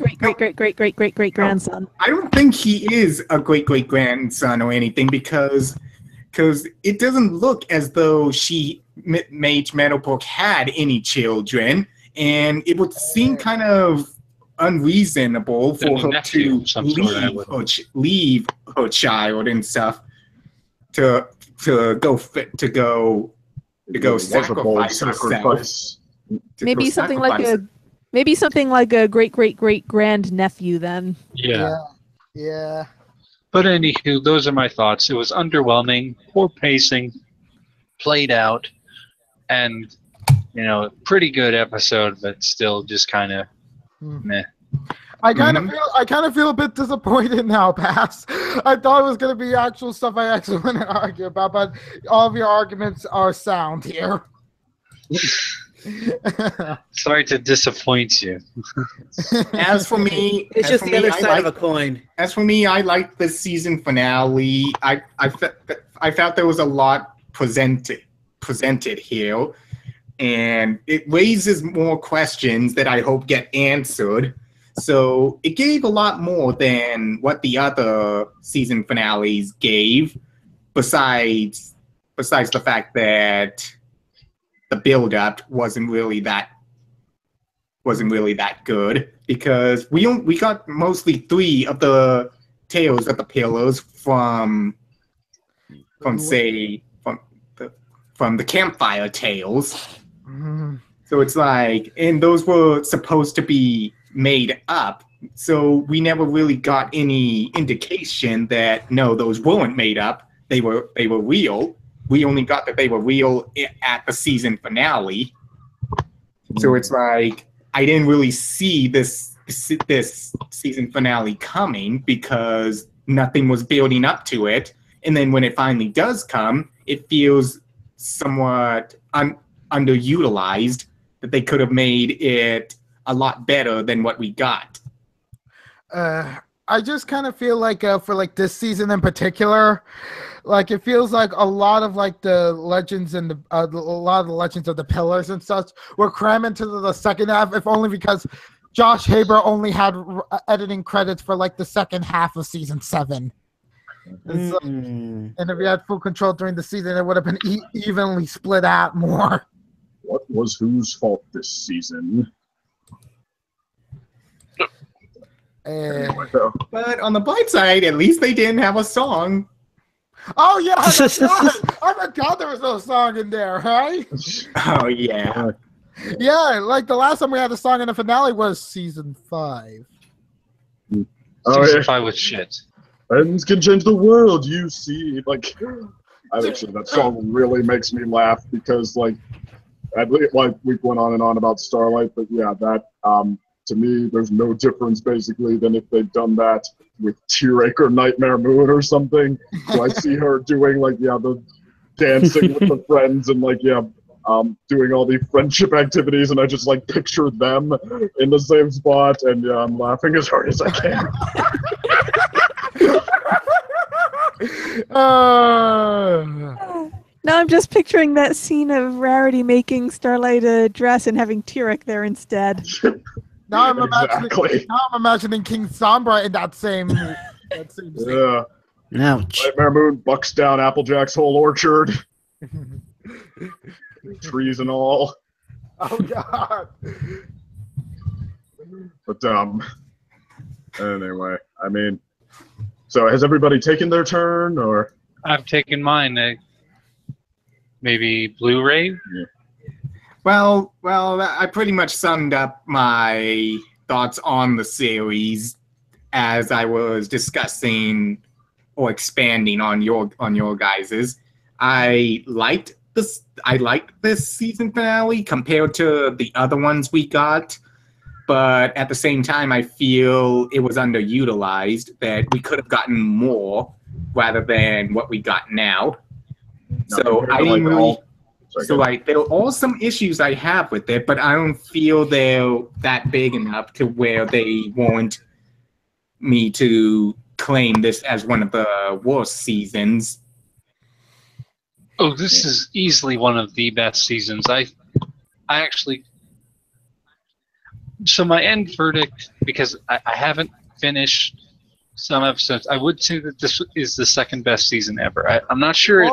E: grandson.
F: I don't think he is a great grandson or anything because it doesn't look as though Mage Meadowbrook had any children, and it would seem kind of unreasonable for her to leave her child and stuff to go sacrifice herself.
E: Maybe something like a great grand nephew then.
B: Yeah.
C: But anywho, those are my thoughts. It was underwhelming, poor pacing, played out, and pretty good episode, but still just kind of meh.
B: I kind of feel a bit disappointed now, Pass. I thought it was going to be actual stuff I actually want to argue about, but all of your arguments are sound here.
C: Sorry to disappoint you.
F: As for me,
D: it's just the other side of a coin.
F: As for me, I liked the season finale. I felt there was a lot presented here, and it raises more questions that I hope get answered. So it gave a lot more than what the other season finales gave, besides the fact that the build-up wasn't really that good, because we got mostly 3 of the tales of the pillars from the campfire tales. So it's like, and those were supposed to be made up, so we never really got any indication that no, those weren't made up. They were real. We only got that they were real at the season finale. So it's like I didn't really see this season finale coming because nothing was building up to it. And then when it finally does come, it feels somewhat underutilized, that they could have made it a lot better than what we got.
B: I just kind of feel like for like this season in particular, like it feels like a lot of like the legends and a lot of the legends of the pillars and such were crammed into the second half, if only because Josh Haber only had editing credits for like the second half of season 7. And if we had full control during the season, it would have been evenly split out more.
A: What was whose fault this season?
F: But on the bright side, at least they didn't have a song.
B: Oh yeah, I forgot there was no song in there, right?
F: Oh yeah.
B: Yeah, like the last time we had a song in the finale was season 5.
C: Season 5 was shit.
A: Friends can change the world, you see. Like, actually, that song really makes me laugh because, like we went on and on about Starlight, but yeah, that to me, there's no difference basically than if they'd done that with Tearache or Nightmare Moon or something. So I see her doing the dancing with the friends and doing all the friendship activities, and I just picture them in the same spot, and I'm laughing as hard as I can.
E: Now I'm just picturing that scene of Rarity making Starlight a dress and having Tearache there instead.
B: Now I'm imagining King Sombra in that same scene.
A: Yeah.
D: Ouch.
A: Nightmare Moon bucks down Applejack's whole orchard. Trees and all.
B: Oh god.
A: But anyway, I mean, so has everybody taken their turn, or?
C: I've taken mine. Maybe Blu-ray?
A: Yeah.
F: Well, I pretty much summed up my thoughts on the series as I was discussing or expanding on your guys's. I liked this season finale compared to the other ones we got, but at the same time, I feel it was underutilized, that we could have gotten more rather than what we got now. So I didn't really. So like there are all some issues I have with it, but I don't feel they're that big enough to where they want me to claim this as one of the worst seasons.
C: Oh, this is easily one of the best seasons. I actually. So my end verdict, because I haven't finished some episodes, I would say that this is the second best season ever. I'm not sure.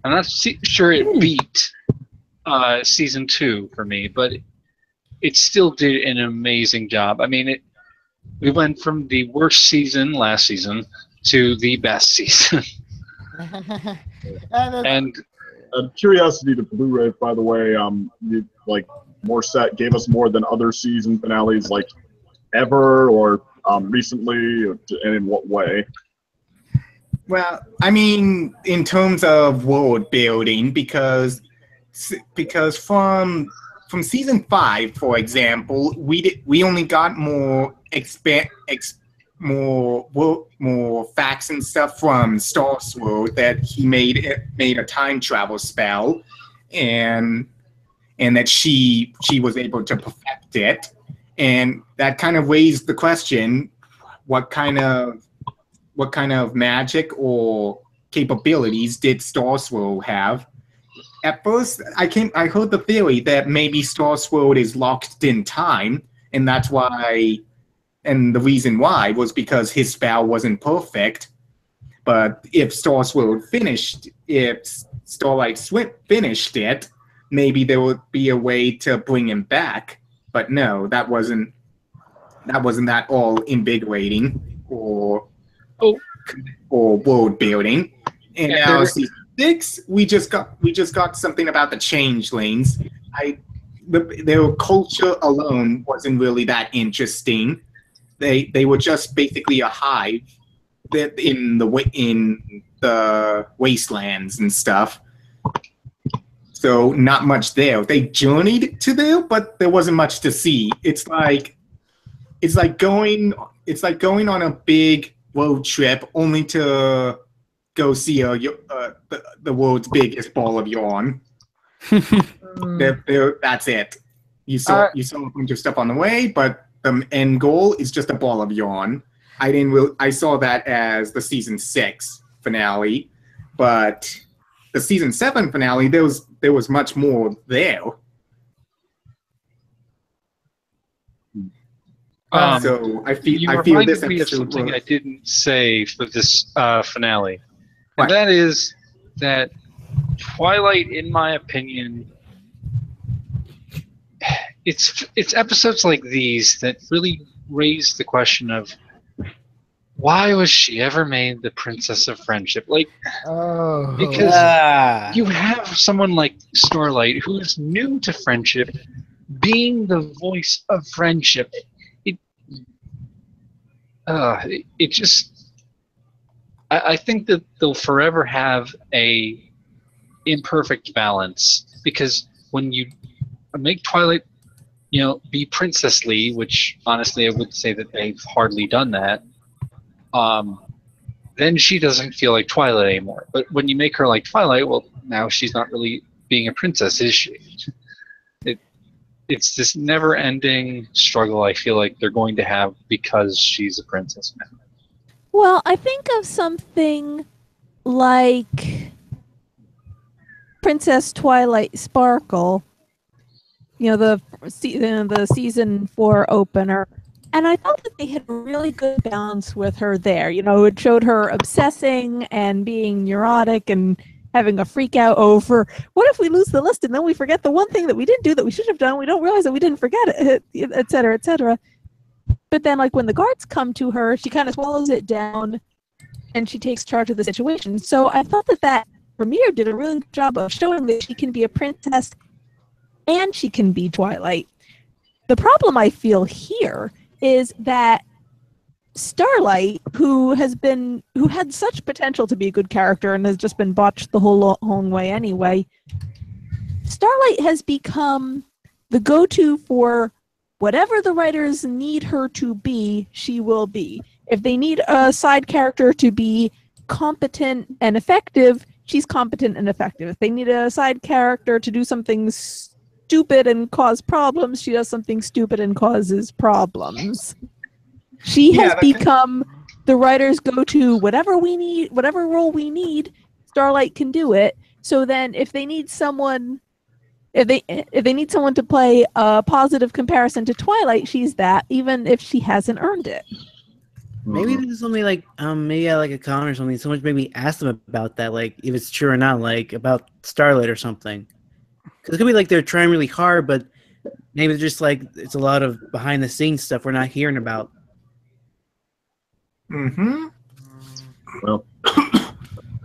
C: I'm not sure it beat season 2 for me, but it still did an amazing job. I mean, we went from the worst season last season to the best season. And
A: curiosity to Blu-ray, by the way, you, like Morset gave us more than other season finales, like ever or recently, and in what way?
F: Well, I mean, in terms of world building, because from season 5, for example, we only got more more facts and stuff from Starswirl that he made a time travel spell, and that she was able to perfect it, and that kind of raised the question: what kind of magic or capabilities did Starswirl have? At first, I heard the theory that maybe Starswirl is locked in time, and that's why. And the reason why was because his spell wasn't perfect. But if Starlight finished it, maybe there would be a way to bring him back. But no, that wasn't that all invigorating or world building. And now season 6, we just got something about the changelings. Their culture alone wasn't really that interesting. They were just basically a hive that in the wastelands and stuff. So not much there. They journeyed to there, but there wasn't much to see. It's like going on a big road trip only to go see the world's biggest ball of yarn. That's it. You saw a bunch of stuff on the way, but the end goal is just a ball of yarn. I saw that as the season 6 finale, but the season 7 finale, there was much more there. So I feel this
C: me of something I didn't say for this finale, and that is that Twilight, in my opinion, it's episodes like these that really raise the question of why was she ever made the Princess of Friendship? Like, because you have someone like Starlight who is new to friendship, being the voice of friendship. It just, I think that they'll forever have a imperfect balance, because when you make Twilight, be princessly, which honestly I would say that they've hardly done that, then she doesn't feel like Twilight anymore. But when you make her like Twilight, well, now she's not really being a princess, is she? It's this never-ending struggle I feel like they're going to have because she's a princess now.
E: Well, I think of something like Princess Twilight Sparkle, the season 4 opener, and I thought that they had a really good balance with her there. It showed her obsessing and being neurotic and having a freak out over, what if we lose the list and then we forget the one thing that we didn't do that we should have done, we don't realize that we didn't forget it, et cetera, et cetera. But then, like, when the guards come to her, she kind of swallows it down and she takes charge of the situation. So I thought that premiere did a really good job of showing that she can be a princess and she can be Twilight. The problem I feel here is that Starlight, who had such potential to be a good character and has just been botched the whole way anyway, Starlight has become the go-to for whatever the writers need her to be, she will be. If they need a side character to be competent and effective, she's competent and effective. If they need a side character to do something stupid and cause problems, she does something stupid and causes problems. She has become the writer's go-to. Whatever we need, whatever role we need, Starlight can do it. So then, if they need someone, if they need someone to play a positive comparison to Twilight, she's that, even if she hasn't earned it.
D: Maybe this is something like maybe at like a con or something. Someone maybe ask them about that, like if it's true or not, like about Starlight or something. Because it could be like they're trying really hard, but maybe it's just like it's a lot of behind the scenes stuff we're not hearing about.
F: Mm-hmm.
A: Well,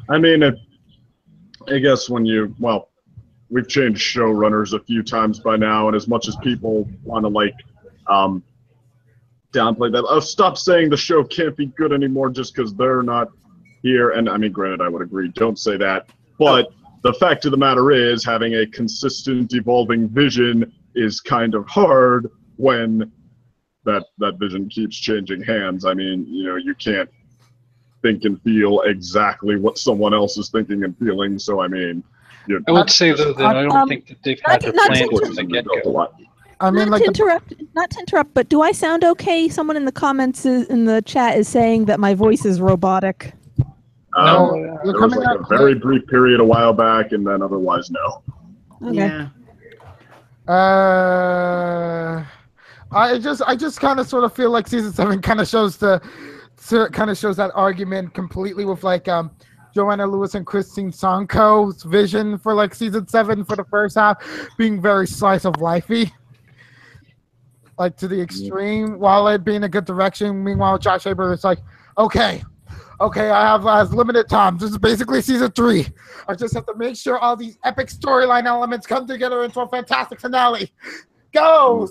A: I mean, I guess we've changed showrunners a few times by now, and as much as people want to like downplay that, stop saying the show can't be good anymore just because they're not here. And I mean, granted, I would agree, don't say that, but the fact of the matter is, having a consistent, evolving vision is kind of hard when that vision keeps changing hands. I mean, you can't think and feel exactly what someone else is thinking and feeling. So, I mean,
C: I would say though that I don't think that they've had a plan from the get-go.
B: I mean,
E: not to interrupt, but do I sound okay? Someone in the comments in the chat is saying that my voice is robotic.
A: There was like a very brief period a while back, and then otherwise, no.
E: Okay.
B: Yeah. I just kind of sort of feel like season 7 kind of shows that argument completely with like Joanna Lewis and Christine Sanko's vision for like season 7 for the first half being very slice of lifey, like to the extreme, while it being a good direction. Meanwhile, Josh Haber is like, okay, I have limited time. This is basically season 3. I just have to make sure all these epic storyline elements come together into a fantastic finale. Go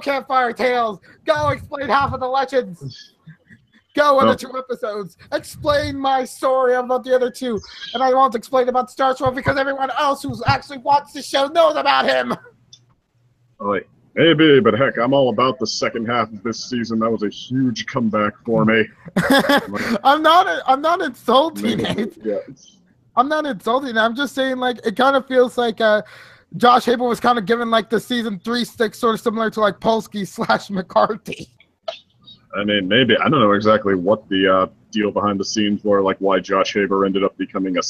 B: Campfire Tales. Go explain half of the legends. Go on the 2 episodes. Explain my story about the other 2. And I won't explain about Starswirl because everyone else who's actually watched the show knows about him.
A: Oh, wait. Maybe, but heck, I'm all about the second half of this season. That was a huge comeback for me.
B: I'm not insulting it.
A: Yeah.
B: I'm not insulting it. I'm just saying, like, it kind of feels like Josh Haber was kind of given like the season 3 stick, sort of similar to like Polsky / McCarthy.
A: I mean, maybe. I don't know exactly what the deal behind the scenes were, like why Josh Haber ended up becoming a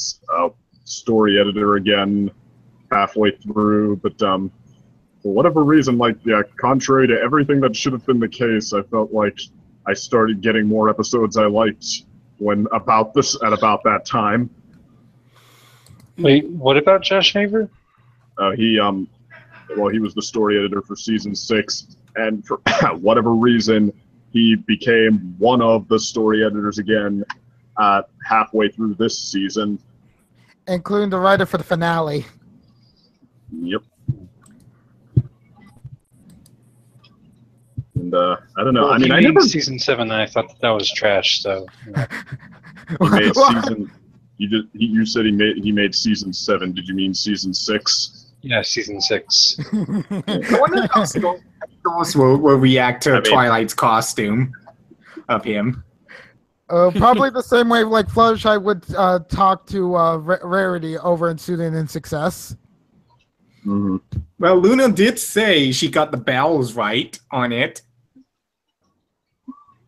A: story editor again halfway through, but for whatever reason, like, yeah, contrary to everything that should have been the case, I felt like I started getting more episodes I liked about that time.
C: Wait, what about Josh Haber?
A: He was the story editor for season 6, and for whatever reason, he became one of the story editors again halfway through this season.
B: Including the writer for the finale.
A: Yep. And I don't know.
C: Well,
A: I mean, I
C: made
A: never
C: season 7. And I thought that was trash. So
A: he made season. You said he made season 7. Did you mean season 6?
C: yeah, season 6.
F: I wonder how Starswirl will react to Twilight's costume of him.
B: Probably the same way like Fluttershy would talk to Rarity over in Student in Success.
A: Mm-hmm.
F: Well, Luna did say she got the bells right on it.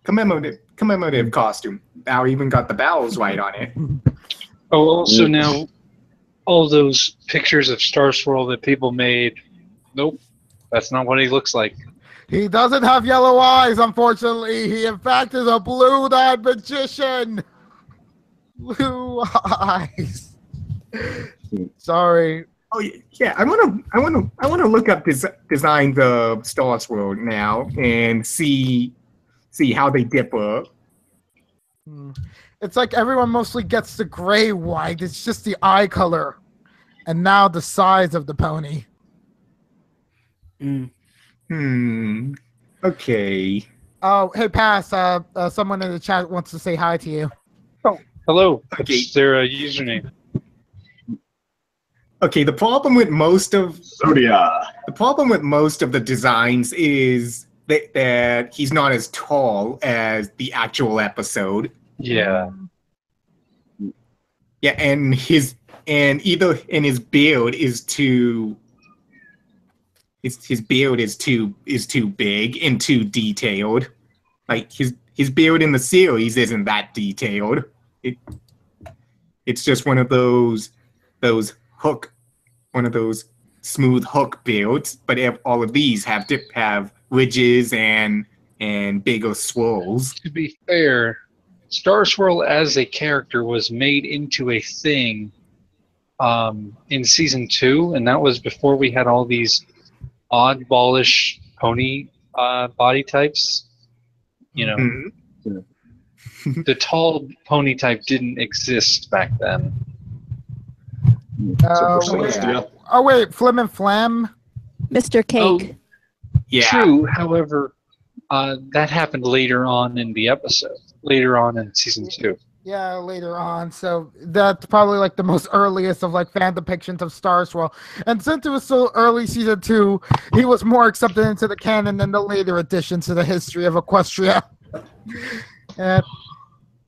F: Commemorative costume. Now even got the bells right on it.
C: Oh, also now, all those pictures of Starswirl that people made, nope, that's not what he looks like.
B: He doesn't have yellow eyes, unfortunately. He, in fact, is a blue-eyed magician. Blue eyes. Sorry.
F: Oh yeah, I want to look up design the Starswirl now and see how they differ.
B: It's like everyone mostly gets the gray white. It's just the eye color, and now the size of the pony.
F: Okay.
B: Oh, hey, Pass. Someone in the chat wants to say hi to you.
C: Oh, hello.
F: Okay.
C: What's their username?
F: Okay, the problem with most of
A: Zodia.
F: the designs is that he's not as tall as the actual episode.
C: Yeah.
F: Yeah, and his beard is too. His beard is too big and too detailed. Like his beard in the series isn't that detailed. It's just one of those smooth hook beards. But all of these have ridges and bigger swirls.
C: To be fair, Starswirl as a character was made into a thing in season 2, and that was before we had all these oddballish pony body types. You know, the tall pony type didn't exist back then.
B: Oh wait, Flim and Flam,
E: Mr. Cake.
F: Yeah.
C: True. However, that happened later on in the episode, later on in season 2.
B: Yeah, later on. So that's probably like the most earliest of like fan depictions of Starswirl. And since it was so early season 2, he was more accepted into the canon than the later additions to the history of Equestria. And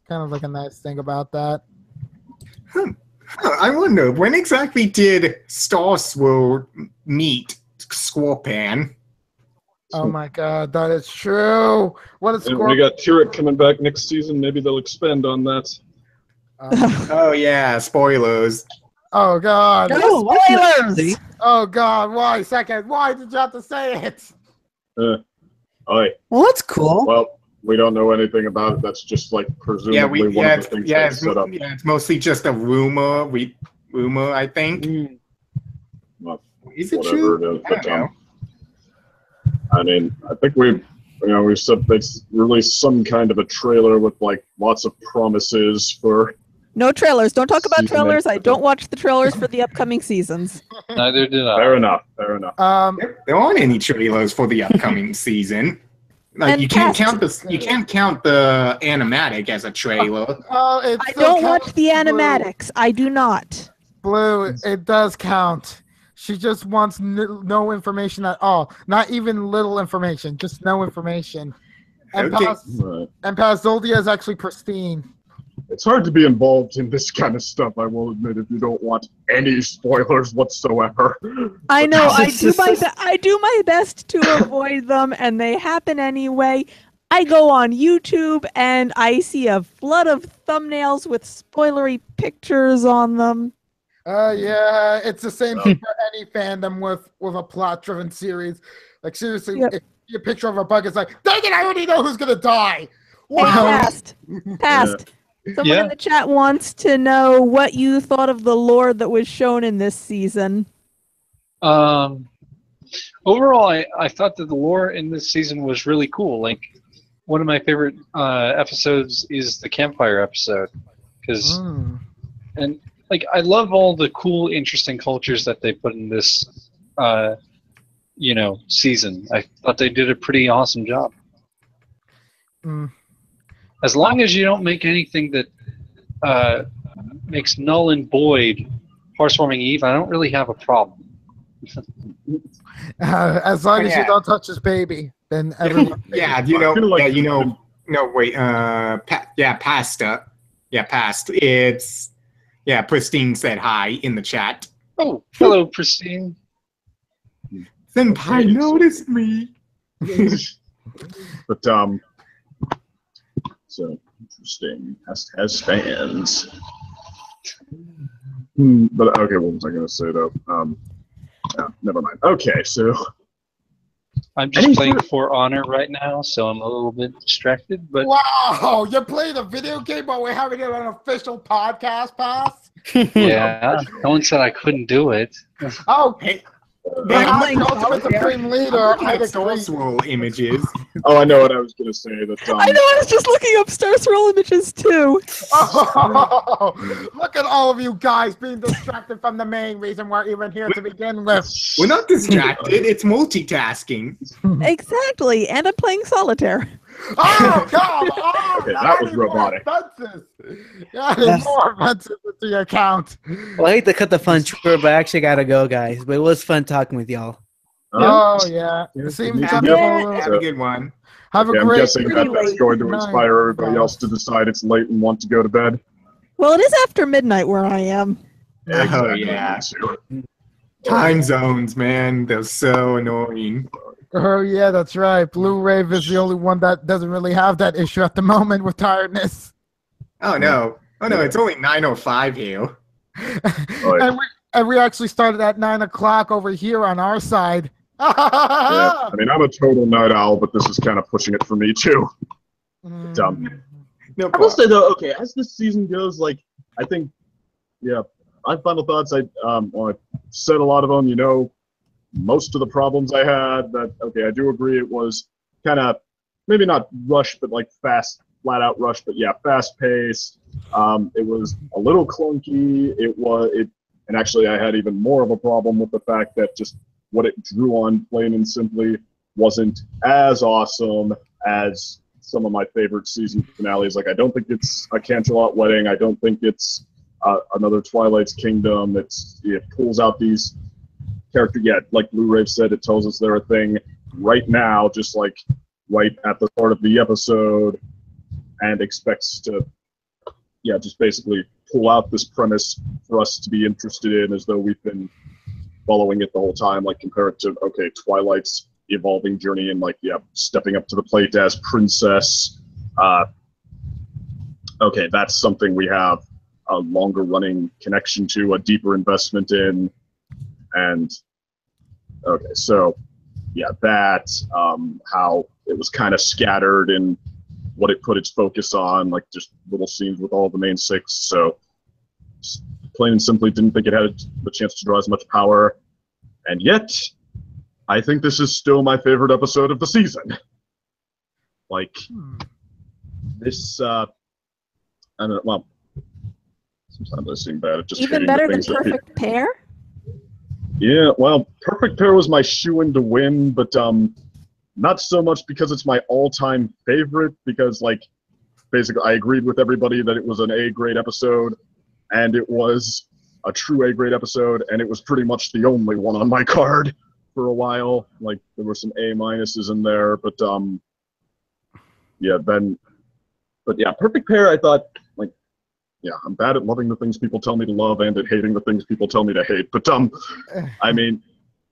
B: kind of like a nice thing about that.
F: I wonder, when exactly did Starswirl meet Scorpion?
B: Oh my god, that is true. What is
A: And we got Turek coming back next season. Maybe they'll expand on that.
F: Oh yeah, spoilers.
B: Oh god.
E: No spoilers!
B: Oh god, why? Why did you have to say it?
A: Oi.
D: Well, that's cool.
A: Well, we don't know anything about it. That's just like presumably one of the things they set up.
F: Yeah, it's mostly just a rumor. Rumor, I think.
A: Well,
F: Is it
A: whatever
F: true?
A: it is, but, I mean, I think we said they released some kind of a trailer with like lots of promises for.
E: No trailers. Don't talk about
A: Season
E: trailers.
A: 8.
E: I don't watch the trailers for the upcoming seasons.
C: Neither did I.
A: Fair enough.
F: There aren't any trailers for the upcoming season. Like
E: And
F: you can't count the animatic as a trailer.
B: I
E: don't watch the animatics. I do not.
B: Blue, it does count. She just wants no information at all. Not even little information. Just no information. And
F: Okay.
B: Pazoldia is actually pristine.
A: It's hard to be involved in this kind of stuff, I will admit, if you don't want any spoilers whatsoever.
E: I know. I do my best to avoid them, and they happen anyway. I go on YouTube, and I see a flood of thumbnails with spoilery pictures on them.
B: Yeah, it's the same thing for any fandom with a plot-driven series. Like seriously, if you see a picture of a bug, it's like, dang it, I already know who's gonna die.
E: Wow. Hey, past. Someone in the chat wants to know what you thought of the lore that was shown in this season.
C: Overall, I thought that the lore in this season was really cool. Like, one of my favorite episodes is the campfire episode, because I love all the cool, interesting cultures that they put in this, season. I thought they did a pretty awesome job. As long as you don't make anything that makes null and void Horsewarming Eve, I don't really have a problem.
B: As long as you don't touch his baby, then everyone.
F: Pasta. Yeah, past. It's Pristine said hi in the chat.
C: Oh, hello, Pristine.
F: Senpai noticed me.
A: But so interesting. Has fans. But okay, what was I going to say though? Never mind. Okay, so
C: I'm just playing For Honor right now, so I'm a little bit distracted. But
B: wow, you're playing a video game while we're having an official podcast pass?
C: Yeah, no one said I couldn't do it.
B: Oh, hey. Ultimate Supreme Leader.
F: Starswirl images.
A: Oh, I know what I was going to say. That
E: I know. I was just looking up Starswirl images too.
B: Oh, look at all of you guys being distracted from the main reason we're even here to begin with.
F: We're not distracted. It's multitasking.
E: Exactly, and I'm playing solitaire.
B: Oh, come on!
A: Okay, that was robotic.
B: More offenses to your account.
D: Well, I hate to cut the fun short, but I actually gotta go, guys. But it was fun talking with y'all.
B: Oh yeah, it seems
F: have a good one.
B: Have a great.
A: I'm guessing that's going to inspire everybody else to decide it's late and want to go to bed.
E: Well, it is after midnight where I am.
F: Oh,
A: Exactly.
F: yeah.
A: Me too.
F: Time zones, man. They're so annoying.
B: Oh yeah, that's right. Blue Rave is the only one that doesn't really have that issue at the moment with tiredness.
F: Oh, no. Oh, no, it's only 9:05 here.
A: Right.
B: And we actually started at 9 o'clock over here on our side.
A: Yeah, I mean, I'm a total night owl, but this is kind of pushing it for me too. Dumb.
F: No
A: I will
F: problem.
A: say though, okay, as this season goes, like I think, yeah, my final thoughts. I said a lot of them. You know, most of the problems I had. That okay, I do agree. It was kind of maybe not rushed, but like fast, flat out rushed. But yeah, fast paced. It was a little clunky. And actually, I had even more of a problem with the fact that just what it drew on, plain and simply, wasn't as awesome as some of my favorite season finales. Like, I don't think it's a Canterlot Wedding. I don't think it's another Twilight's Kingdom. It pulls out these characters. Yeah, like Blue Rave said, it tells us they're a thing right now, just like right at the start of the episode, and expects to, yeah, just basically pull out this premise for us to be interested in, as though we've been following it the whole time. Like, compare it to, okay, Twilight's evolving journey and, like, yeah, stepping up to the plate as princess. Okay, that's something we have a longer running connection to, a deeper investment in. And okay, so yeah, that how it was kind of scattered in what it put its focus on, like just little scenes with all the main six. So plain and simply didn't think it had the chance to draw as much power. And yet, I think this is still my favorite episode of the season. Like, this, I don't know, well, sometimes I seem bad at just
E: Even
A: hating
E: better
A: the
E: than
A: things that people.
E: Perfect Pair?
A: Yeah, well, Perfect Pair was my shoo-in to win, but not so much because it's my all-time favorite, because, like, basically I agreed with everybody that it was an A-grade episode, and it was a true A-grade episode, and it was pretty much the only one on my card for a while. Like, there were some A-minuses in there, but yeah, Perfect Pair, I thought, like, yeah, I'm bad at loving the things people tell me to love and at hating the things people tell me to hate, but I mean,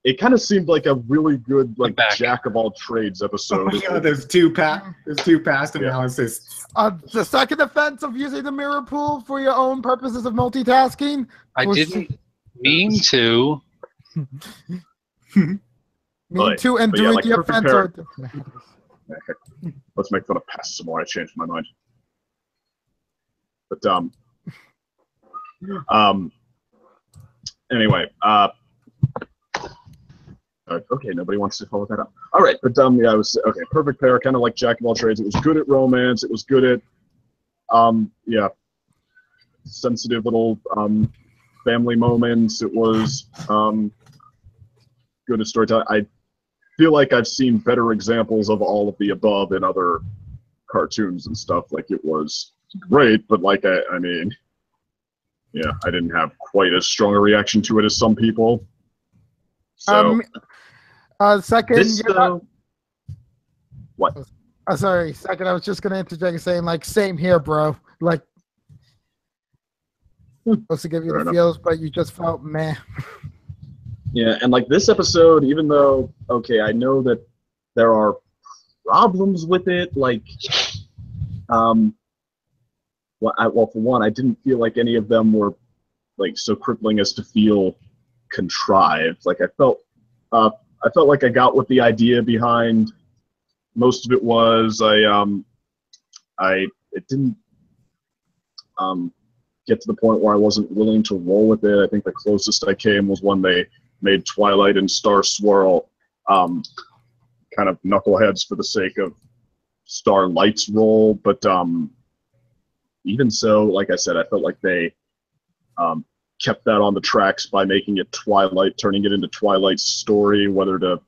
A: it kind of seemed like a really good, like, jack of all trades episode.
F: Oh, yeah, there's two past analysis.
B: The second offense of using the mirror pool for your own purposes of multitasking.
C: I didn't mean to.
B: Mean to and
A: but yeah,
B: doing
A: like
B: the
A: Perfect
B: offense.
A: Pair. Let's make fun of past some more. I changed my mind. But anyway, okay, nobody wants to follow that up. All right, but yeah, I was okay. Perfect Pair, kind of like jack of all trades. It was good at romance. It was good at yeah, sensitive little family moments. It was good at storytelling. I feel like I've seen better examples of all of the above in other cartoons and stuff. Like, it was great, but like I mean, yeah, I didn't have quite as strong a reaction to it as some people. So
B: second,
A: this, what?
B: Sorry, second. I was just gonna interject saying, like, same here, bro. Like, supposed to give you
A: Fair
B: the
A: enough.
B: feels, but you just felt meh.
A: Yeah, and like this episode, even though, okay, I know that there are problems with it, like, well, for one, I didn't feel like any of them were, like, so crippling as to feel contrived. Like, I felt like I got what the idea behind most of it was. It didn't get to the point where I wasn't willing to roll with it. I think the closest I came was when they made Twilight and Starswirl kind of knuckleheads for the sake of Starlight's role. But even so, like I said, I felt like they kept that on the tracks by making it Twilight, turning it into Twilight's story, whether to,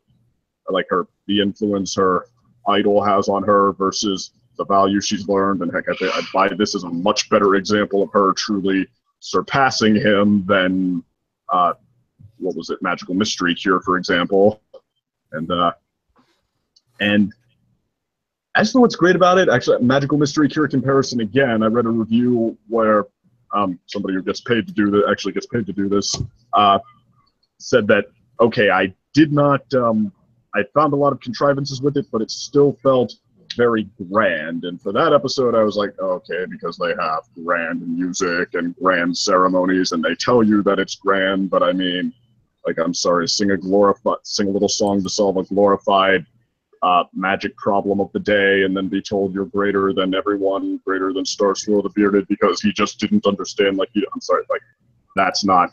A: like, the influence her idol has on her versus the value she's learned. And heck, I buy this as a much better example of her truly surpassing him than what was it, Magical Mystery Cure, for example. And as for what's great about it, actually, Magical Mystery Cure comparison again, I read a review where somebody who gets paid to do this, actually gets paid to do this, said that, okay, I did not, I found a lot of contrivances with it, but it still felt very grand. And for that episode, I was like, okay, because they have grand music and grand ceremonies, and they tell you that it's grand, but I mean, like, I'm sorry, sing a little song to solve a glorified magic problem of the day, and then be told you're greater than everyone, greater than Starswirl the Bearded, because he just didn't understand. Like, I'm sorry, like, that's not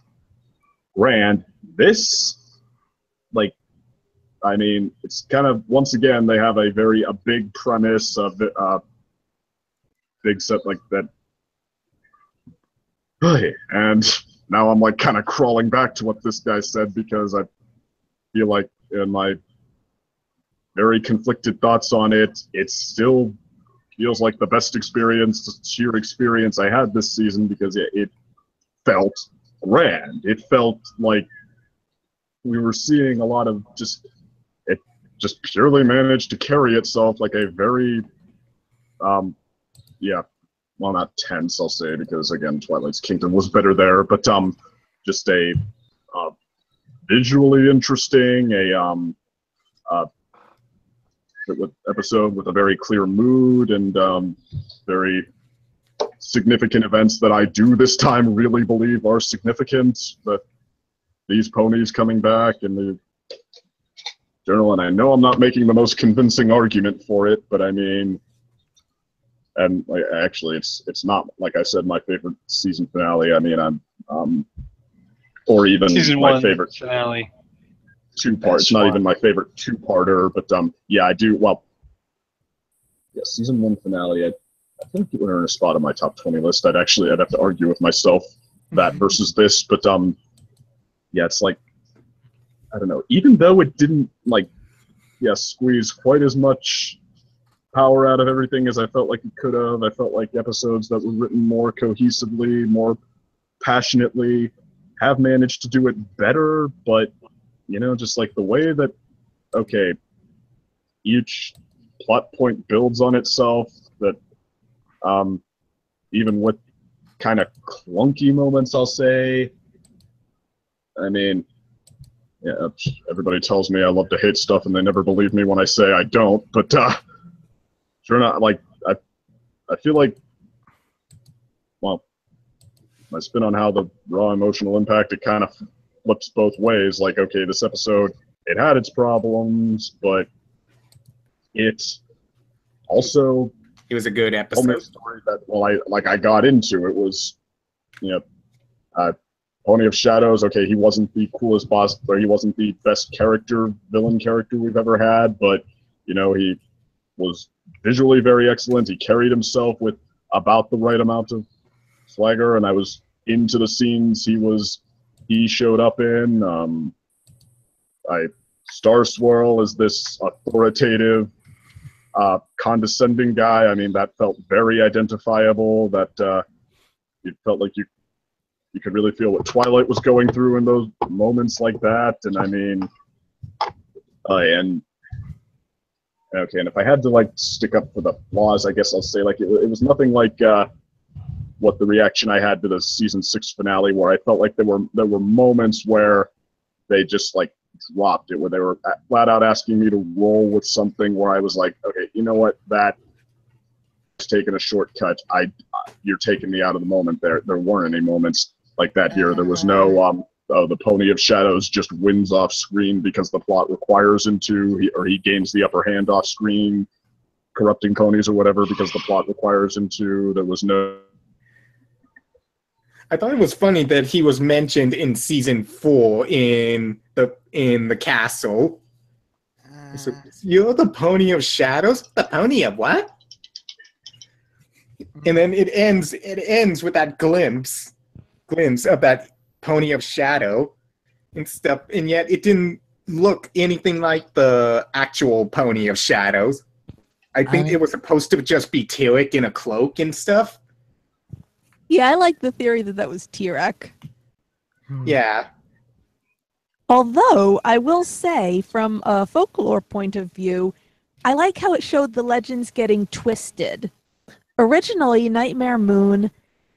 A: grand. This, like, I mean, it's kind of, once again, they have a big premise of big set like that. And now I'm like kind of crawling back to what this guy said, because I feel like in my very conflicted thoughts on it, it still feels like the best experience, sheer experience I had this season, because it felt grand. It felt like we were seeing a lot of it just purely managed to carry itself like a very, yeah, well, not tense, I'll say, because again, Twilight's Kingdom was better there, but just a visually interesting, episode with a very clear mood and very significant events that I do this time really believe are significant. That these ponies coming back in the journal, and I know I'm not making the most convincing argument for it, but I mean, and like, actually, it's not, like I said, my favorite season finale. I mean, I'm or even
C: season
A: my
C: one
A: favorite
C: finale.
A: Two-part. It's not even my favorite two-parter, but yeah, I do. Well, yeah, season 1 finale. I think it would earn a spot on my top 20 list. I'd have to argue with myself that versus this, but yeah, it's like, I don't know. Even though it didn't squeeze quite as much power out of everything as I felt like it could have. I felt like episodes that were written more cohesively, more passionately, have managed to do it better, but just like the way that, okay, each plot point builds on itself, that even with kind of clunky moments, I'll say. I mean, yeah, everybody tells me I love to hate stuff and they never believe me when I say I don't, but sure not, like, I feel like, well, my spin on how the raw emotional impact, it kind of flips both ways. Like, okay, this episode, it had its problems, but it's also,
F: it was a good episode.
A: Story that, I got into. It was, Pony of Shadows. Okay, he wasn't the coolest boss, or he wasn't the best villain character we've ever had, but he was visually very excellent. He carried himself with about the right amount of swagger, and I was into the scenes he showed up in. Starswirl is this authoritative, condescending guy. I mean, that felt very identifiable. That it felt like you could really feel what Twilight was going through in those moments like that. And I mean, and if I had to stick up for the flaws, I guess I'll say it was nothing like what the reaction I had to the season 6 finale, where I felt like there were moments where they just dropped it, where they were flat out asking me to roll with something where I was like, okay, you know what, that is taking a shortcut. You're taking me out of the moment there. There weren't any moments like that here. There was no the Pony of Shadows just wins off screen because the plot requires him to, or he gains the upper hand off screen, corrupting ponies or whatever because the plot requires him to. There was no.
F: I thought it was funny that he was mentioned in season 4 in the castle. So, you're the Pony of Shadows? The Pony of what? And then it ends with that glimpse of that Pony of Shadow and stuff, and yet it didn't look anything like the actual Pony of Shadows. I think it was supposed to just be Tyrek in a cloak and stuff.
E: Yeah, I like the theory that was Tyrek.
F: Yeah.
E: Although, I will say, from a folklore point of view, I like how it showed the legends getting twisted. Originally, Nightmare Moon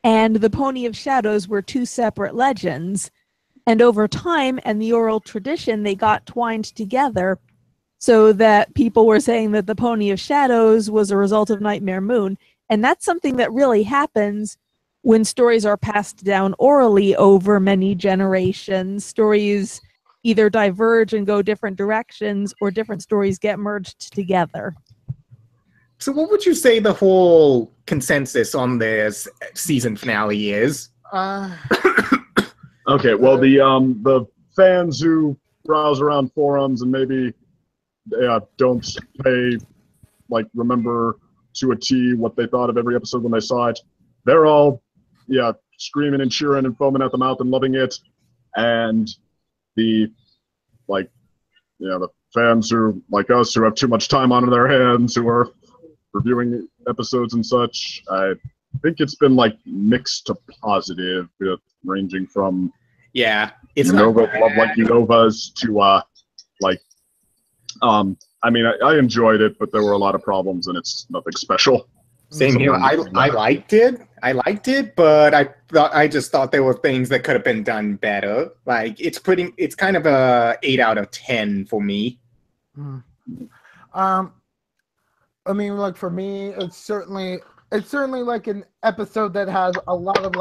E: and the Pony of Shadows were two separate legends. And over time and the oral tradition, they got twined together so that people were saying that the Pony of Shadows was a result of Nightmare Moon. And that's something that really happens when stories are passed down orally over many generations. Stories either diverge and go different directions, or different stories get merged together.
F: So what would you say the whole consensus on this season finale is?
A: Okay, well, the fans who browse around forums and maybe don't remember to a T what they thought of every episode when they saw it, they're all, screaming and cheering and foaming at the mouth and loving it. And the fans who, like us, who have too much time on their hands, who are reviewing episodes and such, I think it's been mixed to positive, ranging from
F: it's
A: Unova love like Unovas to I enjoyed it, but there were a lot of problems and it's nothing special.
F: Same here. I liked it, but I just thought there were things that could have been done better. It's kind of a 8 out of 10 for me.
B: For me, it's certainly an episode that has a lot of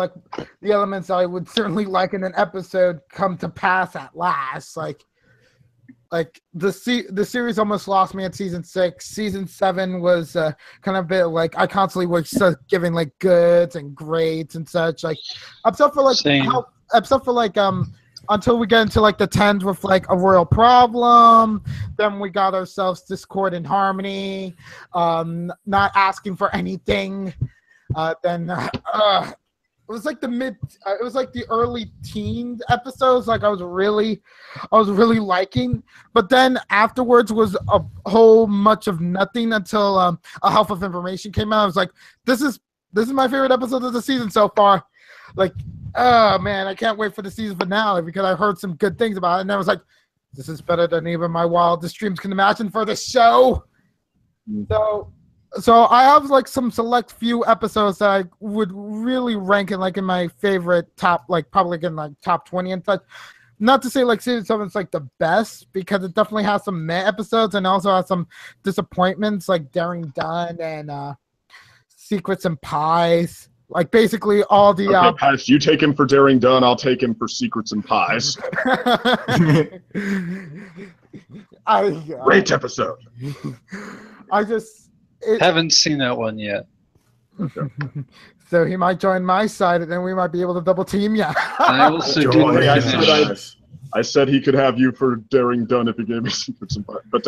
B: the elements I would certainly like in an episode come to pass at last. The series almost lost me at season 6. Season 7 was kind of a bit I constantly was giving goods and grades and such. Except for until we get into the 10s with a royal problem, then we got ourselves discord and harmony, not asking for anything. It was the early teen episodes. I was really liking, but then afterwards was a whole much of nothing until A Health of Information came out. I was like, this is my favorite episode of the season so far. Oh man, I can't wait for the season finale because I heard some good things about it, and I was like, this is better than even my wildest dreams can imagine for the show. So I have some select few episodes that I would really rank in my favorite top, probably in top 20 and such. Not to say season 7 is the best, because it definitely has some meh episodes and also has some disappointments Daring Done and Secrets and Pies. Basically all the
A: Pass, you take him for Daring Done, I'll take him for Secrets and Pies. Great episode.
C: Haven't seen that one yet.
A: Okay.
B: So he might join my side, and then we might be able to double team you.
C: I also didn't.
A: I said he could have you for Daring Done if he gave me Secrets and Pies. But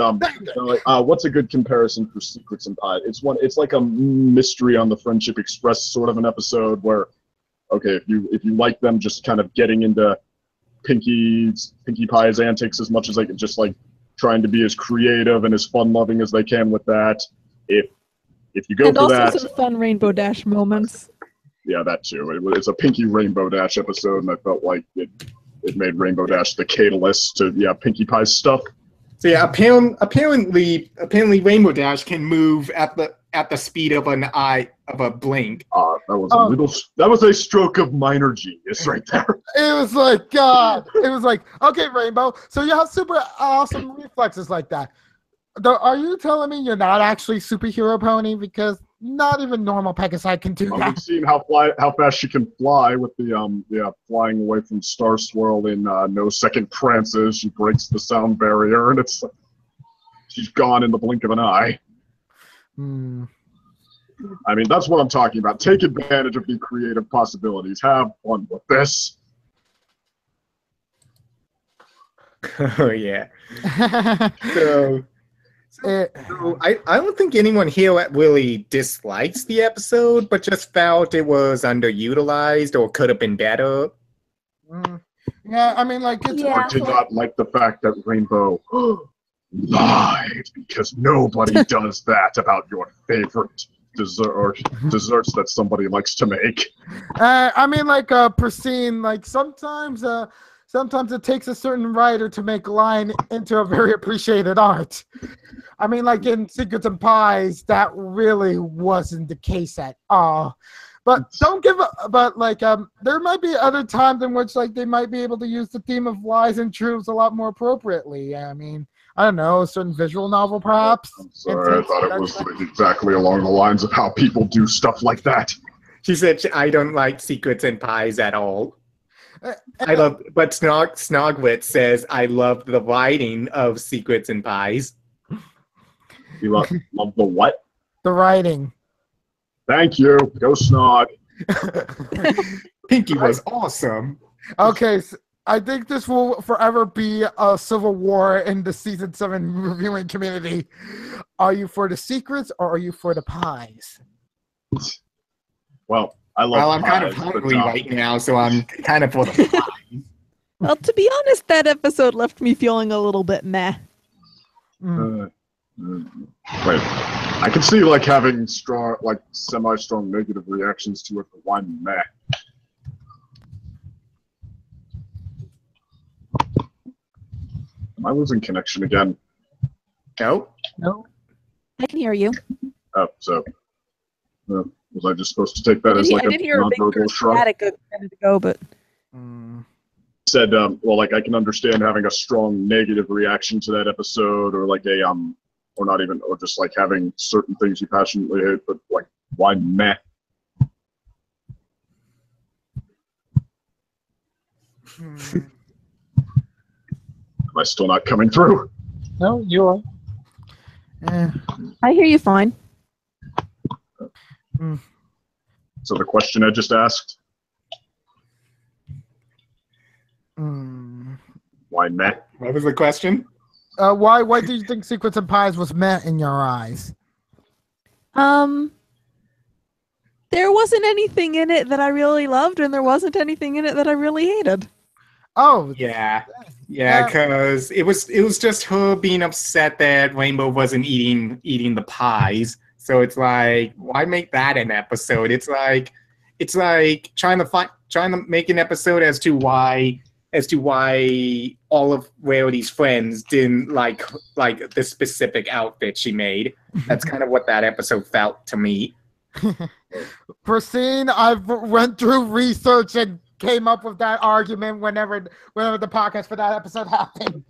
A: what's a good comparison for Secrets and Pies? It's like a Mystery on the Friendship Express sort of an episode where, okay, if you like them just kind of getting into Pinkie Pie's antics as much as they can, just trying to be as creative and as fun-loving as they can with that. If you go for that,
E: and also some fun Rainbow Dash moments.
A: Yeah, that too. It's a Pinkie Rainbow Dash episode, and I felt like it made Rainbow Dash the catalyst to Pinkie Pie's stuff.
F: So apparently Rainbow Dash can move at the speed of a blink.
A: That was a stroke of minor genius right there.
B: It was God. It was okay, Rainbow. So you have super awesome reflexes like that. Are you telling me you're not actually superhero pony? Because not even normal Pegasi can do that.
A: We've seen how fast she can fly with the flying away from Starswirl in No Second Prances. She breaks the sound barrier, and she's gone in the blink of an eye. That's what I'm talking about. Take advantage of the creative possibilities. Have fun with this.
F: Oh yeah. So I don't think anyone here really dislikes the episode, but just felt it was underutilized or could have been better.
B: Yeah, it's
A: I did not like the fact that Rainbow lied, because nobody does that about your favorite desserts that somebody likes to make.
B: Persine, sometimes it takes a certain writer to make a line into a very appreciated art. In Secrets and Pies, that really wasn't the case at all. But don't give up. But like, there might be other times in which like they might be able to use the theme of lies and truths a lot more appropriately. I mean, I don't know, a certain visual novel, perhaps.
A: I'm sorry, I thought it was like exactly along the lines of how people do stuff like that.
F: She said, "I don't like secrets and pies at all." I love, but Snogwitz says, "I love the writing of secrets and pies."
A: You love the what?
B: The writing.
A: Thank you. Go Snog.
F: Pinky was awesome.
B: Okay, so I think this will forever be a civil war in the season 7 reviewing community. Are you for the secrets or are you for the pies?
A: Well, I love
F: Well, I'm
A: pies,
F: kind of hungry right now, so I'm kind of for the pies.
E: Well, to be honest, that episode left me feeling a little bit meh.
A: Wait, I can see like having strong, like semi-strong negative reactions to it, but why meh? Am I losing connection again?
F: No?
B: No.
E: I can hear you.
A: Oh, so was I just supposed to take that as like
E: I did
A: a
E: hear a big
A: nonverbal shrug?
E: static a minute ago, but
A: Said, well, like I can understand having a strong negative reaction to that episode, or like a or not even, or just like having certain things you passionately hate, but like why meh? Am I still not coming through?
C: No, you are.
E: I hear you fine.
A: So the question I just asked, why meh?
F: What was the question?
B: Why do you think Secrets and Pies was meh in your eyes?
E: There wasn't anything in it that I really loved, and there wasn't anything in it that I really hated.
B: Oh,
F: Yeah, because it was just her being upset that Rainbow wasn't eating the pies. So it's like, why make that an episode? It's like trying to make an episode as to why all of Rarity's friends didn't like the specific outfit she made. That's kind of what that episode felt to me.
B: Pristine, I've went through research and came up with that argument whenever the podcast for that episode happened.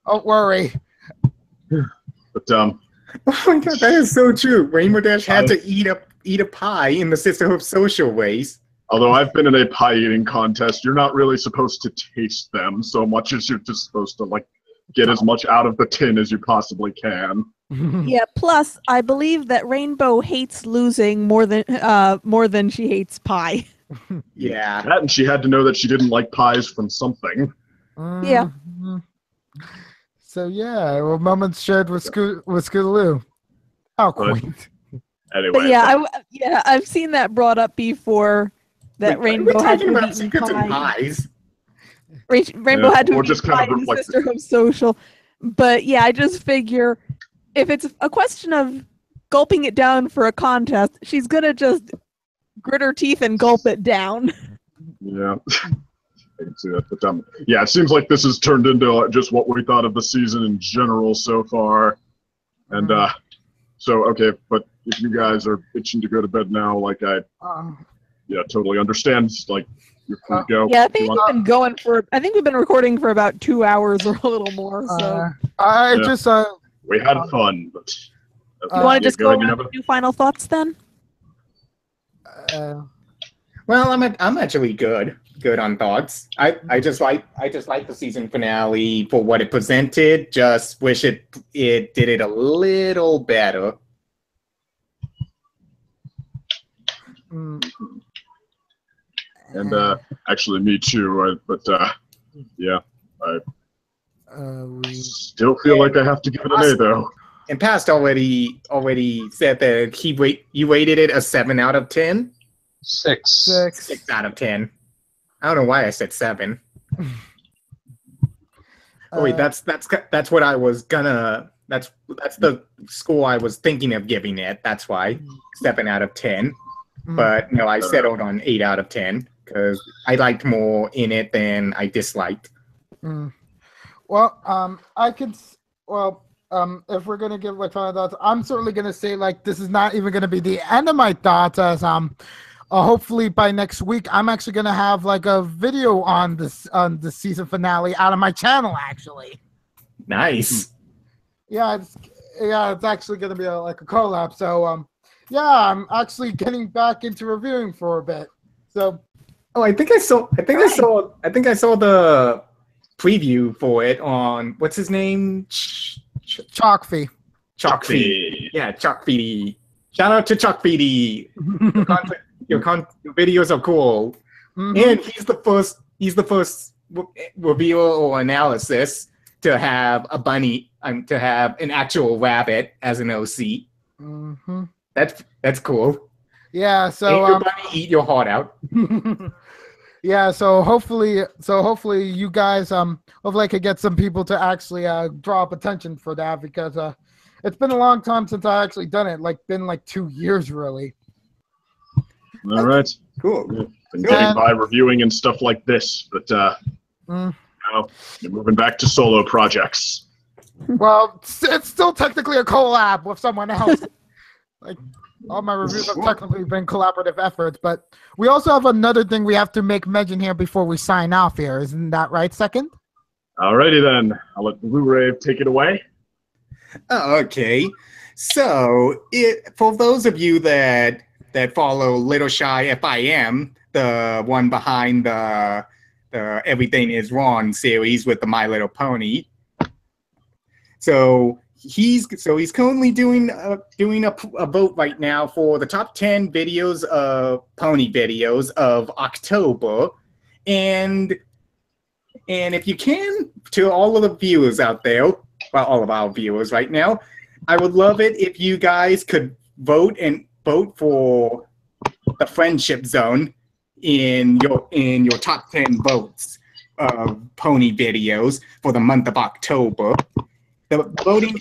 B: Don't worry.
A: But
F: Oh my god, that is so true. Rainbow Dash had to eat a pie in the Sisterhood Social Ways.
A: although I've been in a pie eating contest, you're not really supposed to taste them so much as you're just supposed to like get as much out of the tin as you possibly can.
E: Yeah, plus I believe that Rainbow hates losing more than she hates pie.
F: Yeah.
A: That, and she had to know that she didn't like pies from something.
E: Yeah.
B: So yeah, well, moments shared with Scootaloo. How quaint.
A: Anyway.
E: But yeah, I've seen that brought up before. That
F: Wait,
E: Rainbow
F: are we
E: had
F: talking
E: to
F: about
E: eat
F: secrets and
E: pie.
F: pies?
E: Rainbow had to
A: or
E: eat
A: just
E: pie
A: kind of
E: in
A: like
E: Sisterhood Social. But yeah, I just figure if it's a question of gulping it down for a contest, she's gonna just grit her teeth and gulp it down.
A: Yeah, I can see that. But yeah, it seems like this has turned into just what we thought of the season in general so far. And so, okay, but if you guys are itching to go to bed now, like I totally understand. Like, you're free to go.
E: Yeah, I think we've been recording for about 2 hours or a little more. So
A: we had fun. But
E: you want to just go
A: ahead,
E: around and do final thoughts then?
F: Well, I'm actually good on thoughts. I just like the season finale for what it presented. Just wish it did it a little better.
A: And actually, me too. But yeah, I still feel like I have to give it an A though.
F: And Past already said that you rated it a 7 out of 10.
C: 6.
F: 6 out of 10. I don't know why I said 7. Oh wait, that's what I was gonna. That's the score I was thinking of giving it. That's why 7 out of 10. But no, I settled on 8 out of 10 because I liked more in it than I disliked.
B: Well, if we're gonna give like final thoughts, I'm certainly gonna say like this is not even gonna be the end of my thoughts, as hopefully by next week, I'm actually gonna have like a video on the season finale out of my channel. Actually,
F: Nice.
B: yeah, it's actually gonna be like a collab. So yeah, I'm actually getting back into reviewing for a bit. So
F: Oh, I think I saw the preview for it on what's his name?
B: Chalkfee.
F: Chalkfee. Yeah, Chalkfee. Shout out to Chalkfee. Your videos are cool. And he's the first reveal or analysis to have a bunny, to have an actual rabbit as an OC. That's cool.
B: Yeah, so
F: Ain't your bunny eat your heart out.
B: Yeah, so hopefully you guys hopefully I could get some people to actually draw up attention for that, because it's been a long time since I actually done it. Been 2 years really.
A: All right.
F: Cool.
A: Been getting by reviewing and stuff like this, but now you're moving back to solo projects.
B: Well, it's still technically a collab with someone else. All my reviews have technically been collaborative efforts, but we also have another thing we have to make mention here before we sign off here. Isn't that right, Second?
A: Alrighty then. I'll let Blu-ray take it away.
F: Okay. So, for those of you that follow Little Shy FIM, the one behind the Everything Is Wrong series with the My Little Pony, so he's currently doing a vote right now for the top 10 videos of pony videos of October, and if you can, to all of the viewers out there, well, all of our viewers right now, I would love it if you guys could vote for the Friendship Zone in your top 10 votes of pony videos for the month of October. The voting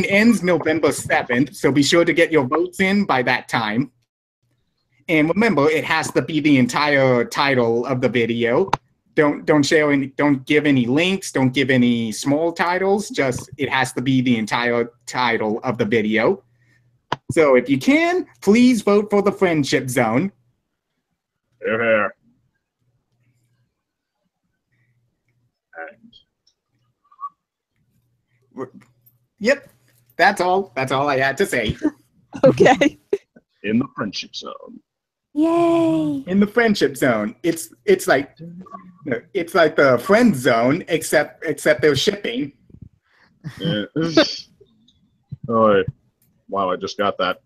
F: ends November 7th, so be sure to get your votes in by that time. And remember, it has to be the entire title of the video. Don't give any links, don't give any small titles, just it has to be the entire title of the video. So if you can, please vote for the Friendship Zone.
A: Here.
F: Yep, that's all I had to say.
E: Okay.
A: In the Friendship Zone.
E: Yay.
F: In the Friendship Zone, it's like the Friend Zone, except they're shipping.
A: Yeah. Oh, wow! I just got that.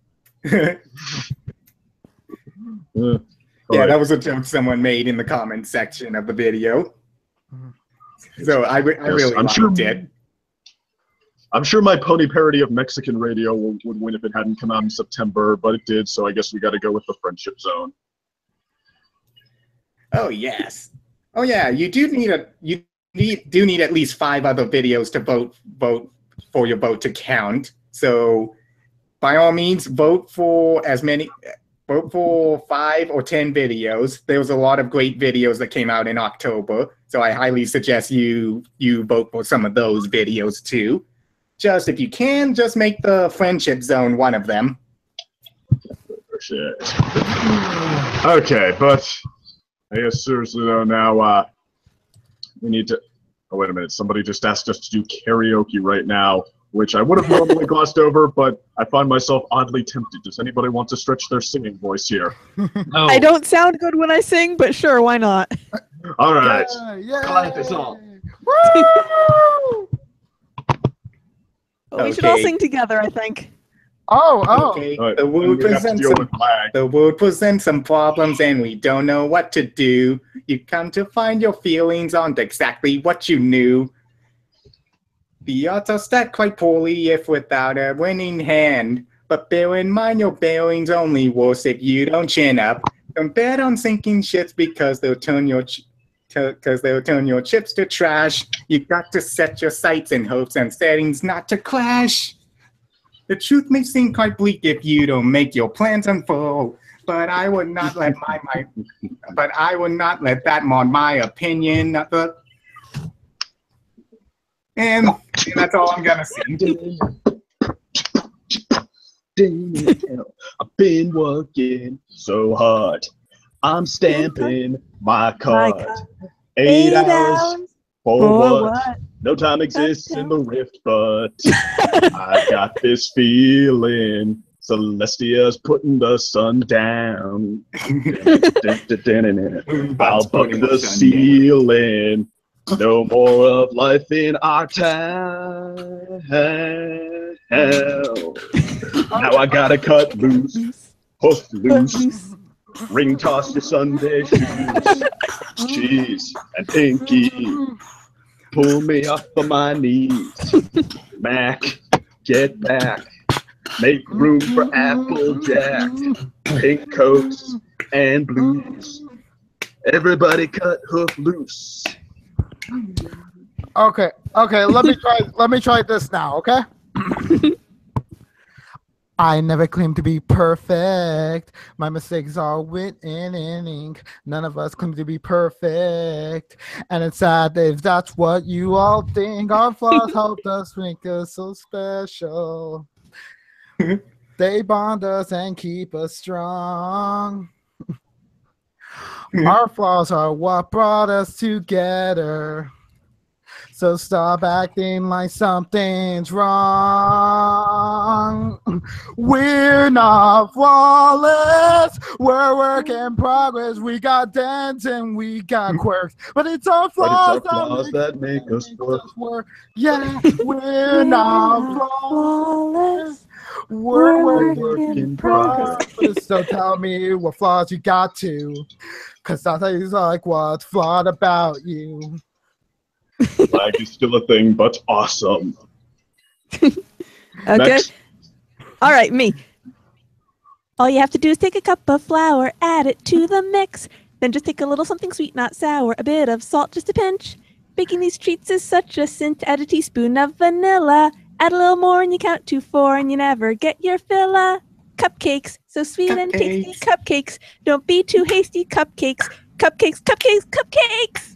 F: Yeah, that was a joke someone made in the comments section of the video. So I really liked it.
A: I'm sure my pony parody of Mexican radio would win if it hadn't come out in September, but it did, so I guess we got to go with the Friendship Zone.
F: Oh yes. Oh yeah. You do need at least 5 other videos to vote for your vote to count. So by all means, vote for 5 or 10 videos. There was a lot of great videos that came out in October, so I highly suggest you vote for some of those videos too. Just if you can, just make the Friendship Zone one of them.
A: Okay, but I guess seriously though, now we need to. Oh wait a minute! Somebody just asked us to do karaoke right now, which I would have normally glossed over, but I find myself oddly tempted. Does anybody want to stretch their singing voice here?
C: No.
E: I don't sound good when I sing, but sure, why not?
A: All right.
B: Yeah.
E: Woo! Well, we should all
F: Okay.
E: sing together, I think.
B: Oh.
F: Okay.
A: All right,
F: The world
A: we have to deal with lag.
F: presents some problems and we don't know what to do. You come to find your feelings aren't exactly what you knew. The odds are stacked quite poorly if without a winning hand. But bear in mind your bearing's only worse if you don't chin up. Don't bet on sinking ships because they'll turn your chips to trash. You've got to set your sights in hopes and settings not to crash. The truth may seem quite bleak if you don't make your plans unfold, but I would not let that mod my opinion. And that's all I'm gonna sing.
A: I've been working so hard. I'm stamping my card. 8 hours for what? No time exists in the rift, but I got this feeling. Celestia's putting the sun down. I'll buck the ceiling. No more of life in our town. Now I gotta cut loose, hoof loose, ring toss your Sunday shoes. Cheese and Pinky, pull me off of my knees. Mac, get back. Make room for Applejack, pink coats and blues. Everybody cut hoof loose.
B: Okay, let me try this now, okay? I never claim to be perfect. My mistakes are written in ink. None of us claim to be perfect. And it's sad if that's what you all think. Our flaws helped us make us so special. They bond us and keep us strong. Our flaws are what brought us together. So stop acting like something's wrong. We're not flawless. We're work in progress. We got dents and we got quirks. But it's our flaws,
A: that make us work.
B: Yeah, we're not flawless. We're work in progress. So tell me what flaws you got to. Because that is like what's flawed about you.
A: Lag is still a thing, but awesome.
E: Okay.
A: Next.
E: All right, me. All you have to do is take a cup of flour, add it to the mix. Then just take a little something sweet, not sour, a bit of salt, just a pinch. Baking these treats is such a sin. Add a teaspoon of vanilla. Add a little more and you count to 4 and you never get your fill. Cupcakes, so sweet and tasty cupcakes. Don't be too hasty, cupcakes. Cupcakes, cupcakes, cupcakes.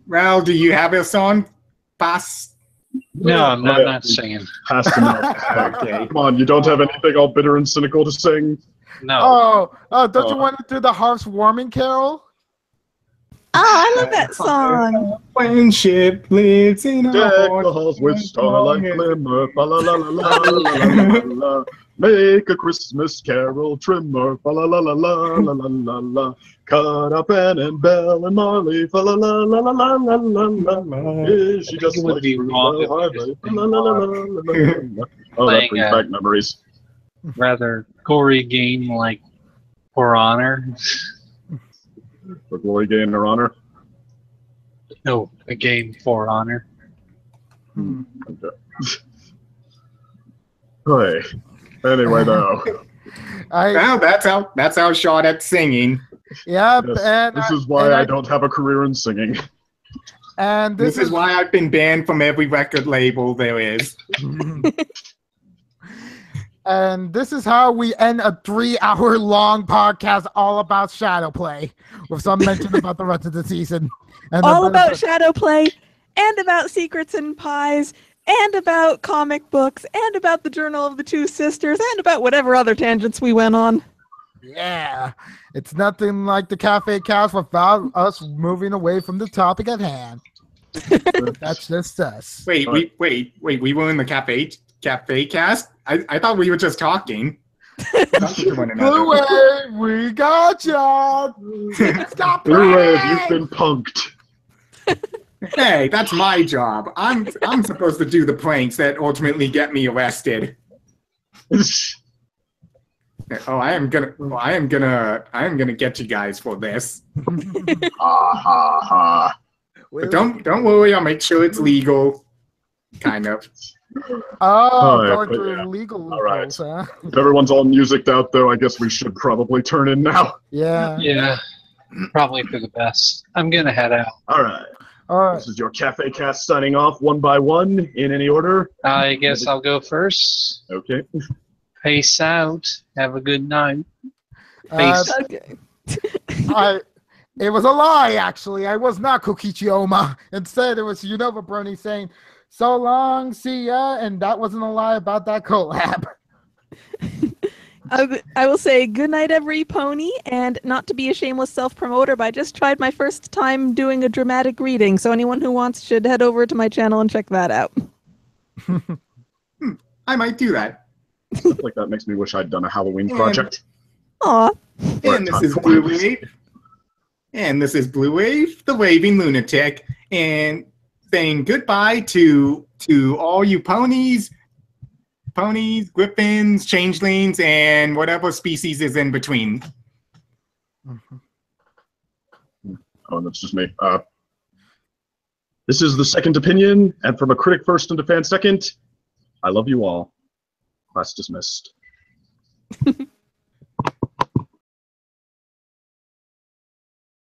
F: Well, do you have a song? Pass.
C: No, I'm not singing.
A: Has to know. Okay. Come on, you don't have anything all bitter and cynical to sing?
C: No.
B: Don't you want to do the Hearth's Warming Carol?
E: Oh, I love that song.
F: Friendship lives in
A: Deck
F: our
A: the halls with starlight glimmer, fa la la la la la la la. Make a Christmas carol trimmer, fa la la la la la la la la. Cut up Ann and Belle and Marley, fa la la la la la la la la. Is she just like Harley? La la la la la la. Oh, that brings back memories.
C: Rather gory game like For Honor.
A: For glory, gain, or honor?
C: No, a game For Honor.
A: Okay. Hey. Anyway, though.
F: Well, that's how shot at singing.
B: Yep,
A: Yes,
B: and
A: this is why I don't have a career in singing.
B: And
F: This is why I've been banned from every record label there is.
B: And this is how we end a 3-hour-long podcast all about shadow play, with some mention about the rest of the season. And
E: all about shadow play, and about secrets and pies, and about comic books, and about the Journal of the Two Sisters, and about whatever other tangents we went on.
B: Yeah, it's nothing like the Cafe Cast without us moving away from the topic at hand. That's just us.
F: Wait, we were in the Cafe Cast? I thought we were just talking.
B: Blue-Wave, we got ya! Stop
A: Blue-Wave, you've been punked.
F: Hey, that's my job. I'm supposed to do the pranks that ultimately get me arrested. Oh, I am gonna get you guys for this.
A: Ha ha ha.
F: But don't worry, I'll make sure it's legal. Kind of.
B: Going through legal loopholes,
A: right.
B: huh?
A: If everyone's all musiced out, though, I guess we should probably turn in now.
B: Yeah.
C: Yeah, probably for the best. I'm gonna head out.
A: All right. This is your Cafe Cast signing off one by one in any order.
C: I guess I'll go first.
A: Okay.
C: Peace out. Have a good night. Peace.
E: Okay.
B: It was a lie, actually. I was not Kokichioma. Instead, it was Unova Brony saying, So long, see ya. And that wasn't a lie about that collab.
E: I will say good night, every pony, and not to be a shameless self-promoter, but I just tried my first time doing a dramatic reading, so anyone who wants should head over to my channel and check that out.
F: I might do that.
A: Stuff like that makes me wish I'd done a Halloween project.
E: Aw.
F: And this is Blue Wave. And this is Blue Wave, the Waving Lunatic, and saying goodbye to all you ponies, griffins, changelings, and whatever species is in between.
A: Oh, that's just me. This is the second opinion, and from a critic first and a fan second, I love you all. Class dismissed.